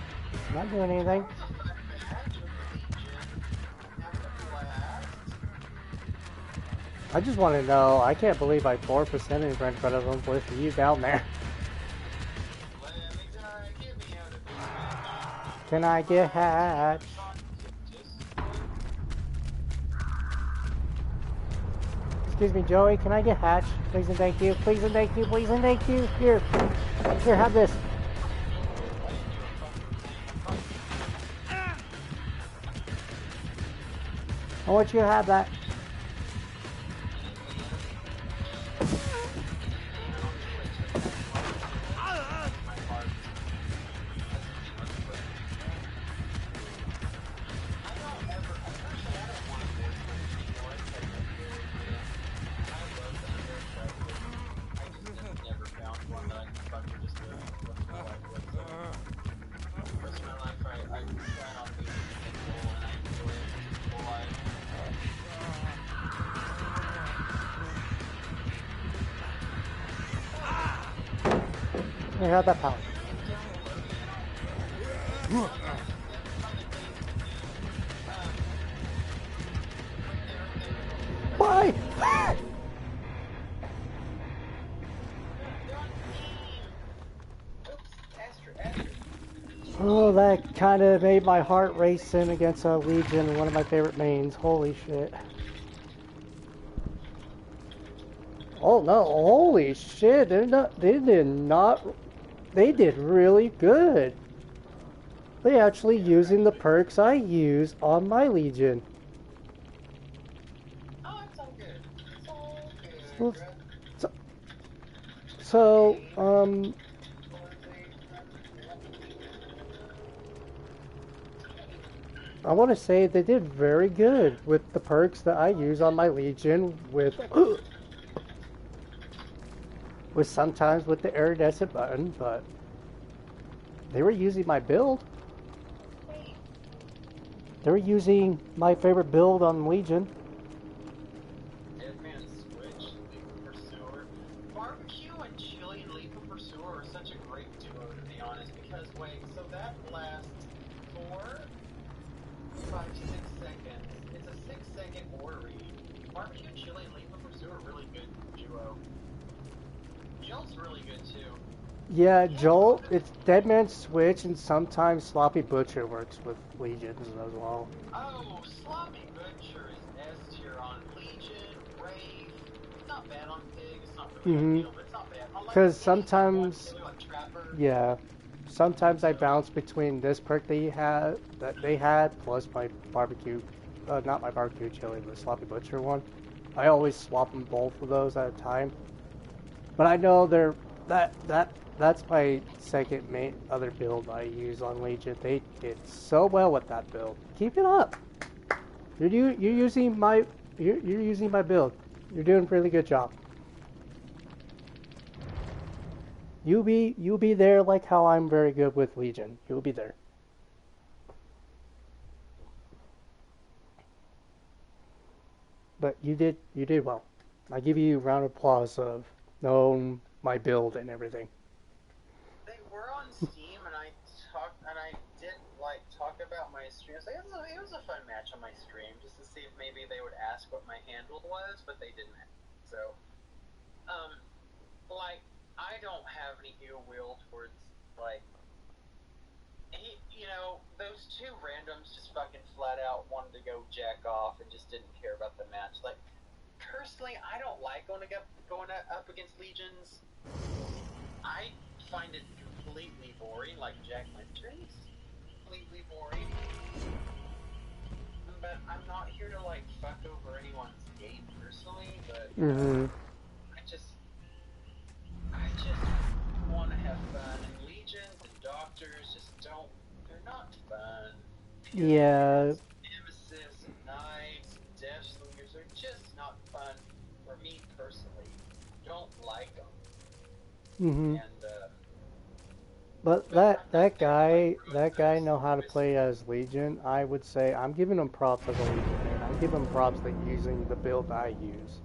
I'm not doing anything. I just want to know, I can't believe I 4% in front of him with you down there. Can I get hatched? Excuse me, Joey, can I get hatched? Please and thank you, please and thank you, please and thank you. Here, have this. I want you to have that. Here, have that power. Why? Oh, that kind of made my heart racing against a Legion, one of my favorite mains. Holy shit. Oh no, holy shit, they did really good. They actually using the perks I use on my Legion. Oh, it's all good. It's all good. So, I want to say they did very good with the perks that I use on my Legion with sometimes with the iridescent button, but they were using my build. They were using my favorite build on Legion. Deadman Switch, Lethal Pursuer. Barbecue and Chili and Lethal Pursuer are such a great duo, to be honest, because, wait, so that lasts 4, 5, 6 seconds. It's a 6-second order read. Barbecue and Chili and Lethal Pursuer are really good duo. Joel's really good, too. Yeah, Joel, it's Deadman Switch, and sometimes Sloppy Butcher works with Legions as well. Oh, Sloppy Butcher is S tier on Legion, Wraith. It's not bad on Pig. It's not really a deal, but it's not bad. Because sometimes, yeah, sometimes I bounce between this perk that they had plus my barbecue, not my barbecue chili, but Sloppy Butcher one. I always swap them both of those at a time. But I know that's my second main other build I use on Legion. They did so well with that build. Keep it up. You're using my build. You're doing a really good job. You'll be there like how I'm very good with Legion. You'll be there. But you did well. I give you a round of applause of knowing my build and everything. They were on Steam, and I did talk about my streams. It was a fun match on my stream, just to see if maybe they would ask what my handle was, but they didn't. So, I don't have any ill will towards those two randoms just fucking flat out wanted to go jack off and just didn't care about the match. Personally, I don't like going up against Legions. I find it completely boring, like Jack Lynch's. Completely boring. But I'm not here to fuck over anyone's game personally, but I just want to have fun. And Legions and Doctors just don't. They're not fun. Yeah. Nemesis and Knights and Death Slingers are just not fun for me personally. Don't like them. And but that guy know how to play as Legion. I would say I'm giving him props as a Legion man. I'm giving him props that using the build I use.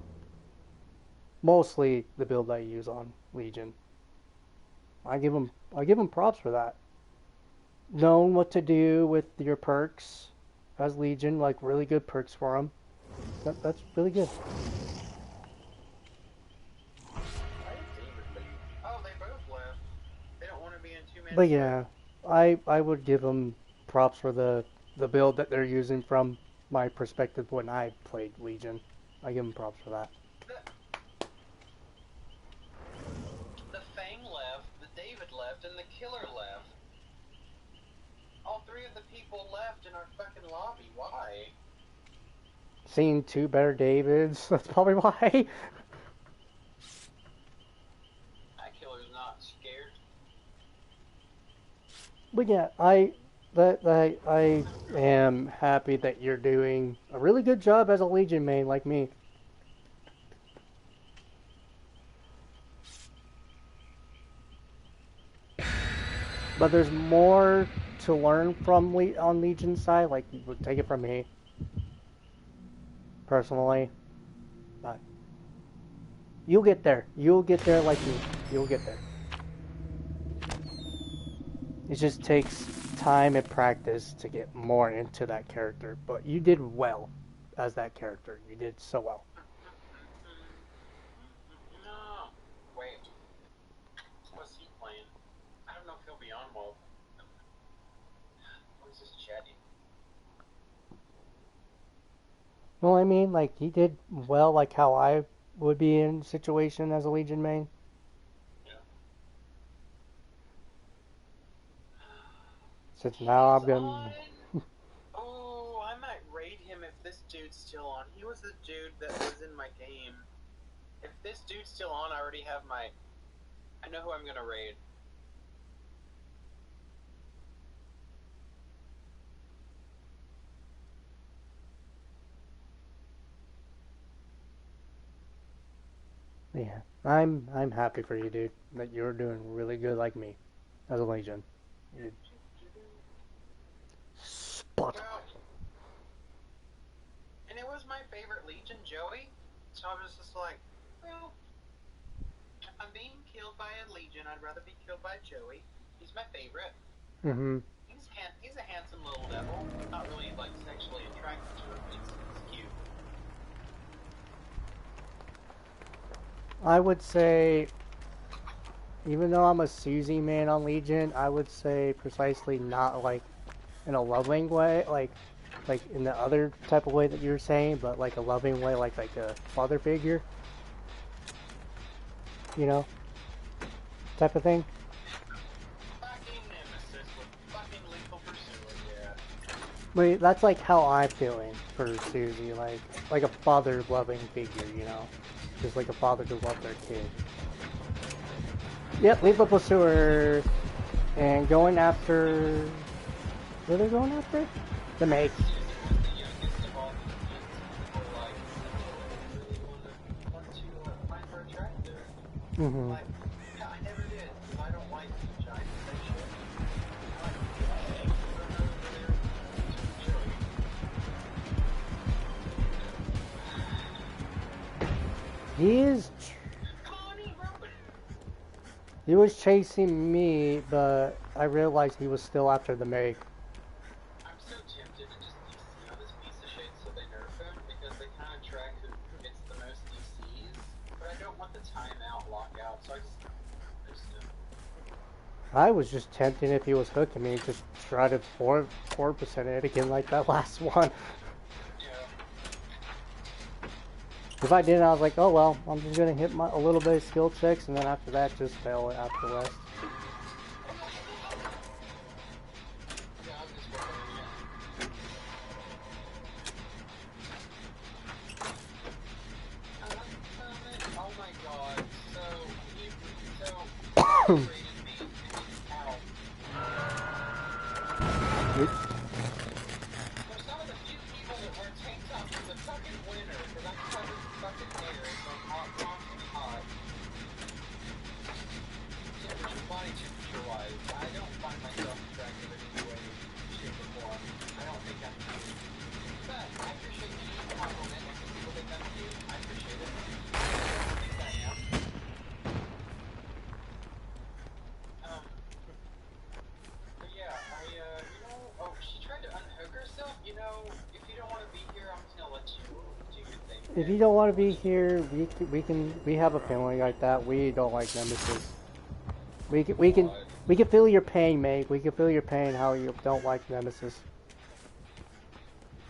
Mostly the build I use on Legion. I give him props for that. Knowing what to do with your perks as Legion, like really good perks for him. That's really good. Why did David leave? Oh, they both left. They don't want to be in two-man. But yeah, I would give them props for the build that they're using from my perspective when I played Legion. I give them props for that. The Fang left, the David left, and the Killer left. All three of the people left in our fucking lobby. Why? Seeing two better Davids, that's probably why. That Killer's not scared. But yeah, I am happy that you're doing a really good job as a Legion main like me. But there's more to learn from on Legion's side. Like, take it from me, personally. But you'll get there. You'll get there like me. You'll get there. It just takes time and practice to get more into that character. But you did well as that character. You did so well. No. Wait. What's he playing? I don't know if he'll be on well. What is this chatting? Well, I mean, like, he did well, like how I would be in a situation as a Legion main. Since now I'm gonna... Oh, I might raid him if this dude's still on. He was the dude that was in my game. If this dude's still on, I already have my... I know who I'm gonna raid. Yeah, I'm happy for you, dude. That you're doing really good like me as a Legion. Spot. Well, and it was my favorite Legion, Joey. So I was just like, well, if I'm being killed by a Legion, I'd rather be killed by Joey. He's my favorite. Mm-hmm. He's a handsome little devil. Not really like sexually attracted to him. It's cute. I would say, even though I'm a Susie man on Legion, I would say precisely not like in a loving way, like in the other type of way that you're saying, but like a loving way, like a father figure, you know, type of thing. Fucking nemesis with fucking lethal pursuit, yeah. But that's like how I'm feeling for Susie, like a father loving figure, you know, just like a father to love their kid. Yep, lethal pursuer, and going after. What are they going after? The make. Mm-hmm. Like, yeah, I never did, because I don't like giant spaceships. I like He is. He was chasing me, but I realized he was still after the make. I'm so tempted to just DC on this piece of shit so they nerf him, because they kind of track who gets the most DCs, but I don't want the timeout lockout, so I just I was just tempting if he was hooking me, just try to 4% it again like that last one. If I didn't, I was like, oh well, I'm just gonna hit a little bit of skill checks, and then after that, just fail it after the rest. Oh my god, so Oops. for some of the few people that wear tank tops in the fucking winter, because I'm covered in fucking hair, so I'm hot. Temperature, body temperature wise, I don't find myself attractive in any way, shape, or form. I don't think I'm cute. But I appreciate you complimenting people that I'm cute. I appreciate it. I don't think I am. if you don't want to be here, we have a family like that. We don't like nemesis. We can feel your pain, mate. We can feel your pain. How you don't like nemesis.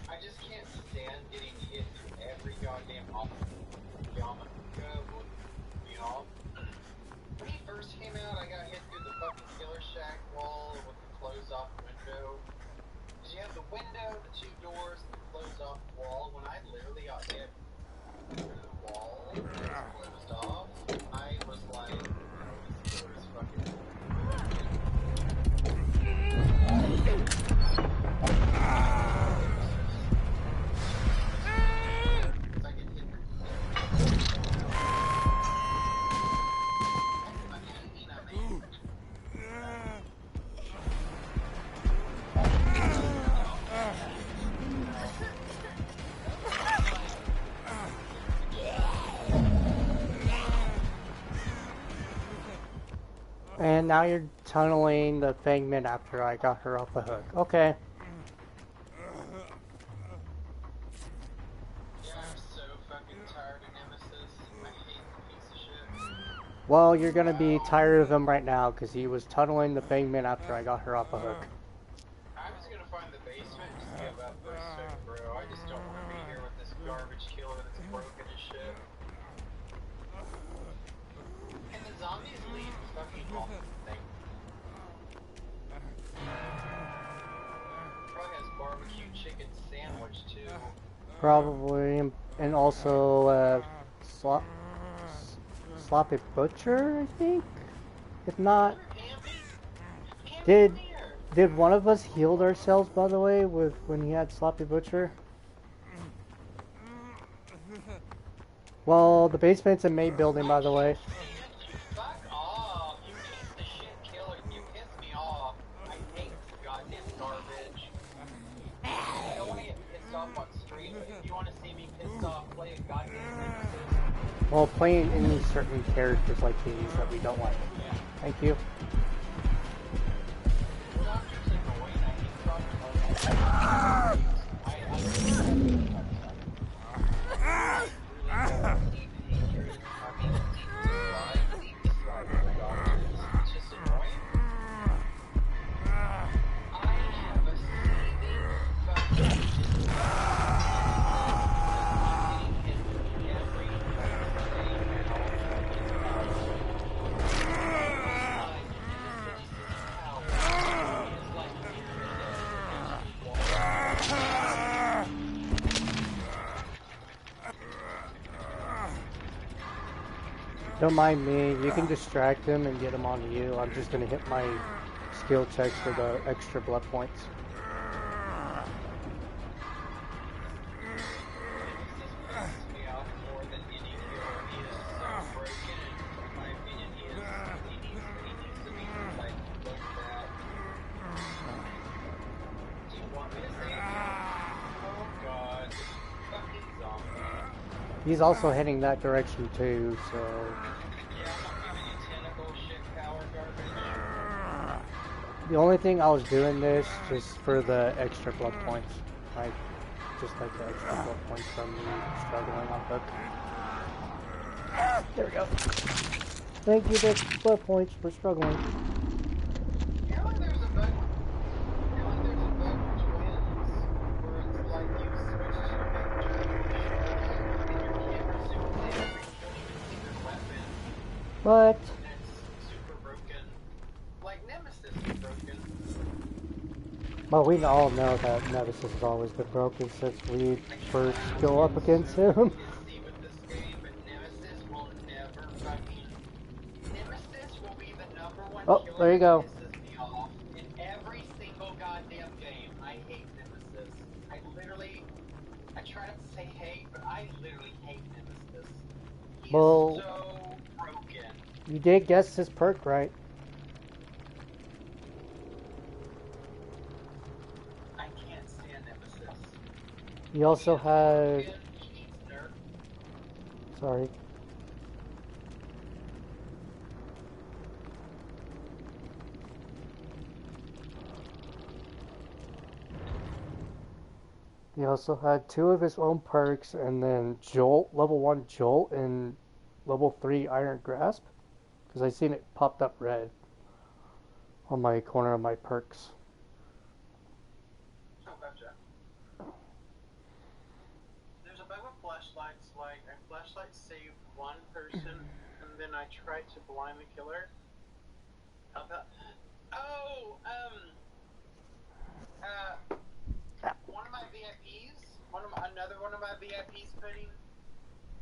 I just can't stand getting hit through every goddamn When he first came out, I got hit through the fucking killer shack wall with the closed off window. Cause you have the window, the two doors, and the closed off wall. When I literally got hit through the wall and it was closed off, I was like, no, this killer is fucking And now you're tunneling the Fangman after I got her off the hook. Okay. Yeah, I'm so fucking tired of Nemesis. I hate the piece of shit. Well, you're gonna be tired of him right now because he was tunneling the Fangman after I got her off the hook. I'm just gonna find the basement and just give up for a second, bro. I just don't want to be here with this garbage killer that's broken as shit. And the zombies leave fucking awful thing. Probably has barbecue chicken sandwich too. Probably, and also sloppy butcher, I think. If not, did one of us healed ourselves, by the way, with when he had sloppy butcher? Well, the basement's a main building, by the way. Fuck off, you piece of shit killer. You piss me off. I hate this goddamn garbage. I don't want to get pissed off on screen, but if you want to see me pissed off, play a goddamn Nemesis. Well, playing any certain characters like these that we don't like. Thank you. Don't mind me, you can distract him and get him onto you. I'm just gonna hit my skill checks for the extra blood points. He's also heading that direction too, so... The only thing I was doing this just for the extra blood points. Like, just like the extra blood points from me struggling on hook. There we go. Thank you, the blood points for struggling. What? Super broken. Like Nemesis is broken. Well, we all know that Nemesis has always been broken since we first go up against him. Oh, there you go. In every single goddamn game, I hate Nemesis. I try not to say hate, but I literally hate Nemesis. He Well, is so broken. You did guess his perk right. I can't stand Nemesis. He also had... Sorry. He also had two of his own perks, and then Jolt, level 1 Jolt, and level 3 Iron Grasp. Because I seen it popped up red on my corner of my perks. Oh, gotcha. There's a bug with flashlights, like, a flashlight saved one person, and then I tried to blind the killer. One of my VIPs, another one of my VIPs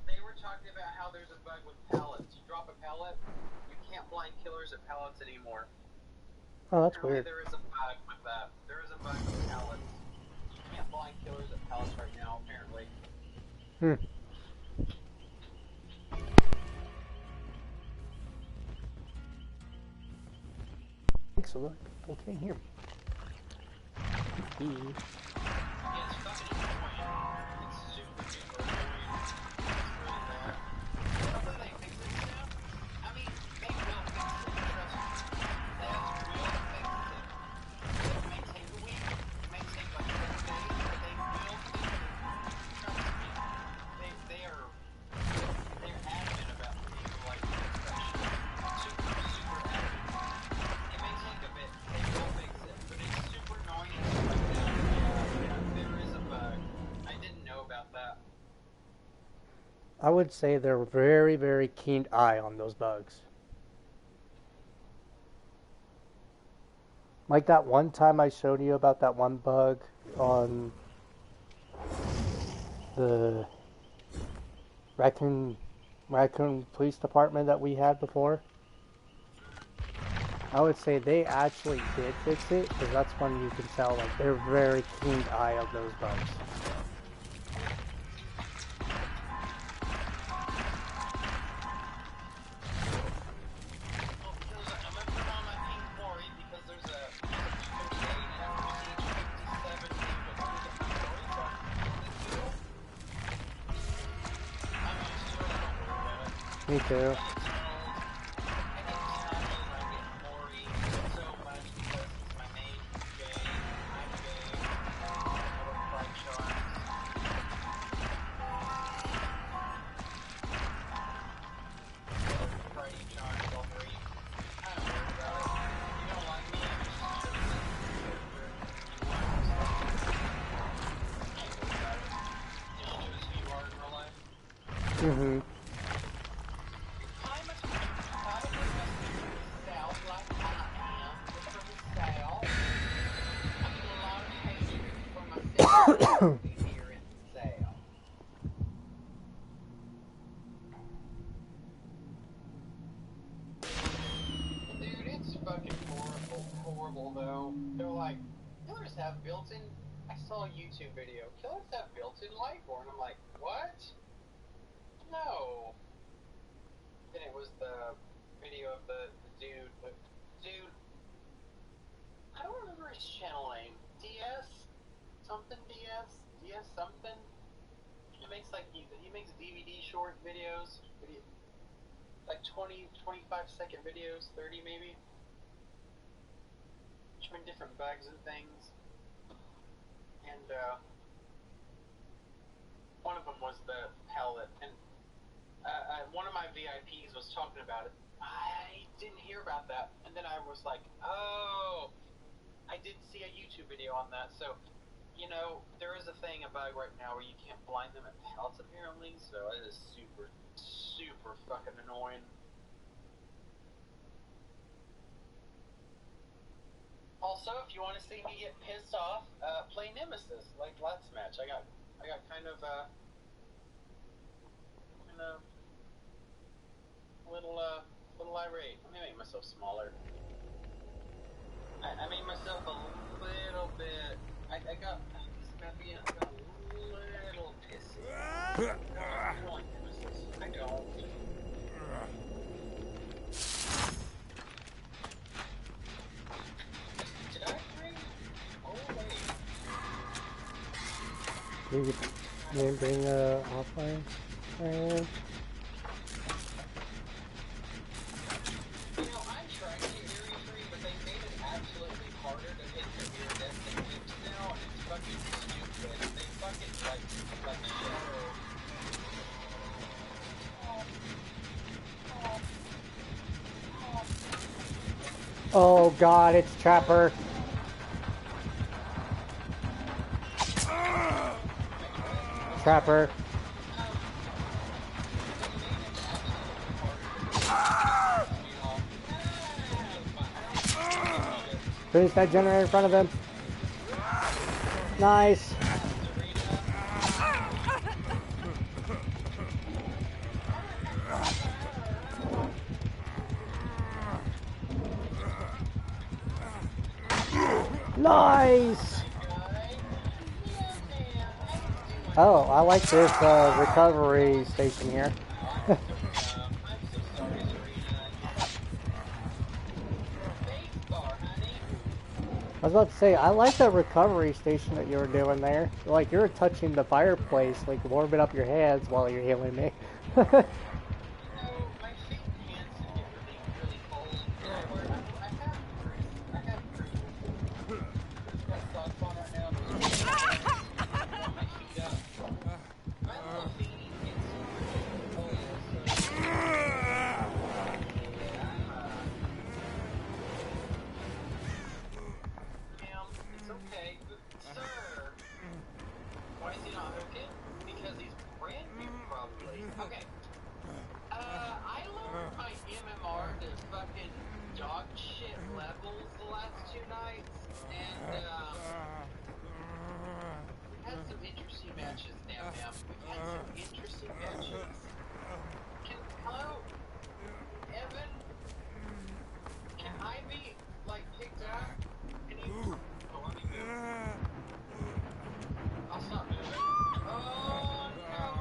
they were talking about how there's a bug with pallets. You drop a pallet, you can't blind killers at pallets anymore. Oh, that's Apparently weird. there is a bug with that. There is a bug with pallets. You can't blind killers at pallets right now, apparently. So look, people can't hear me. Yeah, it's fucking annoying. It's super duper annoying. It's really bad. Hopefully they fix it soon. I mean, they will fix it. Trust me. They will fix it. It may take a week. It may take like 7 days, but they will fix it. Trust me. They're adamant about being like fix that shit. Super, super adamant. It may take a bit. They will fix it, but it's super annoying and stuff like that. Yeah, there is a bug. I didn't know about that. I would say they're very, very keen eye on those bugs. Like that one time I showed you about that one bug on the Raccoon Police Department that we had before. I would say they actually did fix it, because that's when you can tell like they're very keen eye on those bugs. I'm gonna put on my pink Maurice because there's a P38 after siege 57 I'm used to it, I don't worry about it. Me too. I get tiny when I get Maurice so much because he's my main game. I'm game. I work fight charms. Friday charms, all three. I don't worry about it. You don't like me, I'm just a character. You want to stuff. I ain't worried about it. You know who you are in real life? Mm-hmm. I must sound like I am from the South. I get a lot of hatred for myself here in the South. Dude, it's fucking horrible though. They're like, killers have built-in. I saw a YouTube video. Killers have built-in Lightborn. I'm like, what? No. Then it was the video of the dude. Dude, I don't remember his channel name. DS something DS something. He makes like he makes DVD short videos, like 20, 25-second videos, 30 maybe, showing different bugs and things. And one of them was the palette, and one of my VIPs was talking about it. I didn't hear about that, and then I was like, oh, I did see a YouTube video on that. So, you know, there is a bug right now where you can't blind them at pallets apparently. So it is super, super fucking annoying. Also, if you want to see me get pissed off, play Nemesis like last match. I got kind of a little irate. Let me make myself smaller. I made myself a little bit. I got this maybe a little pissy. I don't like Nemesis. I don't. Did I bring? Oh wait. You can bring offline. You know, I tried to get Area 3, but they made it absolutely harder to hit the near destined whips now, and it's fucking stupid. They fucking Oh god, it's Trapper. Trapper. Finish that generator in front of him. Nice. Nice. Oh, I like this recovery station here. I was about to say, I like that recovery station that you were doing there. Like, you were touching the fireplace, like, warming up your hands while you're healing me.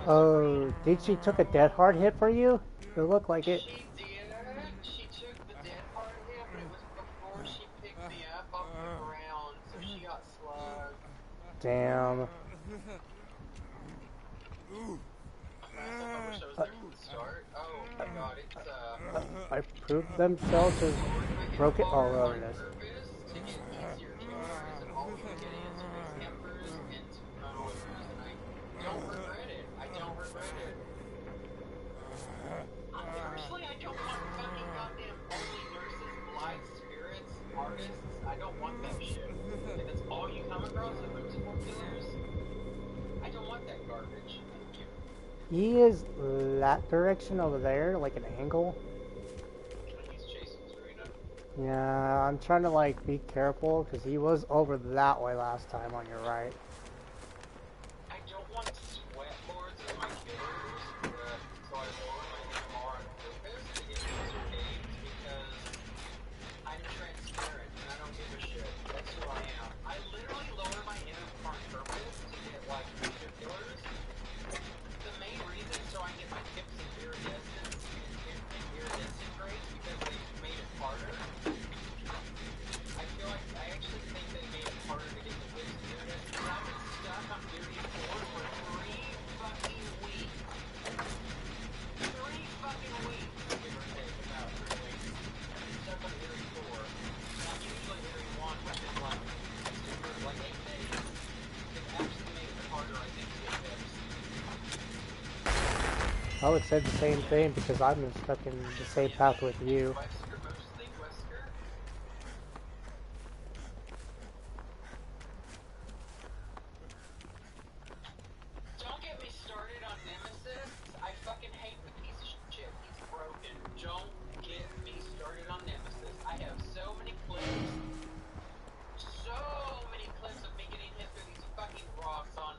Oh, did she took a dead hard hit for you? It looked like it. She did. She took the dead part hit, but it was before she picked me up off the ground, so she got slugged. Damn. I wish I was there from the start. Oh my god, it's I proved themselves as broken. Oh, there it is. to get easier killers, and all we're getting is fixed embers and turnovers, and I don't regret it. I don't regret it. Personally, I don't want fucking goddamn only nurses, blind spirits, artists. I don't want that shit. If it's all you come across with multiple killers, I don't want that garbage. Thank you. He is that direction over there, like an angle. He's chasing Serena. Yeah, I'm trying to like be careful because he was over that way last time on your right. I don't want sweat boards in my killers, so I lower my MMR on purpose to get easier games because I'm transparent and I don't give a shit. That's who I am. I literally lower my MMR on purpose to get like easier killers. The main reason so I get my tips and iridescence and iridescent rates because they made it harder. I feel like I actually think they made it harder to get the wins and iridescence. I've been stuck on Fury 4 for 3 fucking weeks. 3 fucking weeks, give or take, about 3 weeks. I've been stuck on Fury 4. I'm usually Fury 1, which is like, like 8 days. It actually made it harder, I think, to get tips. I would say the same thing because I'm stuck in the same path with you. Wesker, mostly Wesker. Don't get me started on Nemesis. I fucking hate the piece of shit. He's broken. Don't get me started on Nemesis. I have so many clips. So many clips of me getting hit through these fucking rocks on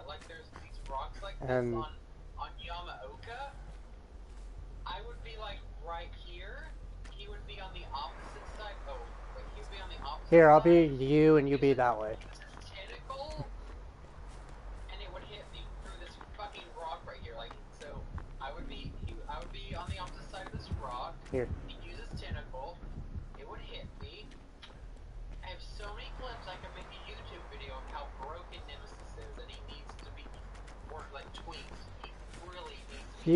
like there's these rocks like this And- on Yamaoka. I would be like right here. He would be on the opposite side. Oh, wait, he would be on the opposite Here, I'll be side. you and you be that way. Tentacle, and it would hit me through this fucking rock right here. Like, so I would be on the opposite side of this rock. Here. He'd use his tentacle. It would hit me. I have so many clips I can make a YouTube video of how broken Nemesis is, and he needs to be worked like tweaked. He really needs to be.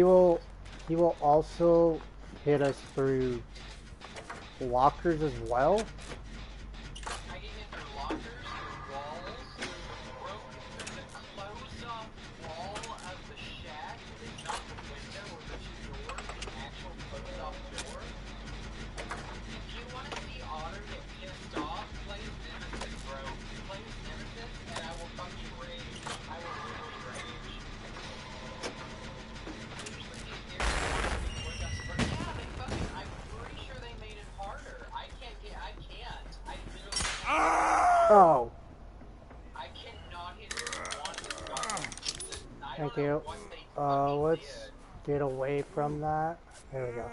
He will also hit us through lockers as well. I get hit through lockers, through walls, through the closed-off wall of the shack. It's not the window or the two doors, the actual closed-off door. If you want to see all Oh, I cannot hit one fucking person. I thank don't know you. what they fucking Let's did. get away from that. There we go.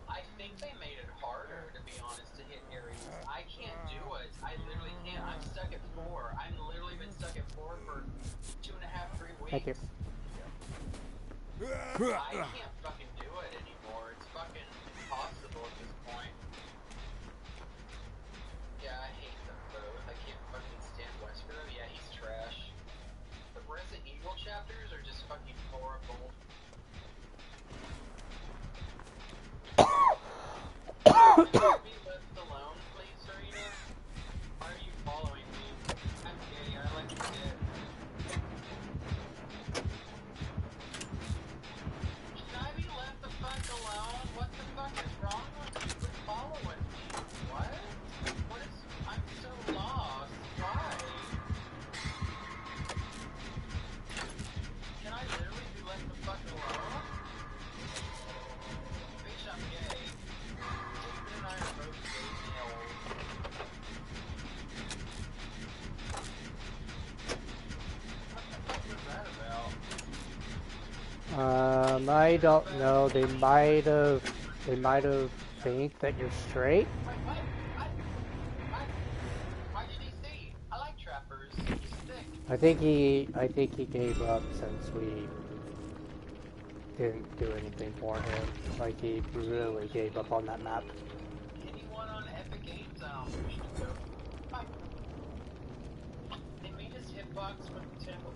I think they made it harder, to be honest, to hit Aries. I can't do it. I literally can't. I'm stuck at 4. I've literally been stuck at 4 for 2.5, 3 Thank you. weeks. I can't fucking do it anymore. It's fucking impossible at this point. Yeah, I hate them both. I can't fucking stand Wesker though. Yeah, he's trash. The Resident Evil chapters are just fucking horrible. Can you be left alone, please, Serena? Why are you following me? I'm gay. I like your dick. Can I be left the fuck alone? What the fuck is wrong with you? Quit following me. What? What is... I'm so lost. Why? Can I literally be left the fuck alone? Bitch, I'm gay. David and I are both gay males. What the fuck was that about? I don't know. They might have think that you're straight. Wait, what? What? Why did he see? I like trappers. He's thick. I think he gave up since we didn't do anything for him. Like he really gave up on that map. Anyone on Epic Games? I don't know who should go. Hi. They made his hitbox with the temple.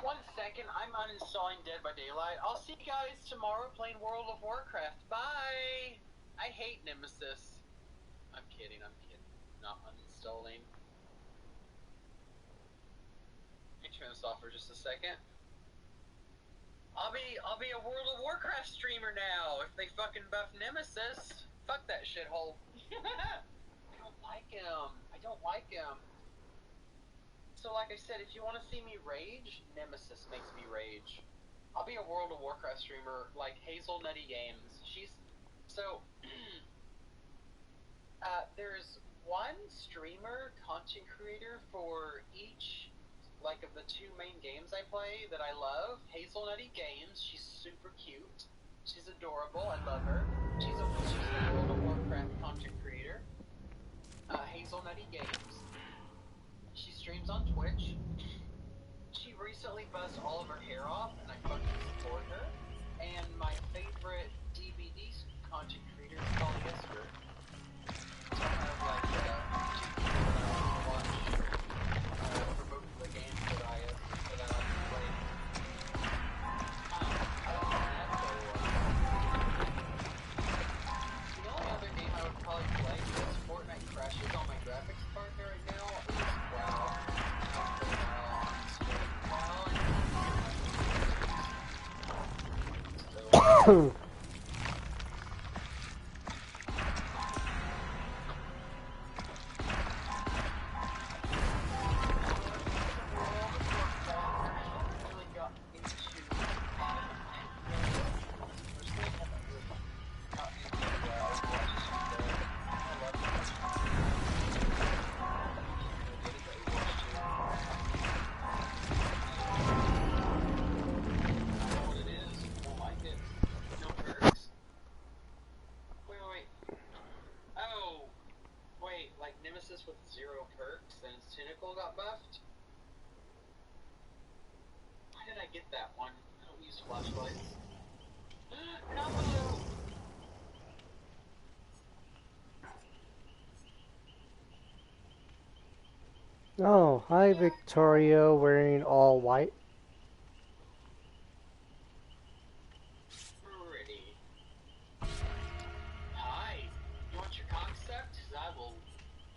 1 second, I'm uninstalling Dead by Daylight. I'll see you guys tomorrow playing World of Warcraft. Bye! I hate Nemesis. I'm kidding. Not uninstalling. Let me turn this off for just a second. I'll be a World of Warcraft streamer now if they fucking buff Nemesis. Fuck that shithole. I don't like him. So like I said, if you want to see me rage, Nemesis makes me rage. I'll be a World of Warcraft streamer like Hazel Nutty Games. She's so there's one streamer, content creator for each like of the 2 main games I play that I love. Hazel Nutty Games. She's super cute. She's adorable. I love her. She's a World of Warcraft content creator. Hazel Nutty Games. She streams on Twitch. She recently buzzed all of her hair off, and I fucking support her. And my favorite DVD content creator is called Yesker. So I have like 2 people that I want to watch for both of the games that I like to play. Other than that, the only other game I would probably play because Fortnite crashes on my graphics card right now is WoW. With 0 perks, and its tentacle got buffed. Why did I get that one? I don't use flashlights. No! Oh, hi Victoria, wearing all white. Pretty. Hi. You want your cock sucked? 'Cause I will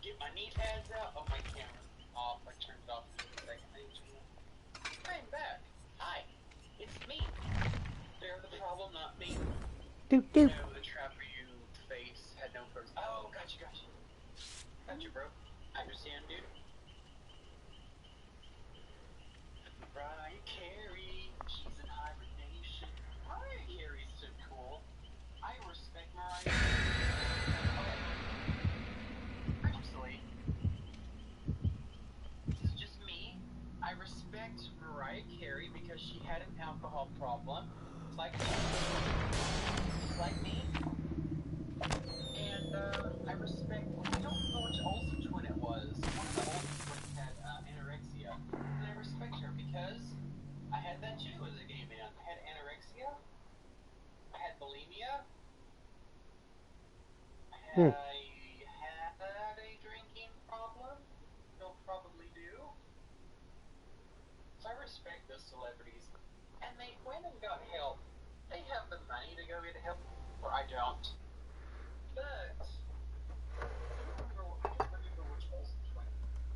get my knee pads out. Oh, my camera's off. I turned it off for a second. I'm back. Hi. It's me. They're the problem, not me. Doop doop. No, the trapper you face had no perks. Oh, gotcha. Gotcha, bro. I understand, dude. Mariah Carey. She's in hibernation. Mariah Carey's so cool. I respect Mariah Carey. Okay. I alcohol problem. It's like me. Just like me. And I respect. I don't know which Olsen twin it was. One of the Olsen twins had anorexia, and I respect her because I had that too as a gay man. I had anorexia. I had bulimia. I had a drinking problem. Still probably do. So I respect those celebrities. And they went and got help. They have the money to go get help, or I don't. But I don't remember which Olsen twin.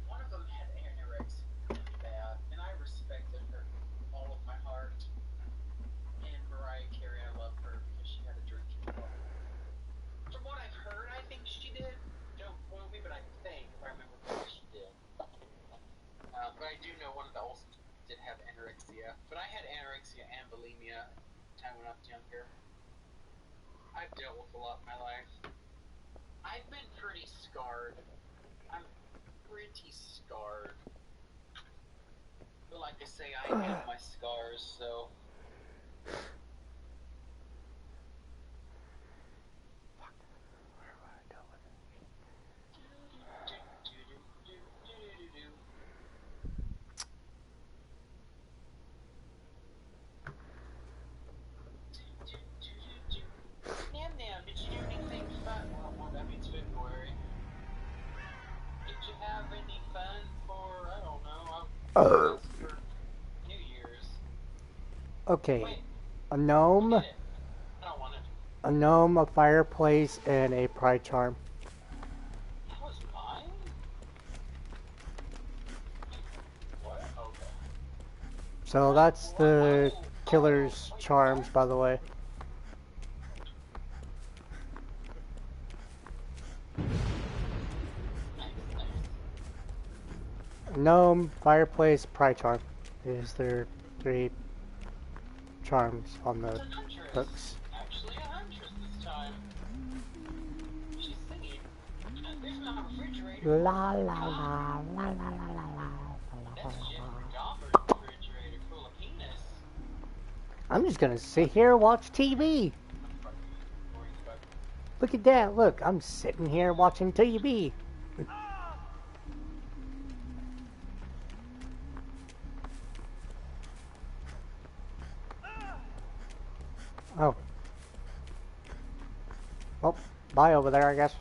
One of them had anorexia really bad, and I respected her with all of my heart. And Mariah Carey, I love her because she had a drinking problem. From what I've heard, I think she did. Don't quote me, but I think, if I remember correctly, she did. But I do know one of the Olsen did have anorexia. But I had anorexia and bulimia when I was younger. I've dealt with a lot in my life. I've been pretty scarred. I'm pretty scarred. But like I say, I have my scars, so... Did you do anything fun? Well, that means February. Did you have any fun for, I don't know, for New Year's? Okay. Wait, A gnome, I don't want it. a gnome, a fireplace, and a pride charm. That was mine? What? Okay. So that's the killer's charms, by the way. Gnome, fireplace, pride charm is their 3 charms on the books. Actually, a huntress this time. She's singing. There's my refrigerator. La la la la la la la. That's Jeffrey Dahmer's refrigerator full of penis. I'm just gonna sit here and watch TV. Look at that, look, I'm sitting here watching TV. Oh. Well, bye over there, I guess.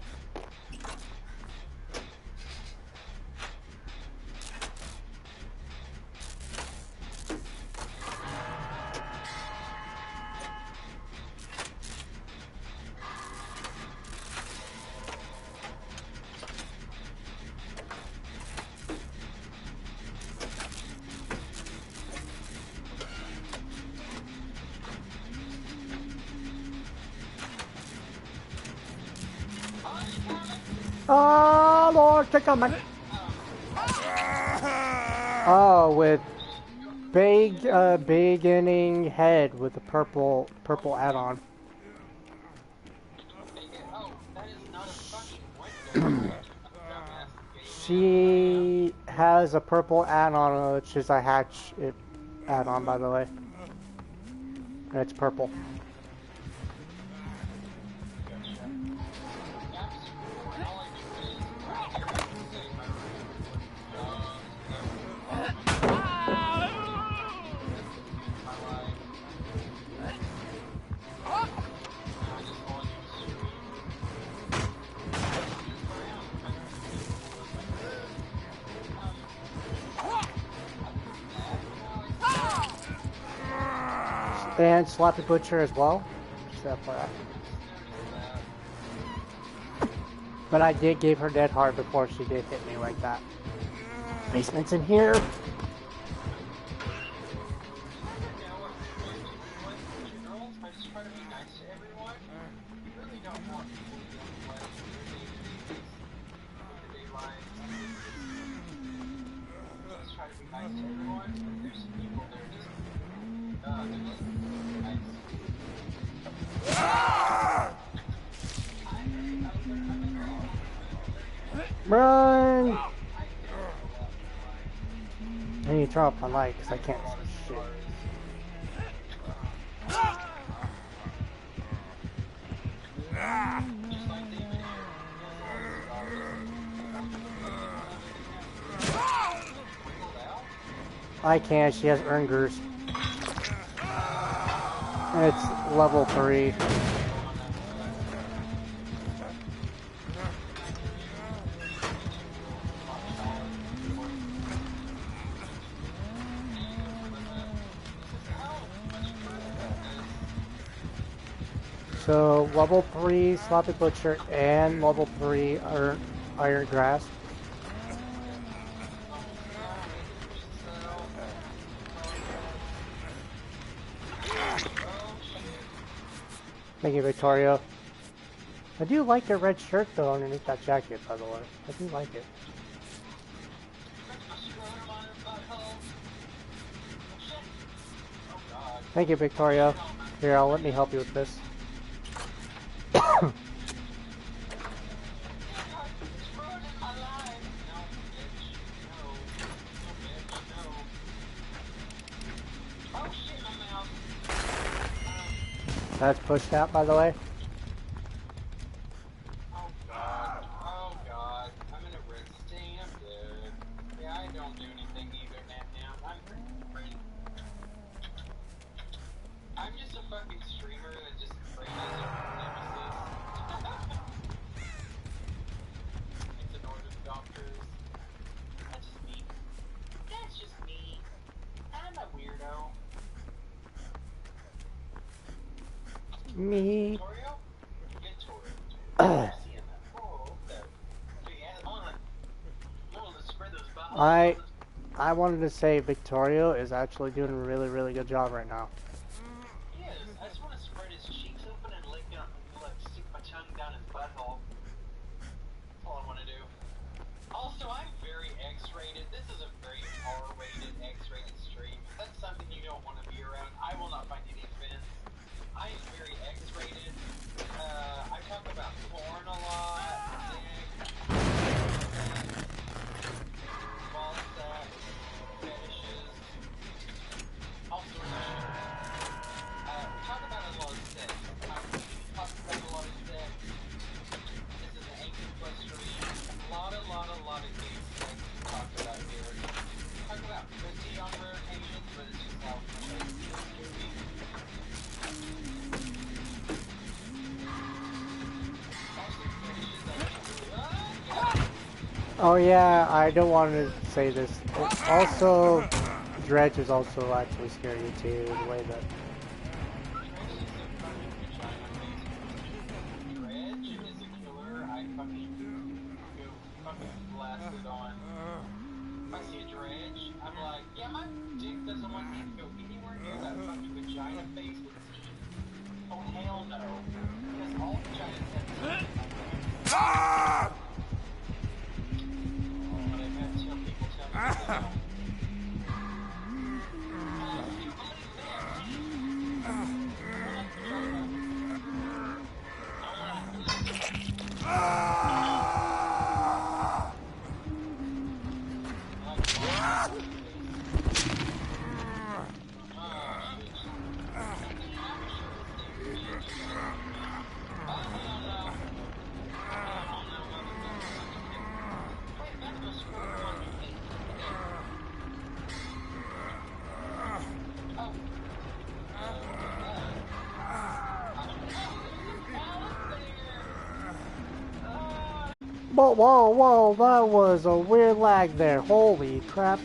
Oh, Lord, take on my... Oh, with beginning head with a purple add-on. Oh, that is not a fucking window. She has a purple add-on, which is a hatch add-on, by the way. And it's purple. And Sloppy Butcher as well. Just FYI. But I did give her dead hard before she did hit me like that. Basement's in here. Run! I need to turn off my light because I can't see shit. I can't. She has Erngers. And it's level 3. So level 3 Sloppy Butcher and level 3 Iron Grasp. Thank you, Victoria. I do like the red shirt though underneath that jacket, by the way. I do like it. Thank you, Victoria. Here, let me help you with this. That's pushed out, by the way. Oh god, I'm in a red stain, I'm dead. Yeah, I don't do anything either, now. I'm just a fucking streamer that just prays over nemesis. It's an order of doctors. That's just me. That's just me. I'm a weirdo. Me. Victoria? I wanted to say Victoria is actually doing a really, really good job right now. He is. I just want to spread his cheeks open and lick up, like, stick my tongue down his butthole. That's all I want to do. Also, I'm very X-rated. This is a very R-rated, X-rated stream. If that's something you don't want to be around, I will not find any offense. I am very X-rated. I talk about porn a lot, dick, ball sex, fetishes, all sorts of shit. We talk about a lot of sex. We talk about a lot of sex. This is an 18+ stream. A lot of gay sex we talk about here. We talk about pussy on rare occasions, but it's just how we make it. Oh yeah, I don't want to say this. Also, Dredge is also actually scary too, the way that... Dredge is a killer. I fucking go fucking blasted on. If I see a Dredge, I'm like, yeah, my dick doesn't want me to go anywhere near that fucking vagina face with teeth. Oh hell no. Because all vaginas have teeth. But I've had some people tell me that they don't. If you believe they have teeth, Whoa, that was a weird lag there. Holy crap.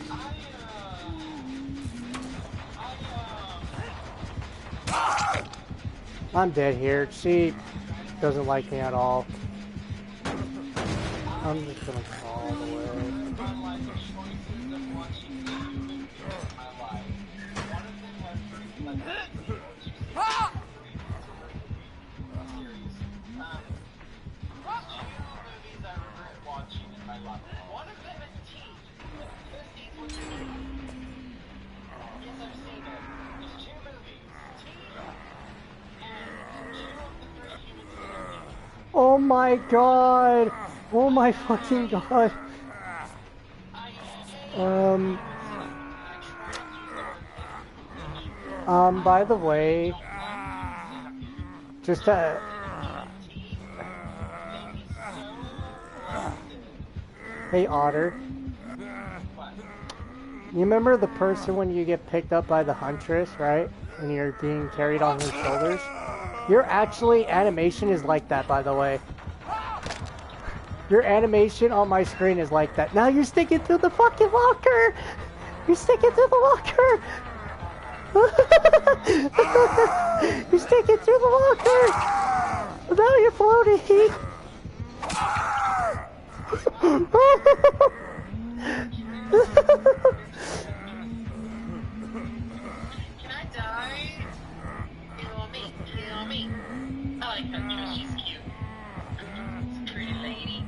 I'm dead here. She doesn't like me at all. I'm just gonna call the way. Oh my god! Oh my fucking god! By the way, just hey Otter. You remember the person when you get picked up by the huntress, right? When you're being carried on her shoulders? Your actually animation is like that, by the way. Your animation on my screen is like that. Now you're sticking through the fucking locker! You're sticking through the locker! You're sticking through the locker! Now you're floating! Can I die? Kill me, kill me. I like Huntress, she's cute. It's a pretty lady.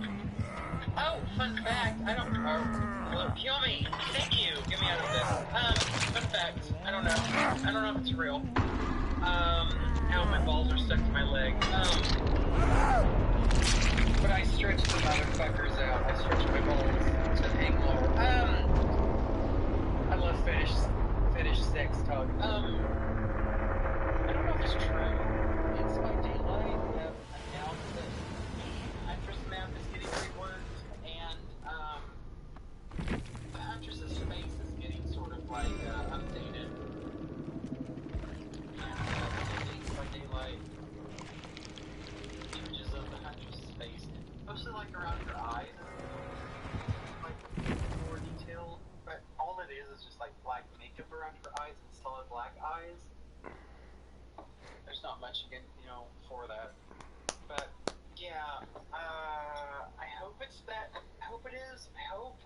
Oh, fun fact, I don't kill me. Thank you. Get me out of this. Fun fact, I don't know if it's real. Ow, my balls are stuck to my leg. But I stretched the motherfuckers out. I stretched my balls to hang low. I love fetish sex talk. I don't know if it's true. It's by Daylight. We have announced that the Huntress map is getting reworked, and the Huntress's face is getting sort of like updated. And things by Daylight, images of the Huntress's face, mostly like around her eyes, like more detail. But all it is just like black makeup around her eyes and solid black eyes. There's not much again, for that. But yeah, I hope it's that. I hope it is. I hope.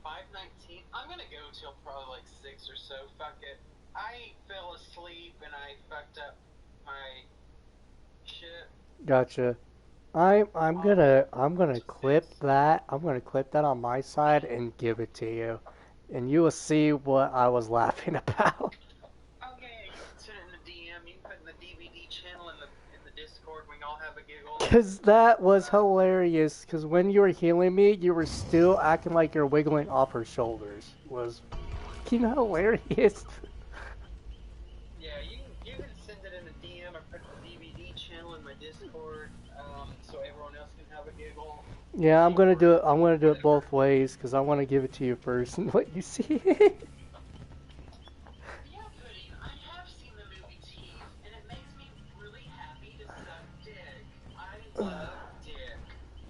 5:19. I'm gonna go till probably like 6 or so. Fuck it. I fell asleep and I fucked up my shit. Gotcha. I'm gonna clip that. I'm gonna clip that on my side and give it to you, and you will see what I was laughing about. Oh yeah, you can send it in the DM. You can put it in the DVD channel in the Discord. We can all have a giggle. Cause that was hilarious. Cause when you were healing me, you were still acting like you're wiggling off her shoulders. It was fucking hilarious. Yeah, you can send it in the DM or put the DVD channel in my Discord, so everyone else can have a giggle. Yeah, I'm gonna do it. I'm gonna do it both ways because I want to give it to you first and let you see it. Yeah, Pudding, I have seen the movie Teeth, and it makes me really happy to suck dick. I love dick.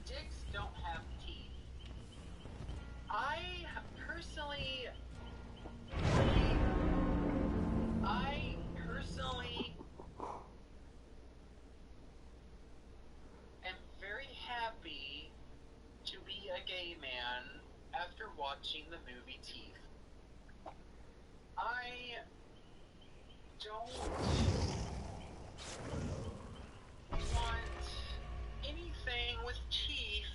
Dicks don't have teeth. I personally am very happy to be a gay man after watching the movie Teeth. I don't want anything with teeth.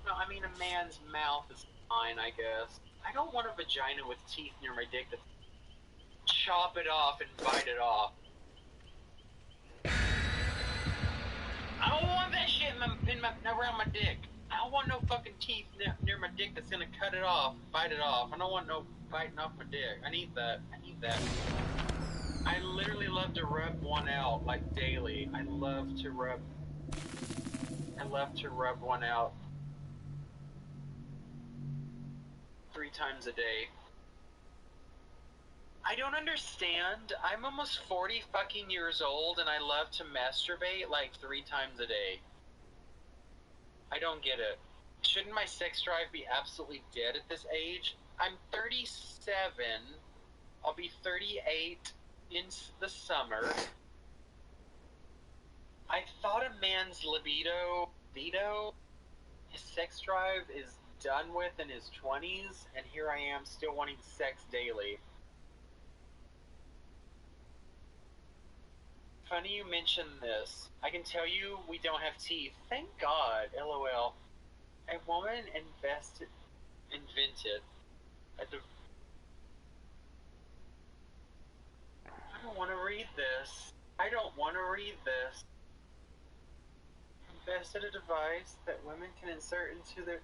No, I mean a man's mouth is fine, I guess. I don't want a vagina with teeth near my dick to chop it off and bite it off. I don't want that shit around my dick. I don't want no fucking teeth near my dick that's gonna cut it off, bite it off. I don't want no biting off my dick. I need that. I literally love to rub one out, like, daily. I love to rub one out 3 times a day. I don't understand. I'm almost 40 fucking years old and I love to masturbate like 3 times a day. I don't get it. Shouldn't my sex drive be absolutely dead at this age? I'm 37. I'll be 38 in the summer. I thought a man's libido, his sex drive is done with in his 20s, and here I am still wanting sex daily. Funny you mention this. I can tell you we don't have teeth. Thank God, LOL. A woman invented I don't want to read this. Invested a device that women can insert into their...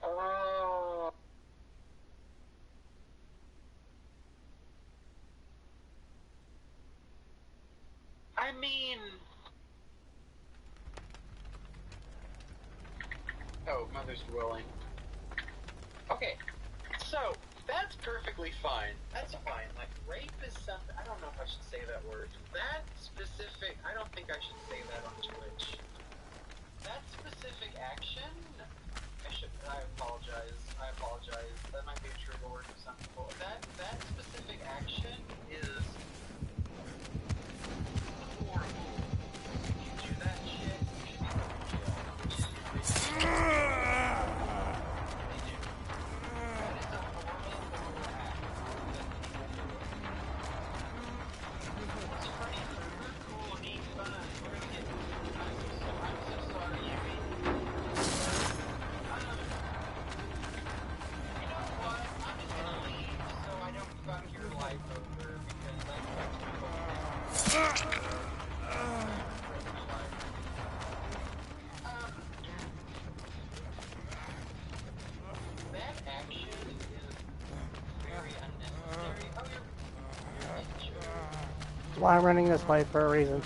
Oh... I mean... Oh, mother... mother's dwelling. Okay, so that's perfectly fine. That's fine. Like, rape is something. I don't know if I should say that word. That specific. I don't think I should say that on Twitch. That specific action. I apologize. That might be a trigger word for some people. That specific action is horrible. You do that shit, you should be put in jail. They do. That is a horrible, horrible act that people do. It's Freddy Krueger, cool, neat, fun. We're gonna get. I'm so sorry, Yumi. You know what? I'm just gonna leave so I don't fuck your life over because that fucks my whole life. That action is very unnecessary. Oh, you're injured. That's why I'm running this way for a reason.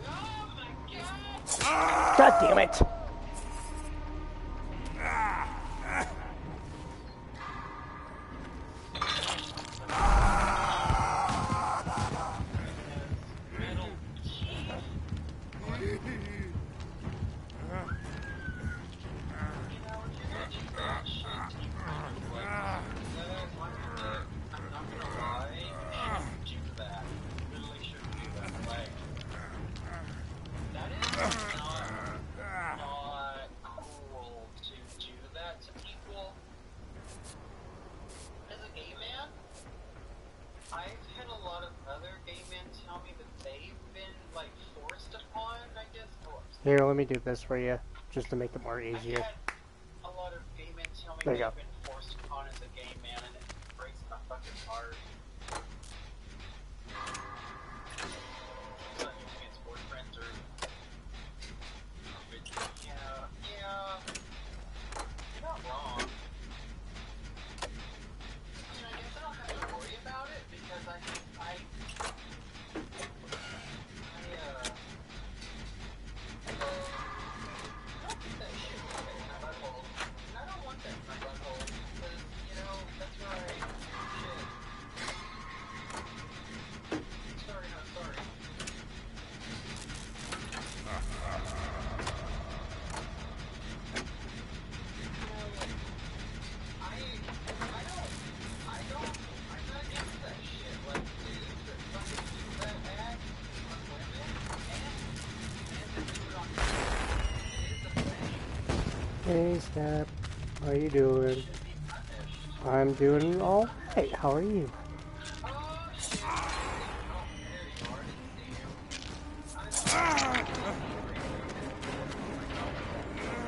Oh my god! God damn it! Metal teeth. You know, if you're gonna do that shit, you kind of like I'm not gonna lie, you shouldn't do that. You really shouldn't do that. Like, that is not cool to do that to people. As a gay man, I've had a lot of other gay men tell me that they've been, like, forced upon, I guess. Oh, Here, let me do this for you, just to make it more I've easier. had a lot of gay men tell me There you they've go. been forced upon as a gay man, and it breaks my fucking heart. It's not your man's boyfriend or... Yeah. You're not wrong. I mean, I guess I don't have to worry about it, because I don't think that shit is okay in my butthole. And I don't want that in my butthole, because, you know, that's where I... Shit. Sorry, not sorry. You know, like, I'm not against that shit. Like, dudes that fucking do that act on women, and that do it on men, it is a thing. Hey, Snap. How you doing? Should be punished. I'm doing all right. How are you? Oh, shit. Oh, there you are. I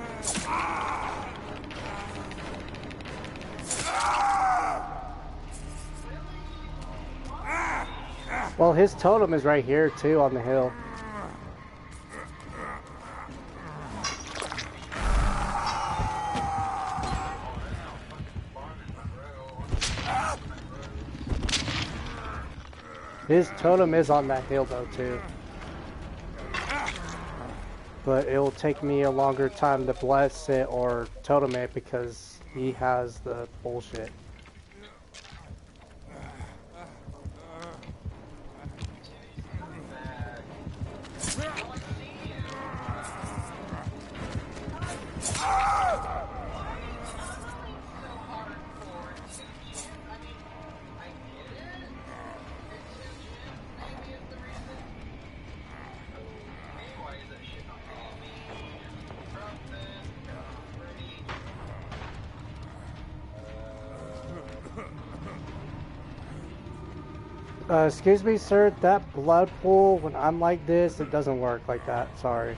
didn't see you. Well, his totem is right here, too, on the hill. His totem is on that hill, though, too. But it'll take me a longer time to bless it or totem it because he has the bullshit. Excuse me, sir, that blood pool, when I'm like this, it doesn't work like that. Sorry.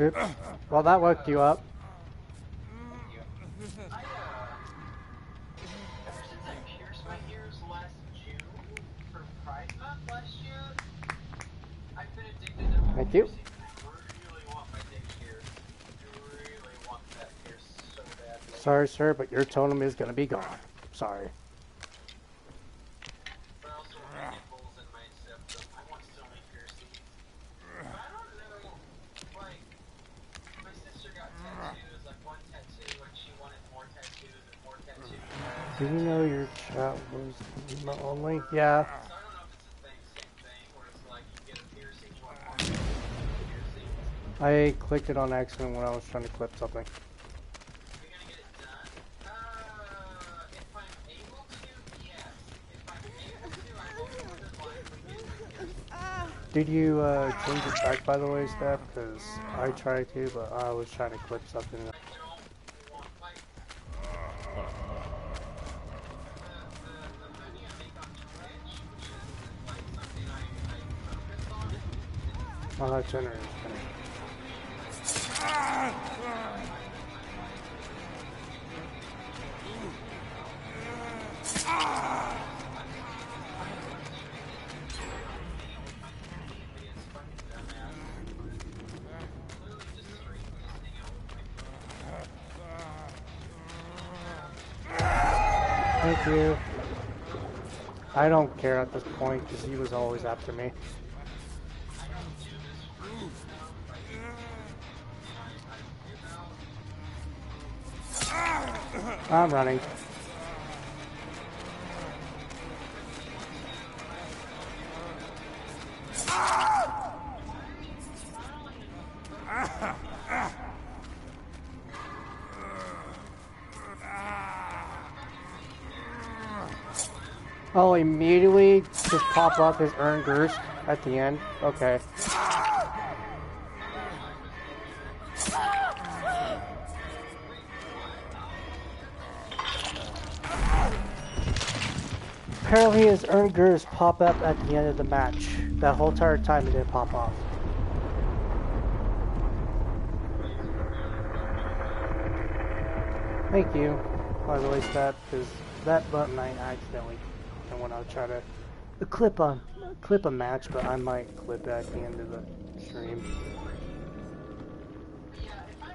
Oops. Well, that woke you up. Ever since I pierced my ears last June for Pride Month last year, I've been addicted to home Thank you. piercing. I really want my dick pierced. I really want that pierced so badly. Sorry, sir, but your totem is gonna be gone. Sorry. But also my nipples and my septum. I want so many piercings. But I don't know, like, my sister got tattoos, like one tattoo, and she wanted more tattoos and more tattoos. Do you know your chat was email only? Yeah. So I don't know if it's the same thing, where it's like you get a piercing, you want more piercings. I clicked it on accident when I was trying to clip something. You're gonna get it done? If I'm able to, yes. If I'm able to, I will more than likely get my piercing. Did you change it back, by the way, Steph? Because I tried to, but I was trying to clip something. I don't want, like, the money I make on Twitch, which is like something I focus on. Oh, that's interesting. Thank you. I don't care at this point because he was always after me. I'm running. Oh, immediately just pop up his earned Gerst at the end. Okay. Apparently his earned Gerst pop up at the end of the match. That whole entire time it didn't pop off. Thank you, by the way, Steph, because that button I accidentally and when I try to clip a match, but I might clip it at the end of the stream. Yeah, if I'm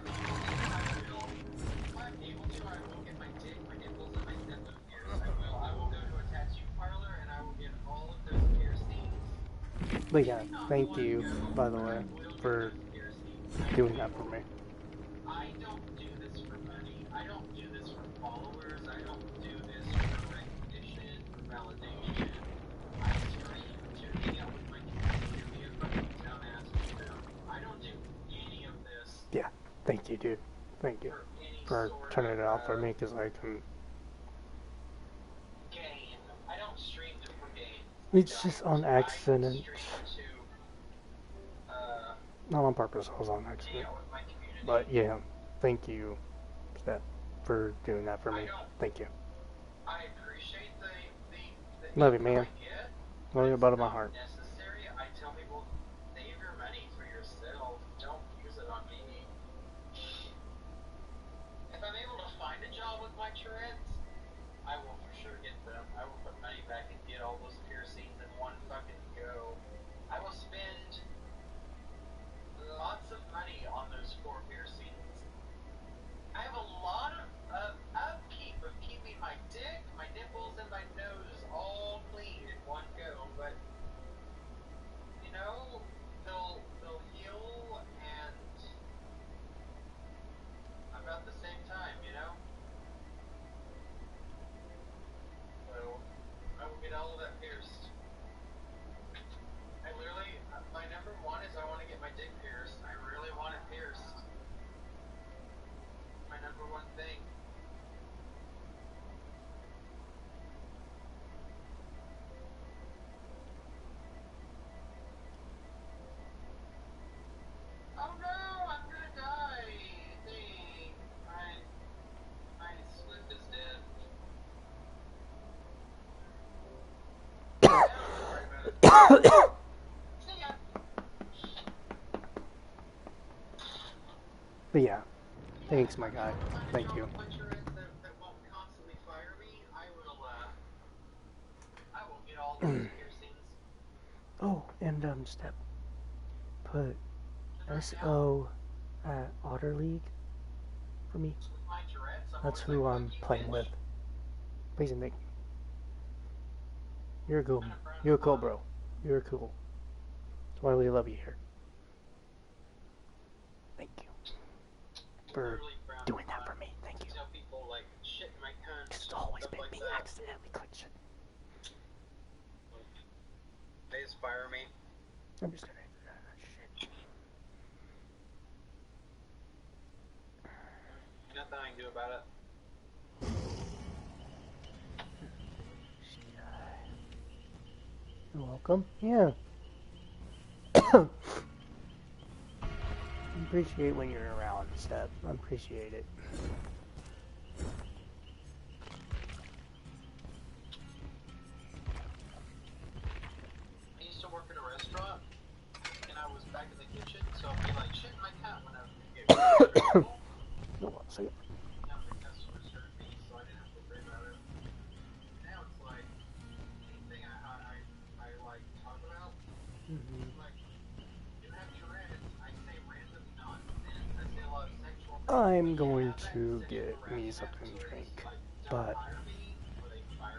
able to, I will get my dick, my nipples, and my septum pierced. I will go to a tattoo parlor and I will get all of those piercings. But yeah, thank you, by the way, for doing that for me. I don't do this for money. I don't do this for followers. I don't do this for recognition, for validation. I stream to hang out with my community and be a fucking dumbass to them. I don't do any of this. Yeah, thank you, dude. Thank you for turning it off for me, because I couldn't. Gain. I don't stream to for gain. It's just on accident. I stream to, Not on purpose, I was on accident. hang out with my community. But yeah, thank you, Steph, for doing that for me. Thank you. I appreciate the Love you, man. I get. Love you, bottom of my heart. Necessary. I tell people, save your money for yourself. Don't use it on me. If I'm able to find a job with my Tourette's, I will for sure get them. I will put money back and get all those piercings in one fucking go. I will spend lots of money on those 4 piercings. I have a lot of upkeep of keeping my dick, my nipples, and my nose all clean in one go, but you know, they'll heal and about the same time, you know? So I will get all of that pierced. I literally, my number one is I want to get my dick pierced. I really want it pierced. My number one thing. Oh no, I'm gonna die. Dang. My slip is dead. Yeah, don't worry about it. See ya. But yeah, thanks, my guy. Thank you. That won't constantly fire me. I will get all those piercings. Oh, and Step, put SO at Otter League for me. With my Tourette's, That's always who like, I'm "Fuck you, playing bitch." with. Please and thank you. You're cool. You're cool, bro. You're cool. That's why we love you here. Thank you for Literally frowned doing upon that for me. Thank to you. tell people like shit in my cunt, It's always stuff been like me that. accidentally click shit. They just fire me. I'm just gonna shit. Nothing I can do about it. You're welcome. Yeah. Appreciate when you're around, Step. I appreciate it. I used to work at a restaurant, and I was back in the kitchen, so I'd be like, shit in my cunt when I would get No, one second. now the customers heard me, so I didn't have to worry about it. Now it's like, anything I like talk about, like, you have Tourette's, I say random nonsense, I say a lot of sexual things. I'm going to get me something to drink, but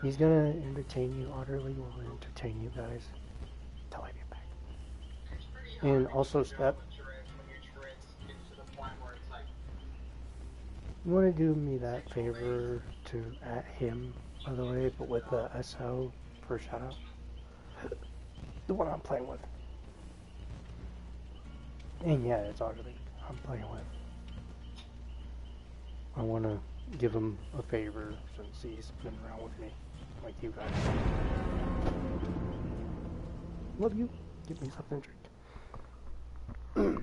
he's gonna entertain you utterly. Will entertain you guys until I get back. And also, Step, you want to do me that favor to at him, by the way, but with the SO for shout out, the one I'm playing with. And yeah, it's utterly I'm playing with. I want to give him a favor since he's been around with me, like you guys. Love you. Give me something to drink.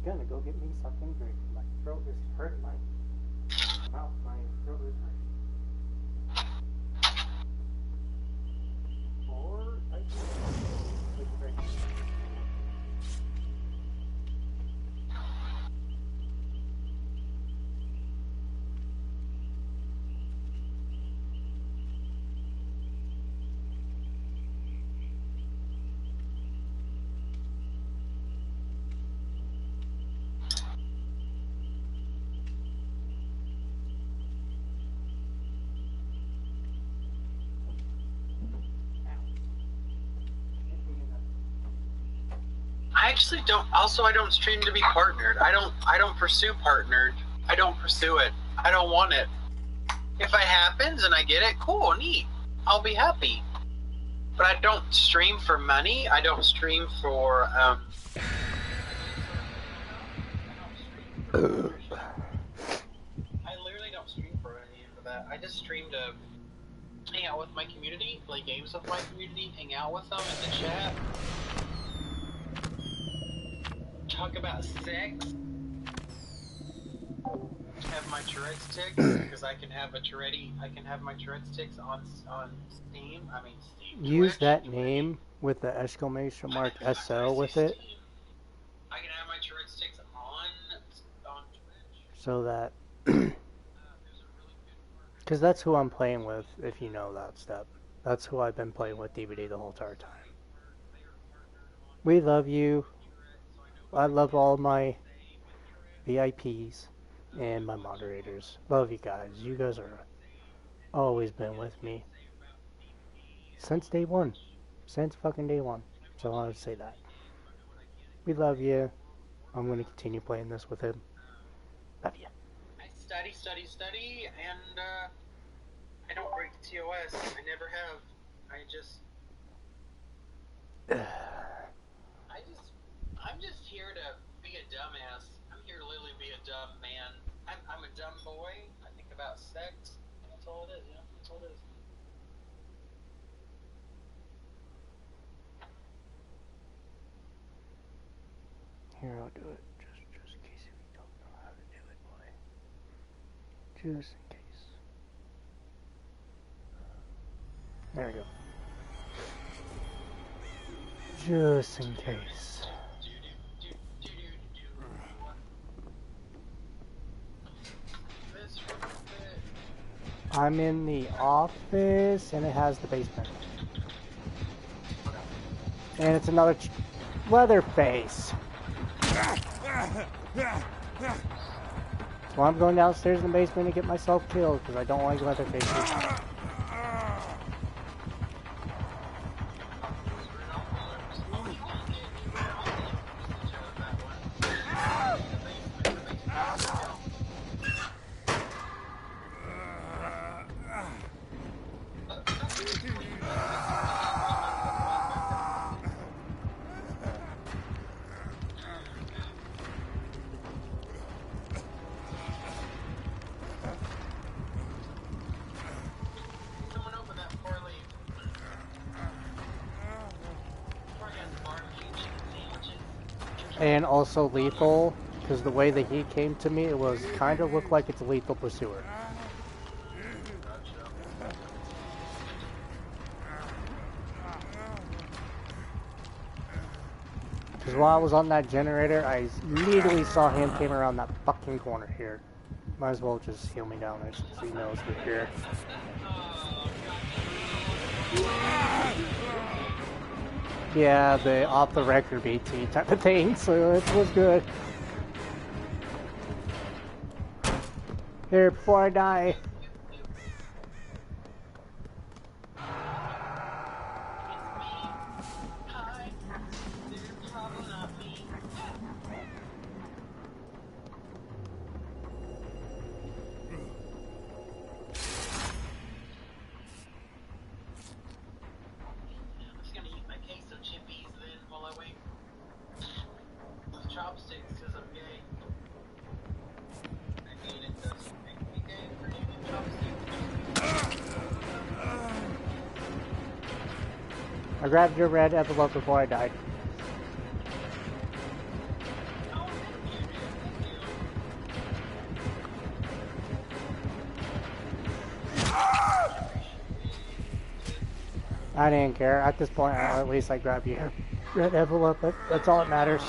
Gonna go get me something to drink. My throat is hurting. My mouth, my throat is hurting. Or I can drink. I actually don't. Also, I don't stream to be partnered. I don't pursue partnered. I don't pursue it. I don't want it. If it happens and I get it, cool, neat. I'll be happy. But I don't stream for money. I don't stream for I literally don't stream for any of that. I just stream to hang out with my community, play games with my community, hang out with them in the chat. Talk about sex. Have my Tourette's ticks because I can have my Tourette's ticks on Steam. I mean Steam. Use Twitch. that name with the exclamation mark SL with it, I can have my Tourette's ticks on Twitch. so that because that's who I'm playing with. If you know that Step, that's who I've been playing with DVD the whole entire time. We love you. I love all my VIPs and my moderators. Love you guys. You guys are always been with me since day one. Since fucking day one. So I would say that. We love you. I'm going to continue playing this with him. Love you. I study, and I don't break the TOS. I never have. I'm just here to be a dumbass. I'm here to literally be a dumb man. I'm a dumb boy. I think about sex. That's all it is, yeah. That's all it is. Here, I'll do it. Just in case you don't know how to do it, boy. Just in case. There we go. Just in case. I'm in the office, and it has the basement. And it's another Leatherface. So I'm going downstairs in the basement to get myself killed, because I don't like Leatherfaces. And also lethal, because the way that he came to me, it was kind of looked like it's a lethal pursuer. Because while I was on that generator, I immediately saw him came around that fucking corner here. Might as well just heal me down there since he knows we're here. Yeah, the off-the-record BT type of thing, so it was good. Here, before I die. I grabbed your red envelope before I died. I didn't care. At this point, at least I grabbed your red envelope. That's all that matters.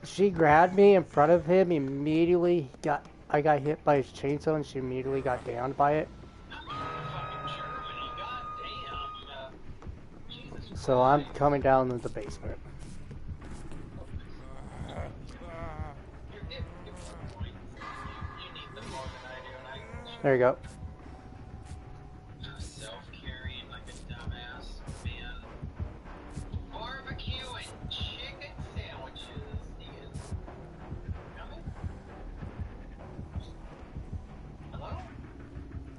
She grabbed me in front of him, immediately I got hit by his chainsaw and she immediately got downed by it. So I'm coming down to the basement. There you go.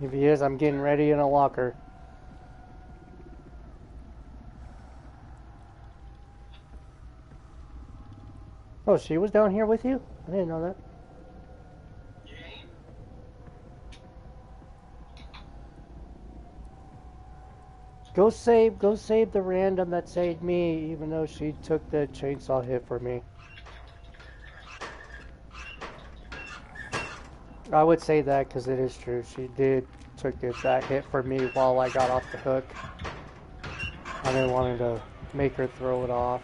If he is, I'm getting ready in a locker. Oh, she was down here with you? I didn't know that. Go save the random that saved me, even though she took the chainsaw hit for me. I would say that because it is true. She took that hit for me while I got off the hook. I didn't want to make her throw it off.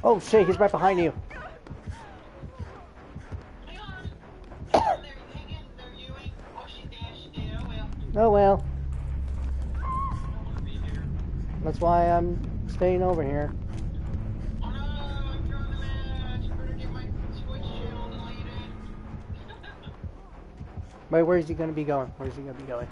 Oh shit, he's right behind you. Oh well. That's why I'm staying over here. Wait, where is he gonna be going? Where is he gonna be going?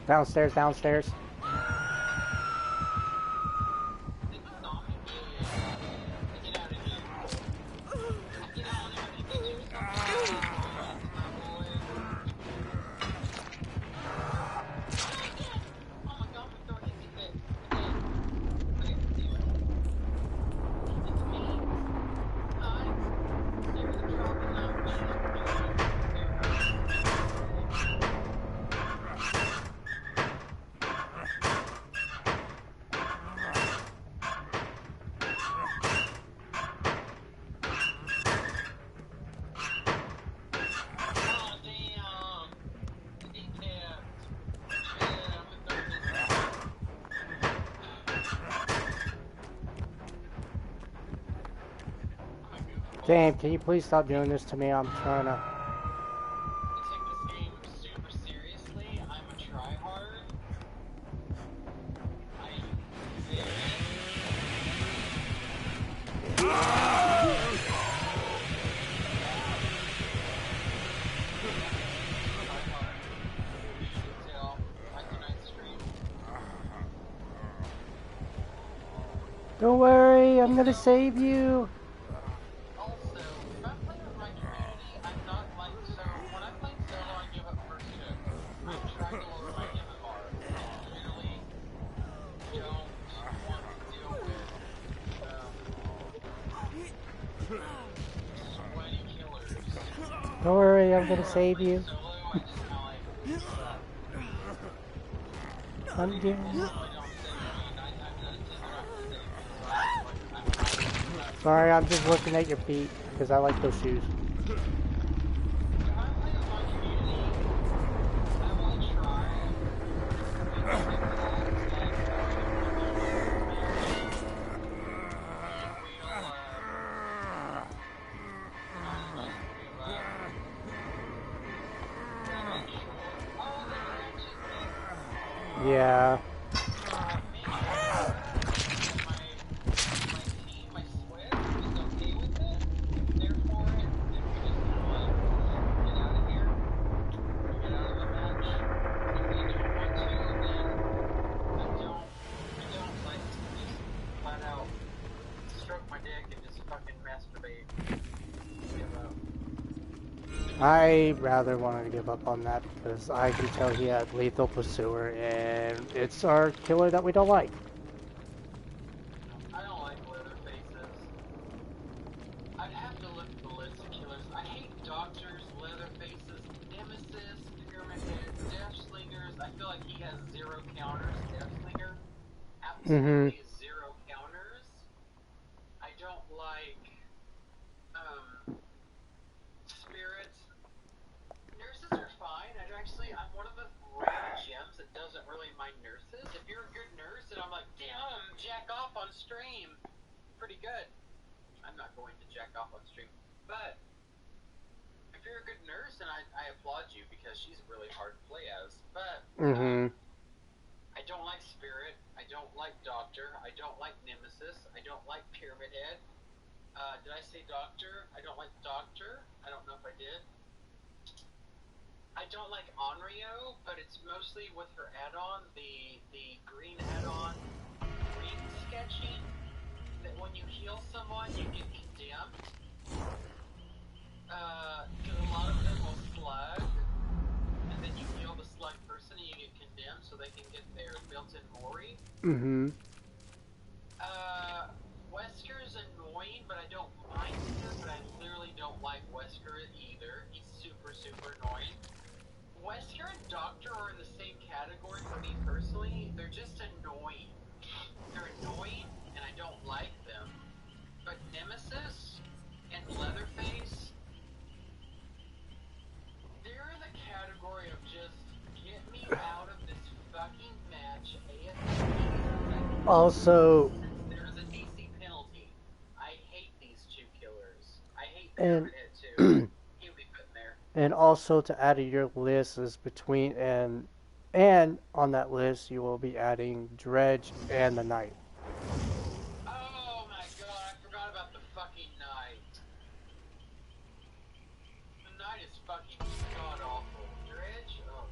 Downstairs, downstairs. Game, can you please stop doing this to me? I'm trying to... take this game super seriously. I'm a tryhard. Don't worry, I'm gonna save you. Also, if I'm playing with my community, I'm not like, so when I'm playing solo, I give up first hit. I'm trying to lower my MMR. I clearly don't want to deal with sweaty killers. Don't worry, I'm gonna save you. Solo, I just kind of like, I'm getting... also, I don't save me 9 times out of 10, they're not going to save me, so I'm Sorry, I'm just looking at your feet, because I like those shoes. if I'm playing with my community, I will try. Yeah. I rather wanted to give up on that because I can tell he had lethal pursuer and it's our killer that we don't like. I don't like Leatherfaces. I'd have to look at the list of killers. I hate Doctors, Leatherfaces, Nemesis, Pyramid Heads, Death Slingers. I feel like he has 0 counters. Death Slinger, absolutely 0 counters. I don't like Spirit. Nurses are fine. I'm one of the rare gems that doesn't really mind nurses. If you're a good nurse, and I'm like, damn, jack off on stream, pretty good. I'm not going to jack off on stream, but if you're a good nurse, and I applaud you because she's really hard to play as. But I don't like Spirit. I don't like Doctor. I don't like Nemesis. I don't like Pyramid Head. Did I say Doctor? I don't like Doctor. I don't know if I did. I don't like Onryo, but it's mostly with her add-on, the green add-on, green sketching, that when you heal someone, you get condemned. Because a lot of them will slug, and then you heal the slug person and you get condemned so they can get their built-in Mori. Wesker's annoying, but I don't mind him, but I literally don't like Wesker either. He's super, super annoying. Wesker and Doctor are in the same category for me personally. They're just annoying. They're annoying, and I don't like them. But Nemesis and Leatherface, they're in the category of just get me out of this fucking match ASAP. Also, since there's a DC penalty, I hate these 2 killers. I hate Pyramid Head too. He'll be put in there. And also to add to your list is between and on that list you will be adding Dredge and the Knight. Oh my god, I forgot about the fucking Knight. The Knight is fucking god awful. Dredge? Oh.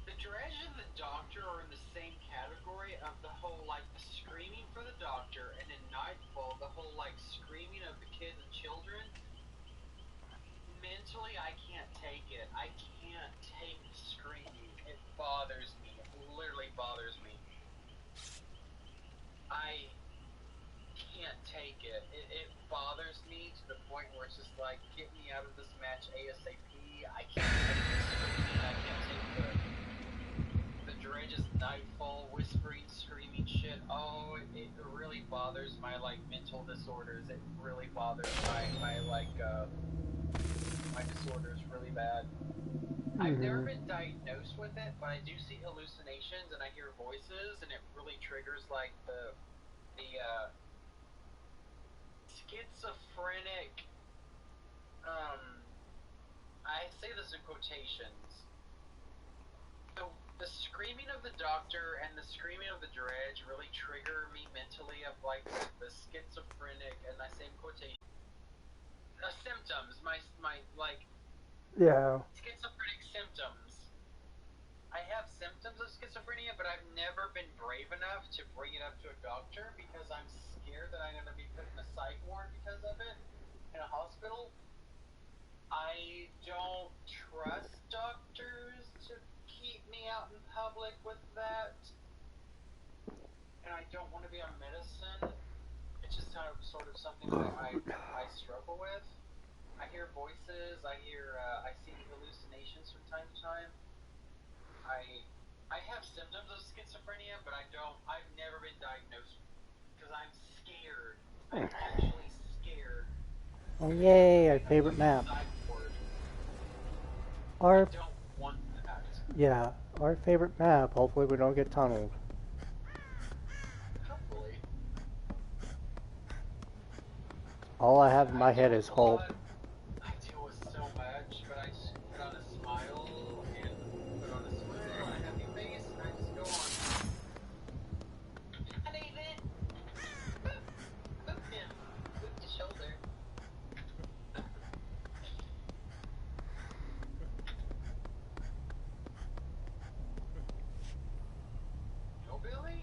The Dredge and the Doctor are in the same category of the whole like screaming for the Doctor, and in Nightfall the whole like screaming of the kids and children. Mentally, I can't take it. I can't take screaming. It bothers me. It literally bothers me. I can't take it. It bothers me to the point where it's just like, get me out of this match ASAP. I can't take the screaming. I can't take the Dredge's Nightfall whispering, screaming shit. Oh, it really bothers my like mental disorders. It really bothers my disorders really bad. I've never been diagnosed with it, but I do see hallucinations and I hear voices, and it really triggers like the schizophrenic, I say this in quotations. The screaming of the doctor and the screaming of the dredge really trigger me mentally of like the schizophrenic, and I say in quotation, symptoms, my like Yeah. schizophrenic symptoms. I have symptoms of schizophrenia, but I've never been brave enough to bring it up to a doctor because I'm scared that I'm going to be put in a psych ward because of it in a hospital. I don't trust doctors to keep me out in public with that, and I don't want to be on medicine. It's just sort of something that I struggle with. I hear voices. I see hallucinations from time to time. I have symptoms of schizophrenia, but I've never been diagnosed because I'm scared. I'm actually scared. Oh yay, our favorite map. I don't want that. Yeah, our favorite map. Hopefully we don't get tunneled. Hopefully. All I have in my head is hope. I deal with so much, but I just put on a smile and a happy face, and I just go on. Hi, David. Boop him. Boop your shoulder. No, Billy?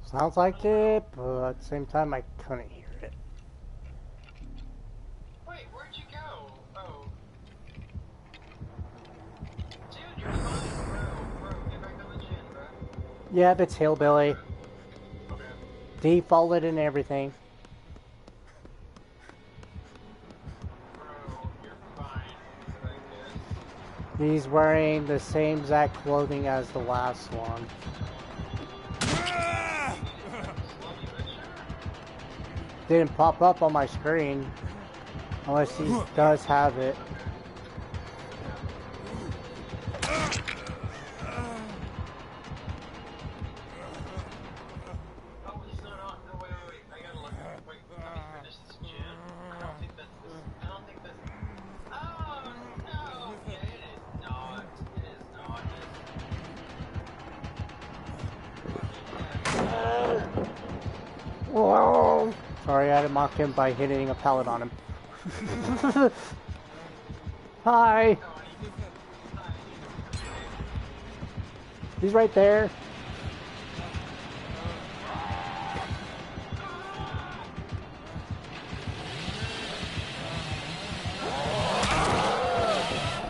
Sounds like it, but at the same time I couldn't hear it. Wait, where'd you go? Oh. Dude, you're fine, bro. Get back on the gym, bro. Yeah, it's hillbilly. Okay. Defaulted and everything. Bro, you're fine, I guess. He's wearing the same exact clothing as the last one. Didn't pop up on my screen. Unless he does have it. Oh, he's not on. No, wait. I gotta look. Wait, let me finish this gym. I don't think that's this. I don't think that's. Oh, no. Yeah, it is not. It is not. Whoa. Sorry, I had to mock him by hitting a pallet on him. Hi. He's right there.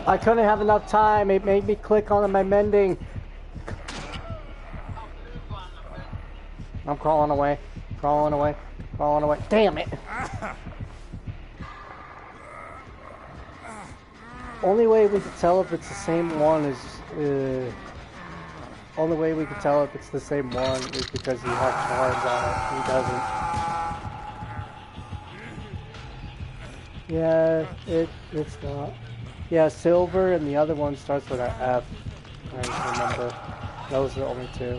I couldn't have enough time. It made me click on my mending. I'm crawling away. Crawling away. Crawling away. Damn it. Only way we can tell if it's the same one is... only way we can tell if it's the same one is because he has charms on it. He doesn't. Yeah, it's not. Yeah, silver and the other one starts with an F. I just remember. Those are the only two.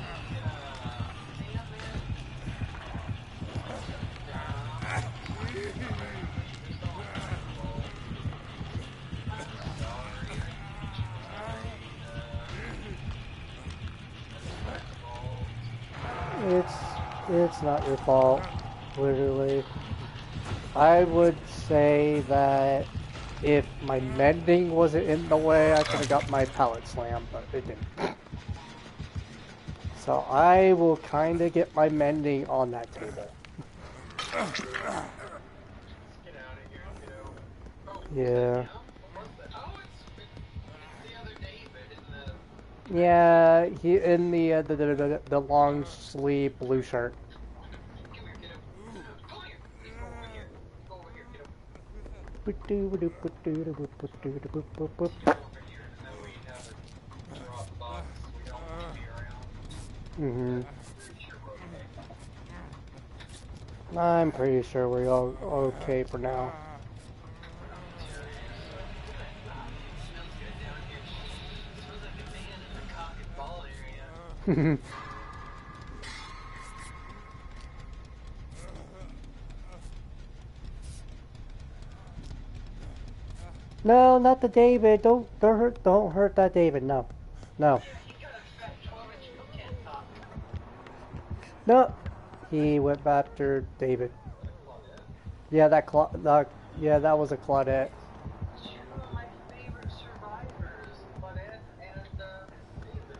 It's not your fault, literally. I would say that if my mending wasn't in the way, I could have got my pallet slam, but it didn't. So I will kind of get my mending on that table. Get out of here, kiddo. Oh, Yeah. what was that? Oh, it's the other David in the... Yeah, he in the long sleeve blue shirt. Come here, kiddo. Come here. Please go over here. Go over here, kiddo. Go over here, and that way you have a drop box. We don't want to be around. Pretty sure we're okay. I'm pretty sure we're all okay for now. Smells good down here. Smells like a man in the cock and ball area. No, not the David. Don't hurt that David. No. No. You got a fat 12-inch who can't talk. No. He went after David. Claudette. Yeah, yeah, that was a Claudette. Two of my favorite survivors, Claudette and David.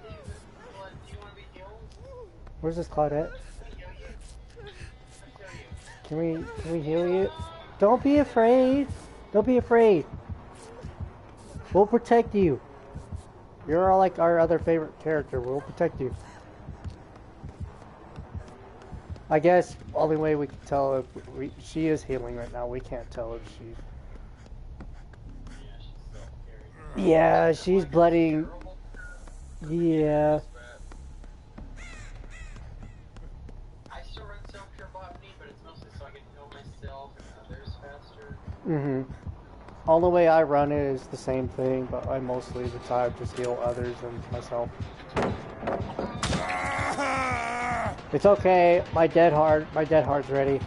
David, what, do you want to be healed? Where's this Claudette? Let me heal you. Let's heal you. Can we heal you? Don't be afraid. Don't be afraid. We'll protect you. You're like our other favorite character. We'll protect you. I guess only way we can tell if she is healing right now. We can't tell if she's. Yeah, she's blooding. Yeah. I still run self-care botany, but it's mostly so I can heal myself and others faster. Mhm. All the way I run it is the same thing, but I mostly the time just heal others and myself. It's okay. My dead heart's ready.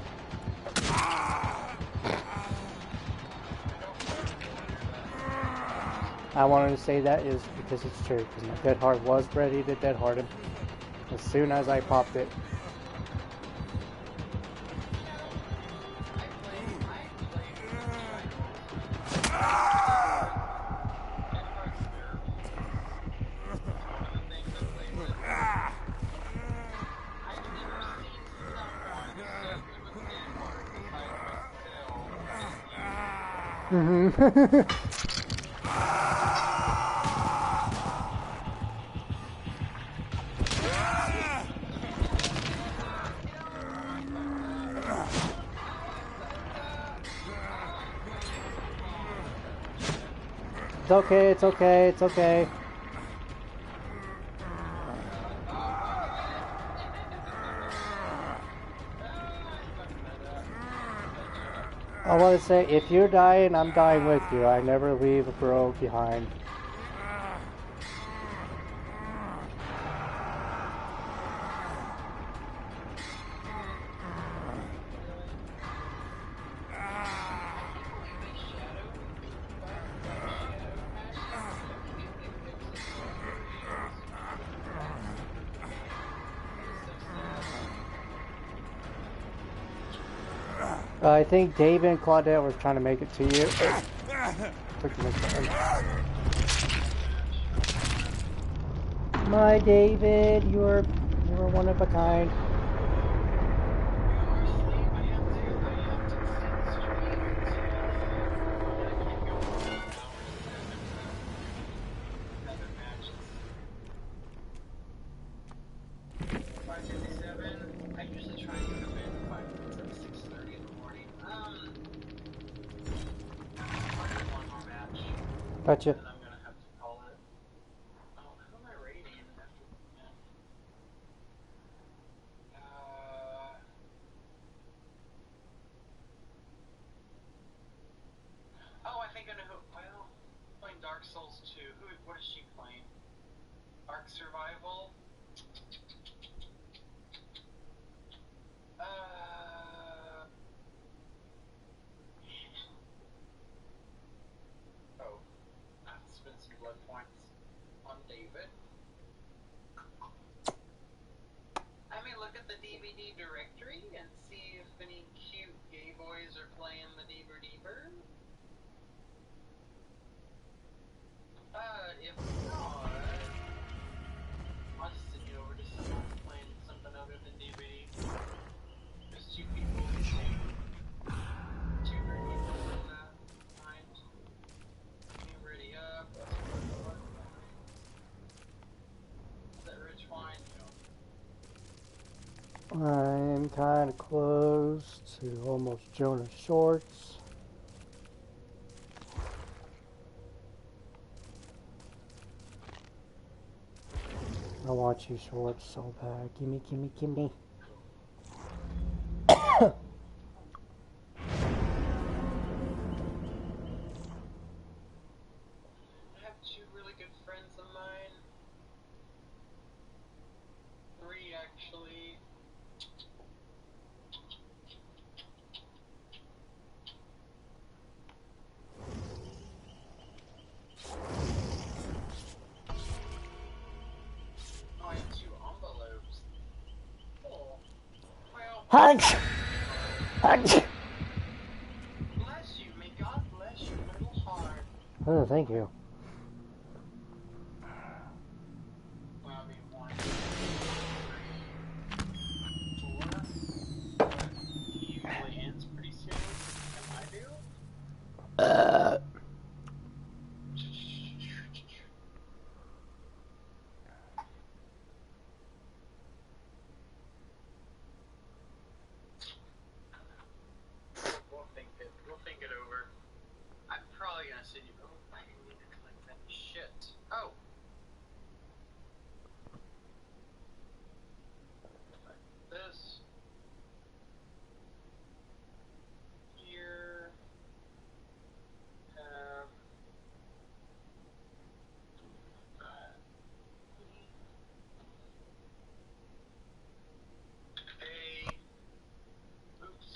I wanted to say that is because it's true, because my dead heart was ready to dead heart him as soon as I popped it. Mm-hmm. It's okay, it's okay, it's okay. I want to say, if you're dying, I'm dying with you. I never leave a bro behind. I think David and Claudette was trying to make it to you. My David, you're one of a kind. I usually try and go to bed by 6:30 in the morning. I'll do one more match. Gotcha. And I'm gonna have to call it. Oh, who am I rating after that? Oh, I think I know who. Well, playing Dark Souls 2. What is she playing? Ark Survival? Oh, I have to spend some blood points on David. I may look at the DVD directory and see if any cute gay boys are playing the Deeper Deeper. If not, I'll just send you over to someone playing something other than DVD. There's two people, two group people in that mind. Get me ready up. That rich wine, you know. I'm kind of close to almost Jonah's shorts. I want you shorts so bad. Gimme, gimme, gimme. I have two really good friends of mine. Three, actually. Hugs! Hugs! Bless you. May God bless your little heart. Oh, thank you. Well, I mean, 1, 2, 3, 4. He usually ends pretty soon. Am I due? We'll think it over. I'm probably gonna send you. Oh, I didn't need to click that shit. Oh. Like this. Here. Have. A. Oops.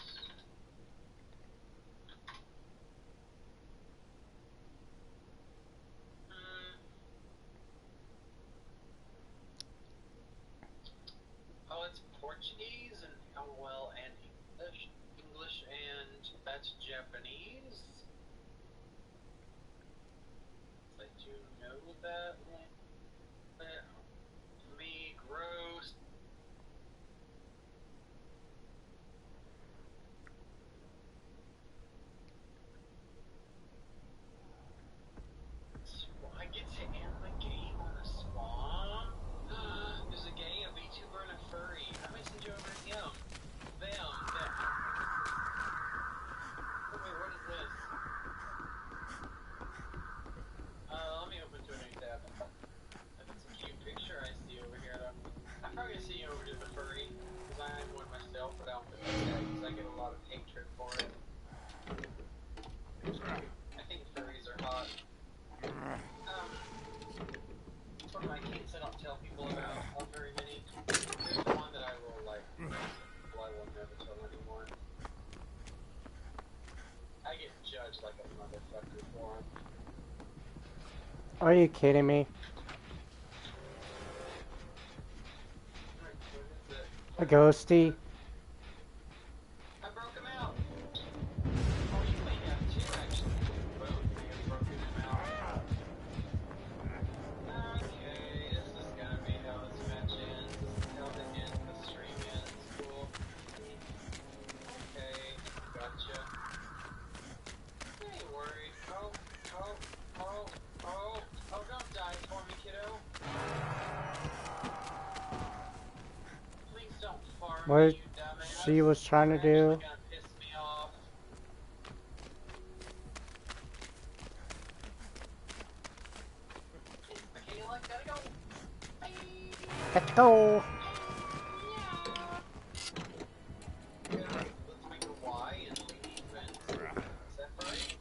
Oh, it's Portuguese and oh well, and English, and that's Japanese. I do know that. Me gross. I get to end the game on a spawn. There's a gay, a VTuber, and a furry. I message over him. Them. Oh, wait, what is this? Let me open to a new tab. If it's a cute picture I see over here, I'm probably gonna see you over to the furry, because I am one myself, but I don't put that tag, because I get a lot of hatred for it. I think furries are hot. It's one of my kinks I don't tell people about very many. There's one that I will, like, well, I will never tell anyone. I get judged like a motherfucker for him. Are you kidding me? A ghosty? I broke him out. Oh, you may have two, actually. Both may have broken him out. Okay, this is gonna be how this match ends. This is how the end of the stream ends. Cool. Okay, gotcha. I ain't worried. Oh, don't die for me, kiddo. Please don't farm What me, you dumbass. she was trying to do? You're actually gonna piss me off. Okay, like, gotta go. Bye. Let's go! Let's make a Y and leave and separate.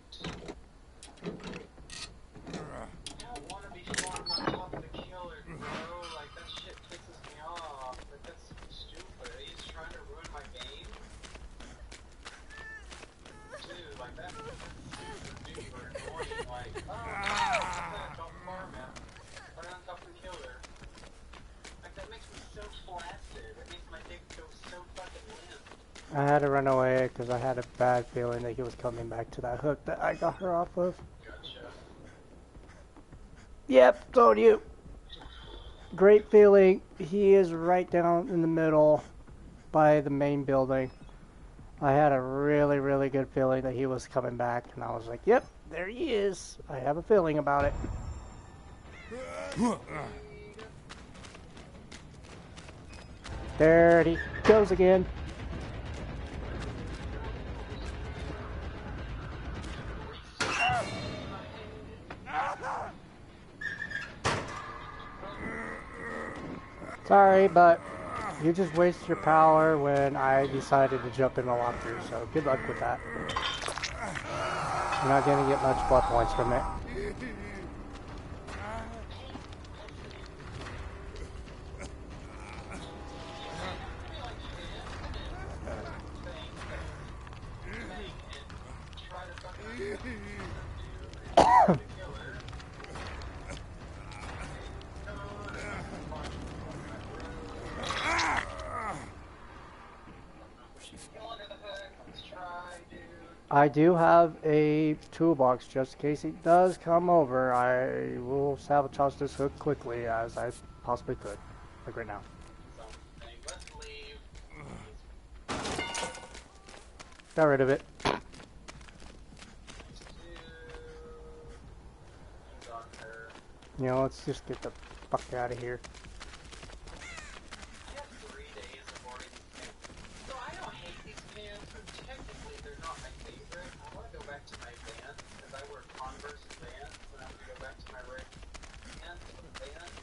I don't want to be farmed on top of the killer, bro. Like, that shit pisses me off. Like, that's stupid. He's trying to ruin my game. Dude, like, that's stupid. Dude, you are annoying. Like, don't farm him. Right on top of the killer. Like, that makes me so flaccid. It makes my dick go so fucking limp. I had to run away because I had a bad feeling that he was coming back to that hook that I got her off of. Gotcha. Yep, told you. Great feeling. He is right down in the middle by the main building. I had a really, really good feeling that he was coming back, and I was like, yep, there he is. I have a feeling about it. There he goes again. Sorry, but you just waste your power when I decided to jump in the walkthrough, so good luck with that. You're not going to get much blood points from it. I do have a toolbox just in case he does come over. I will sabotage this hook quickly as I possibly could. Like right now. Something. Let's leave. Got rid of it. You know, let's just get the fuck out of here. I have 3 days of boarding these pants. So I don't hate these pants, but technically they're not my favorite. I want to go back to my Vans, because I wear Converse and Vans, and I'm going to go back to my red pants with Vans.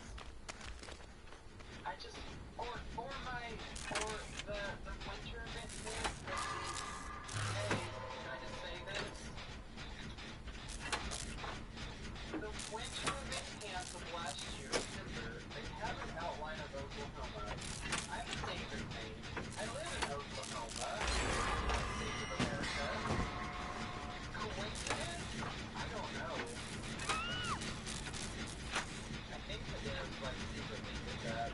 I just, or the winter event pants, hey, can I just say this? The winter event pants of last year, December, they have an outline of Oklahoma. I'm a David name. I live in Oklahoma, United States of America. Coincidence? I don't know. I think the devs like secretly did that.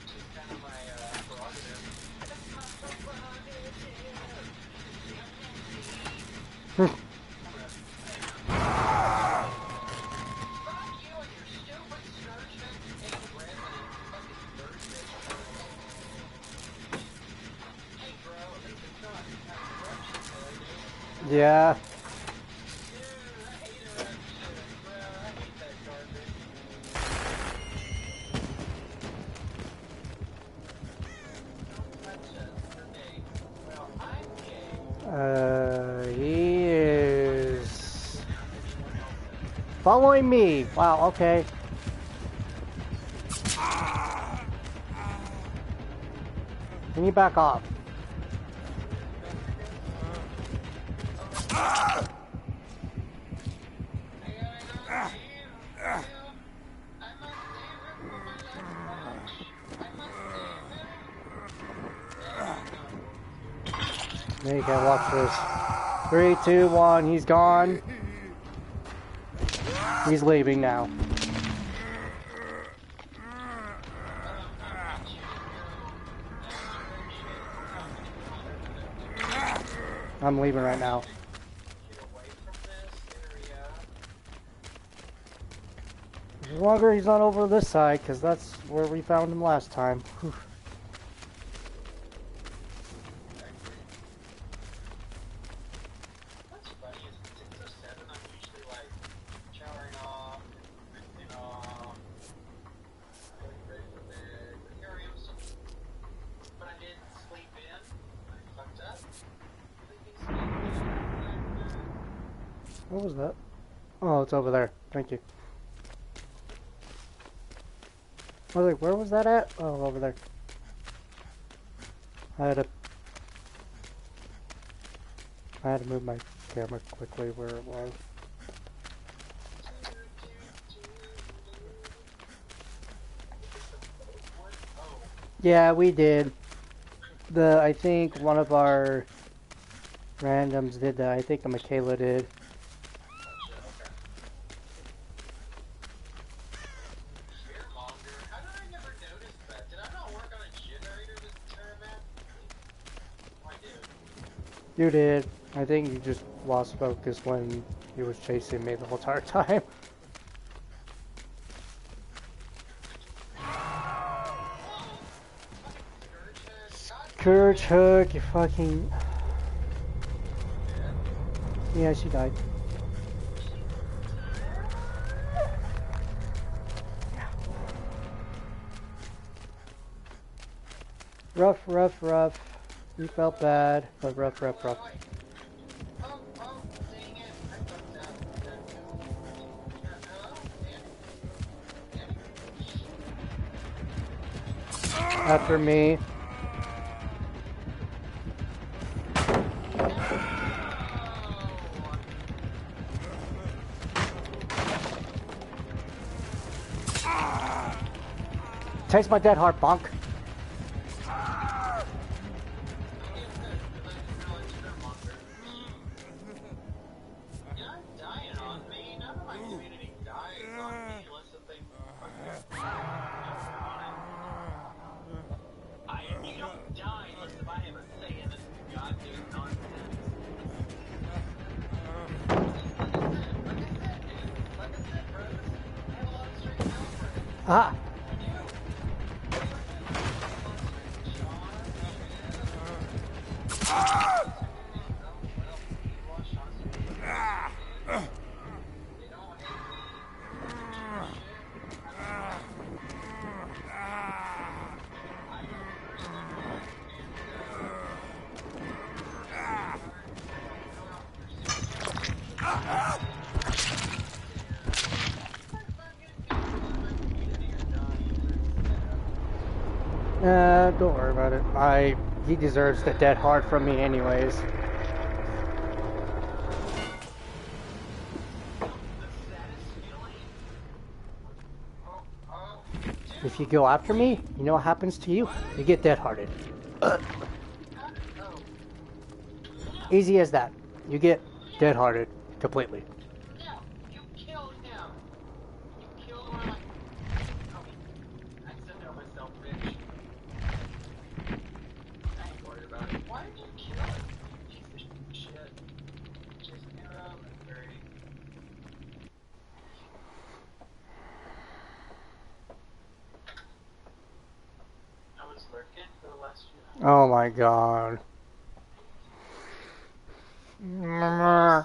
Which is kind of my prerogative. That's my prerogative. Yeah. He is following me. Wow, okay. Can you back off? There you go, watch this. 3, 2, 1, he's gone. He's leaving now. I'm leaving right now. As long as he's not over this side, because that's where we found him last time. Whew. What was that? Oh, it's over there. Thank you. I was like, where was that at? Oh, over there. I had to move my camera quickly where it was. Yeah, we did. I think one of our randoms did that. I think Michaela did. You did. I think you just lost focus when he was chasing me the whole entire time. Scourge hook, you fucking... Yeah, she died. Rough, rough, rough. We felt bad, but rough, rough, rough. After me. Taste my dead heart, bonk. Ah! Don't worry about it. He deserves the dead heart from me anyways. If you go after me, you know what happens to you? You get dead-hearted. Easy as that. You get dead-hearted completely. Yeah, you killed him. You killed one of my... Oh, I said that myself, bitch. I ain't worried about it. Why did you kill him? You piece of shit. Just get up and dirty. I was lurking for the last few hours. Oh my god.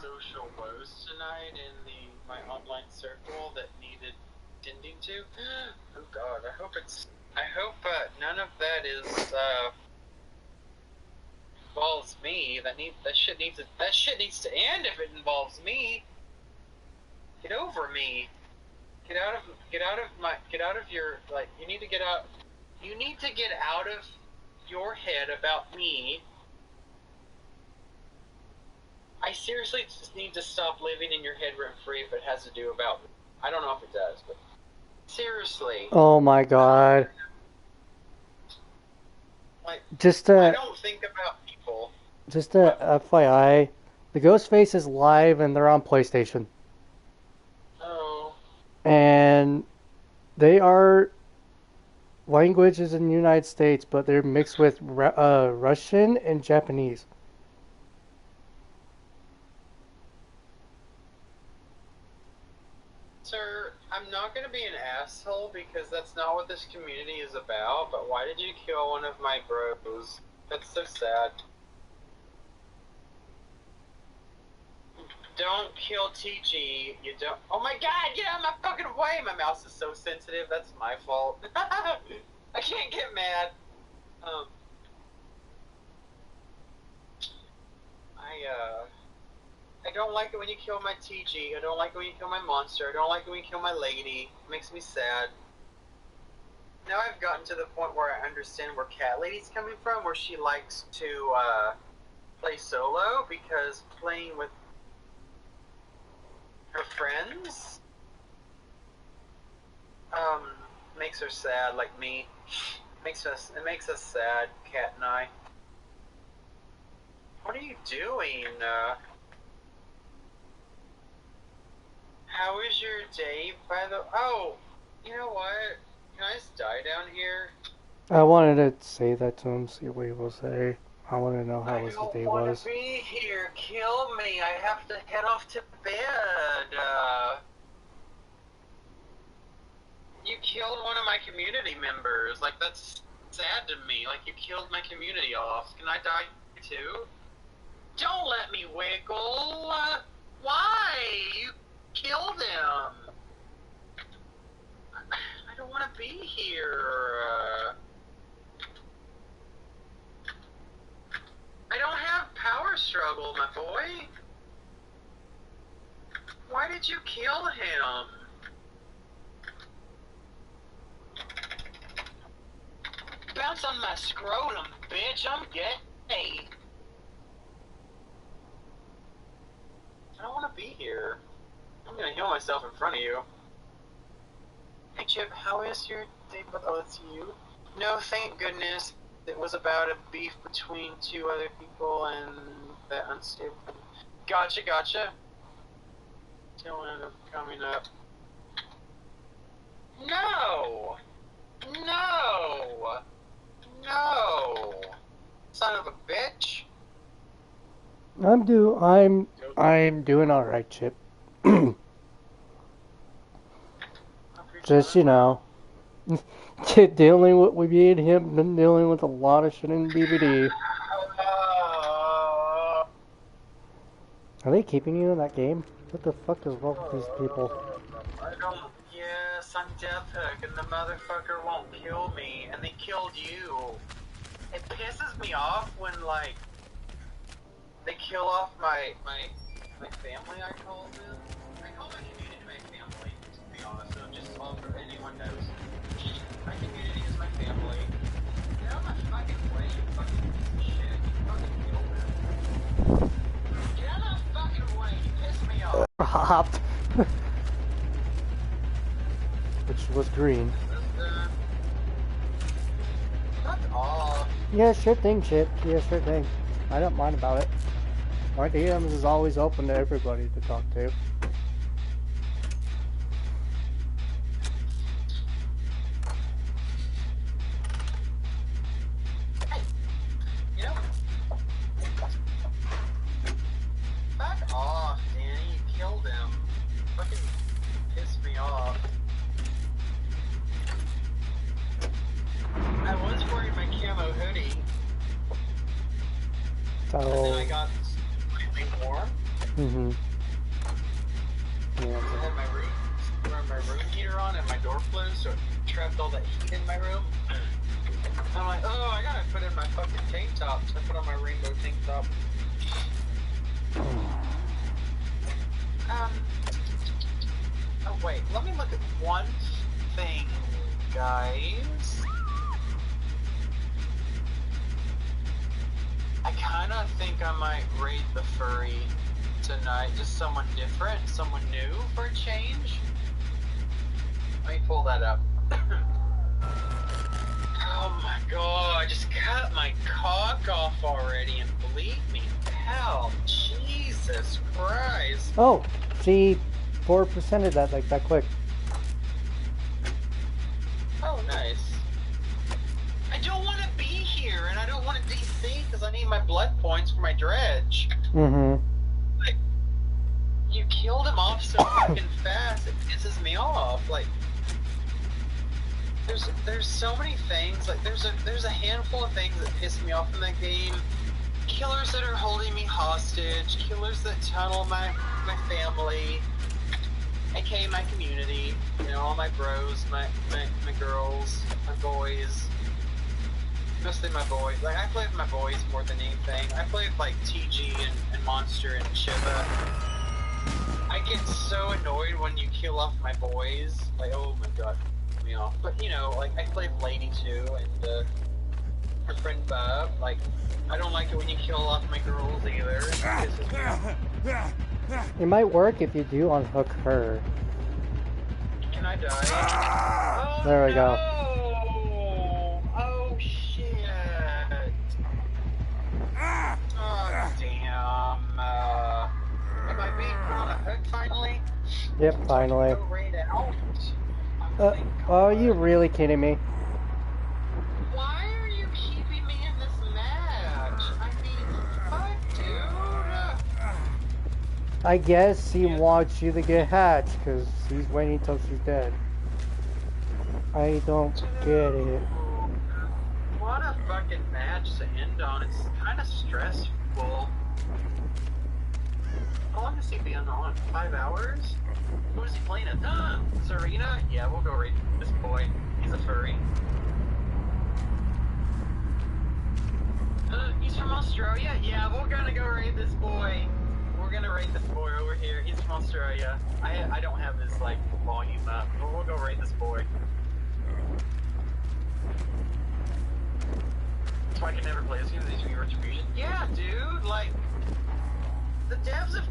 Social woes tonight in my online circle that needed tending to. Oh god, I hope none of that is involves me. That shit needs to end if it involves me. Get over me. Get out of your, like, you need to get out of your head about me. I seriously just need to stop living in your head rent free if it has to do about me. I don't know if it does, but seriously. Oh my god. Like, Just I don't think about people. Just a FYI, the Ghostface is live and they're on PlayStation. Oh. And they are languages in the United States, but they're mixed with Russian and Japanese. Sir, I'm not going to be an asshole because that's not what this community is about, but why did you kill one of my bros? That's so sad. Don't kill TG. You don't. Oh my god, get out of my fucking way! My mouse is so sensitive, that's my fault. I can't get mad. I don't like it when you kill my TG. I don't like it when you kill my monster. I don't like it when you kill my lady. It makes me sad. Now I've gotten to the point where I understand where Cat Lady's coming from, where she likes to play solo, because playing with her friends makes her sad, like me. It makes us sad, Cat and I. What are you doing? How is your day, by the... Oh, you know what? Can I just die down here? I wanted to say that to him, see what he will say. I want to know how his day was. I don't want to be here. Kill me. I have to head off to bed. You killed one of my community members. Like, that's sad to me. Like, you killed my community off. Can I die too? Don't let me wiggle. Why? You killed him. I don't want to be here. I don't have power struggle, my boy. Why did you kill him? Bounce on my scrotum, bitch. I'm gay. I don't want to be here. I'm gonna heal myself in front of you. Hey Chip, how is your day? Oh, it's you? No, thank goodness. It was about a beef between two other people and that unstable. Gotcha. Still ended up coming up. No! Son of a bitch! I'm doing all right, Chip. Just, you know, Dealing with me and him, been dealing with a lot of shit in DVD. Are they keeping you in that game? What the fuck is wrong with these people? I don't. Yes, I'm Death Hook, and the motherfucker won't kill me, and they killed you. It pisses me off when, like, they kill off my family, I call them. I call my community my family, to be honest, so just so anyone knows. My community is my family. Get out of my fucking way, you fucking piece of shit. You fucking killed them. Get out of my fucking way, you piss me off. Hopped. Which was green. Fuck off. Yeah, sure thing, Chip. Yeah, sure thing. I don't mind about it. My DMs is always open to everybody to talk to. Hey, you know, back off, Danny. You killed him. Fucking pissed me off. I was wearing my camo hoodie, and then I So, got completely warm. I yeah. had my room heater on and my door closed, so it trapped all that heat in my room. I'm like, oh, I gotta put in my fucking tank top. So I put on my rainbow tank top. Oh wait, let me look at one thing, guys. I kinda think I might raid the furry tonight. Just someone different, someone new for a change. Let me pull that up. Oh my god, I just cut my cock off already, and believe me, hell, Jesus Christ. Oh, see, 4% of that like that quick. Oh, nice. I don't want to be here, and I don't want to DC because I need my blood points for my dredge. Like, you killed him off so fucking fast, it pisses me off. Like, there's so many things. Like, there's a handful of things that piss me off in that game. Killers that are holding me hostage, killers that tunnel my family, aka my community, you know, all my bros, my girls, my boys. Mostly my boys. Like, I play with my boys more than anything. I play with, like, TG and Monster and Shiva. I get so annoyed when you kill off my boys. Like, oh my god, piss me off. But, you know, like, I play with Lady too, and, her friend Bob. Like, I don't like it when you kill off my girls either. It pisses me off. It might work if you do unhook her. Can I die? Oh, There we go. no! Oh, shit. Oh, damn. Am I being put on a hook finally? Yep, finally. Go right out. Are you really kidding me? Why are you keeping me in this match? I mean, fuck, dude. I guess he wants you to get hatched because he's waiting till she's dead. I don't get it. What a fucking match to end on. It's kind of stressful. How long has he been on? 5 hours? Who is he playing at? Serena? Yeah, we'll go raid this boy. He's a furry. He's from Australia? Yeah, we're gonna go raid this boy. We're gonna raid this boy over here. He's from Australia. I don't have his, like, volume up, but we'll go raid this boy. So I can never play this game. These are retribution. Yeah, dude. Like, the devs are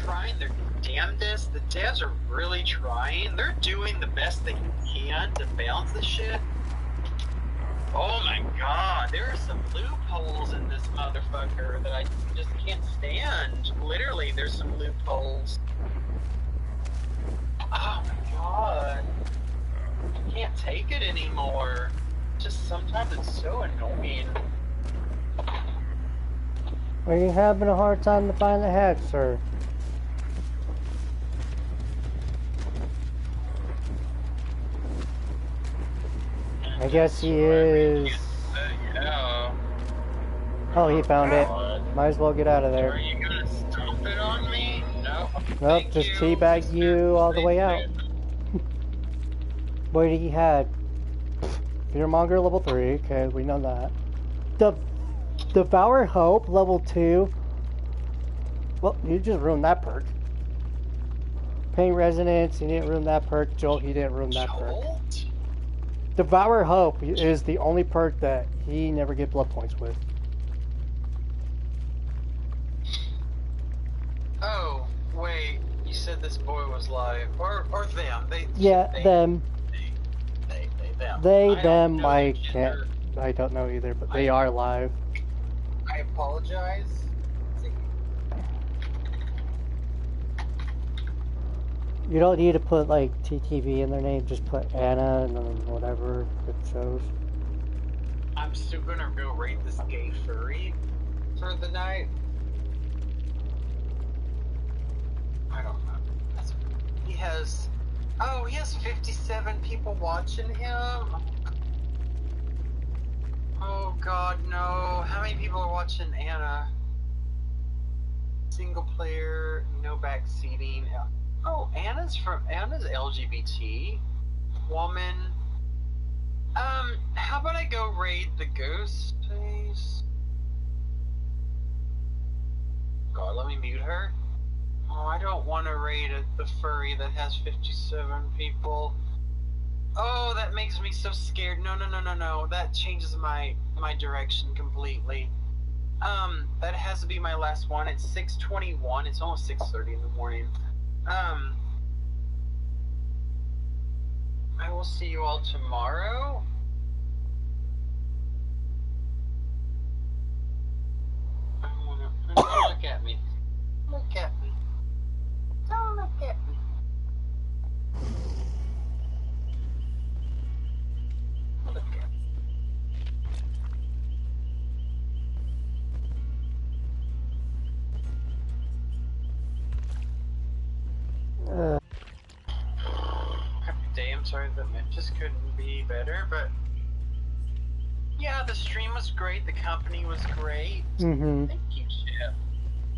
trying their damnedest. The devs are really trying. They're doing the best they can to balance this shit. Oh my god, there are some loopholes in this motherfucker that I just can't stand. Literally, there's some loopholes. Oh my god. I can't take it anymore. Just sometimes it's so annoying. Are you having a hard time to find the hatch, sir? I guess he So, I mean, is. yeah. Oh, he found it. God. Might as well get out of Are there. you gonna stomp it on me? No. Well, Thank just you, teabag Mr. you all the way out. Spaceman. What he had? Fearmonger level 3. Okay, we know that. Devour Hope level 2. Well, you just ruined that perk. Pain Resonance, he didn't ruin that perk. Jolt, he didn't ruin that perk. Jolt? Devour Hope is the only perk that he never get blood points with. Oh, wait. You said this boy was live. Or them. Yeah, them. Them. They, I don't them, know I their can't. gender. I don't know either, but they are live. I apologize. You don't need to put like TTV in their name, just put Anna and then whatever it shows. I'm still gonna go raid this gay furry for the night. I don't know. He has 57 people watching him. Oh god, no. How many people are watching Anna? Single player, no backseating. Oh, Anna's LGBT woman. How about I go raid the ghost face? God, let me mute her. Oh, I don't want to raid the furry that has 57 people. Oh, that makes me so scared. No. That changes my direction completely. That has to be my last one. It's 6:21. It's almost 6:30 in the morning. I will see you all tomorrow. Don't look at me. Look at me. Don't look at me. Look at me. Happy day. I'm sorry that Memphis couldn't be better, but yeah, the stream was great. The company was great. Mm-hmm. Thank you, Chip.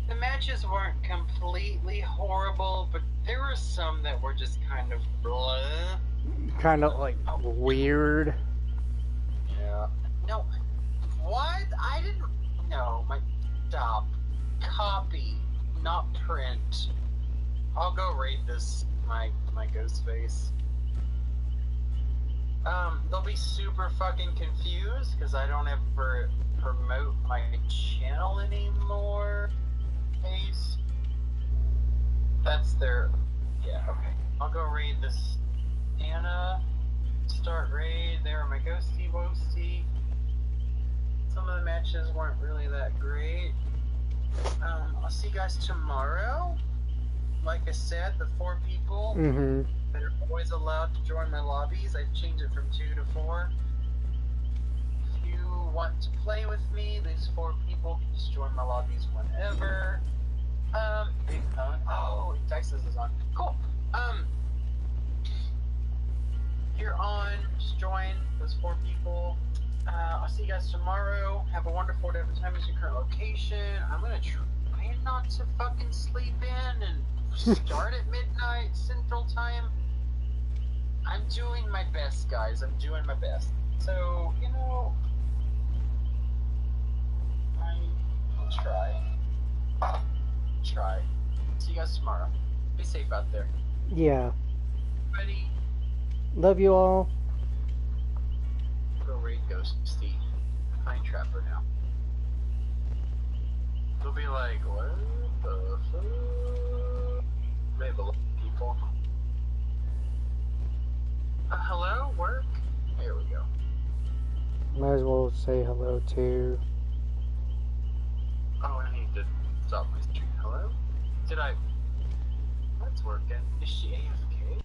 The matches weren't completely horrible, but there were some that were just kind of blah. Kind of like weird. Yeah. No. What? I didn't. No. Stop. Copy, not print. I'll go raid this. My ghost face. They'll be super fucking confused because I don't ever promote my channel anymore. Case. That's their. Yeah. Okay. I'll go raid this. Anna. Start raid. There are my ghosty woasty. Some of the matches weren't really that great. I'll see you guys tomorrow. Like I said, the 4 people Mm-hmm. that are always allowed to join my lobbies. I've changed it from 2 to 4. If you want to play with me, these 4 people can just join my lobbies whenever. Big phone. Oh, Dice is on. Cool. You're on. Just join those 4 people. I'll see you guys tomorrow. Have a wonderful whatever time is your current location. I'm gonna try not to fucking sleep in and start at midnight Central Time. I'm doing my best, guys. I'm doing my best. So, I will try. Try. See you guys tomorrow. Be safe out there. Yeah. Ready? Love you all. Go raid Ghosty. Find Trapper now. They'll be like, what the fuck? Maybe a lot of people. Hello? Work? Here we go. Might as well say hello to. Oh, I need to stop my stream. Hello? Did I? That's working. Is she AFK?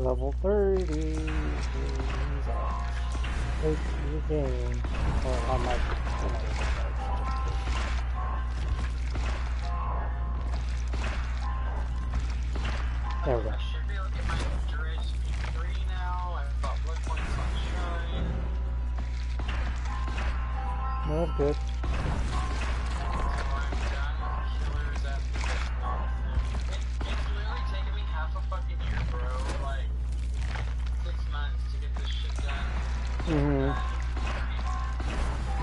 Level 30. Take your game. Or on my. There we go. I should be able to get my duration P3 now. I've got blood points on Shine. No, good. So I'm done with killers after this nonsense. It's literally taken me half a fucking year, bro. Like 6 months to get this shit done.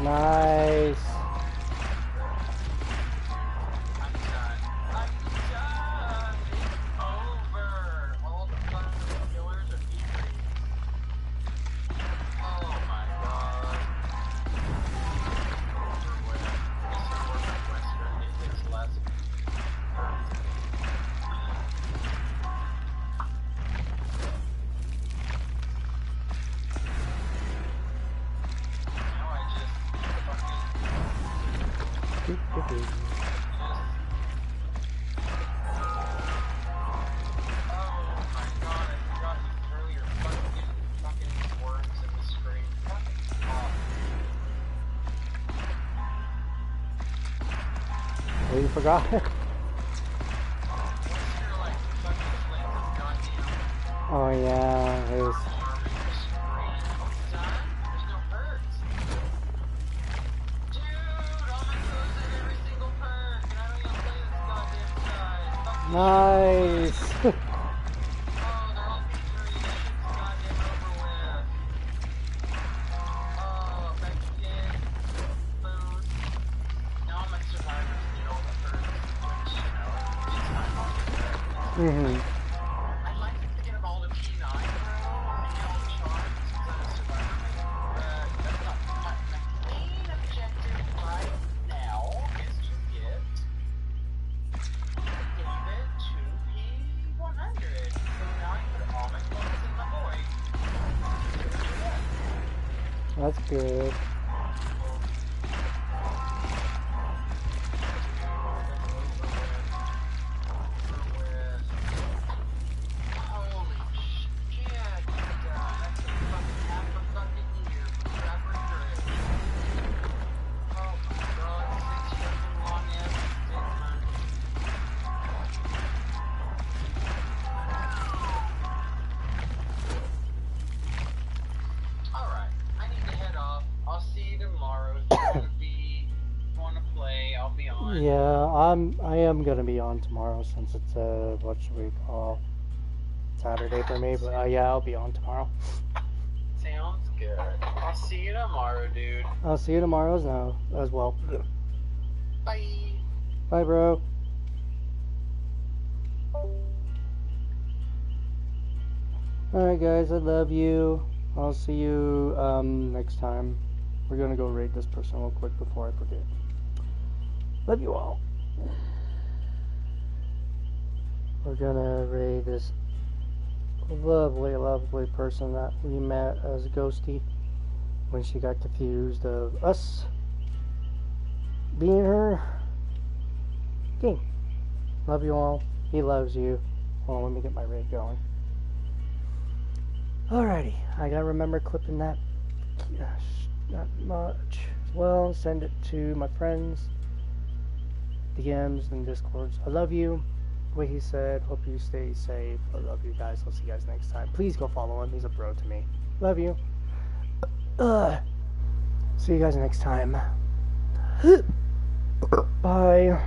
Nice. I'm done. I'm done. It's over. All the fucking killers are P3. Oh my god. Over with. This is worth my Wesker. It takes less. Now I just fucking just. Oh my god, I forgot you threw your fucking worms in the screen. Fucking off. Oh, you forgot? What's your like fucking length of goddamn Oh yeah, it was. arm in your screen? Oh, it's done? There's no perks. Dude, all my clothes have every single perk, and I don't even play this goddamn side. Fuck this Nice. shit. Oh, they're all P3. This shit's goddamn over with. Oh, back again. Boost. Now all my survivors need all the perks, which, you know, it's my fault. I'd like to get them all to P9, bro, and get all the charms, because I'm a survivor. But that's not my main objective right now is to get David to P100. So now I put all my focus in my boy. That's good. Holy shit, that's a fucking half a fucking year for Trapper Bridge. Oh my god, 6 fucking long ass 6 months. Alright, I need to head off. I'll see you tomorrow. If you wanna play, I'll be on. Yeah, I am gonna be on tomorrow since it's what should we call Saturday for me, but yeah, I'll be on tomorrow. Sounds good. I'll see you tomorrow, dude. I'll see you tomorrow as well. Bye. Bye, bro. Alright guys, I love you. I'll see you next time. We're gonna go raid this person real quick before I forget. Love you all. We're gonna raid this lovely, lovely person that we met as Ghosty when she got confused of us being her. King. Love you all. He loves you. Hold on, let me get my raid going. Alrighty, I gotta remember clipping that. Not much. Well, send it to my friends, DMs, and Discords. I love you. What he said. Hope you stay safe. I love you guys. I'll see you guys next time. Please go follow him. He's a bro to me. Love you. See you guys next time. Bye.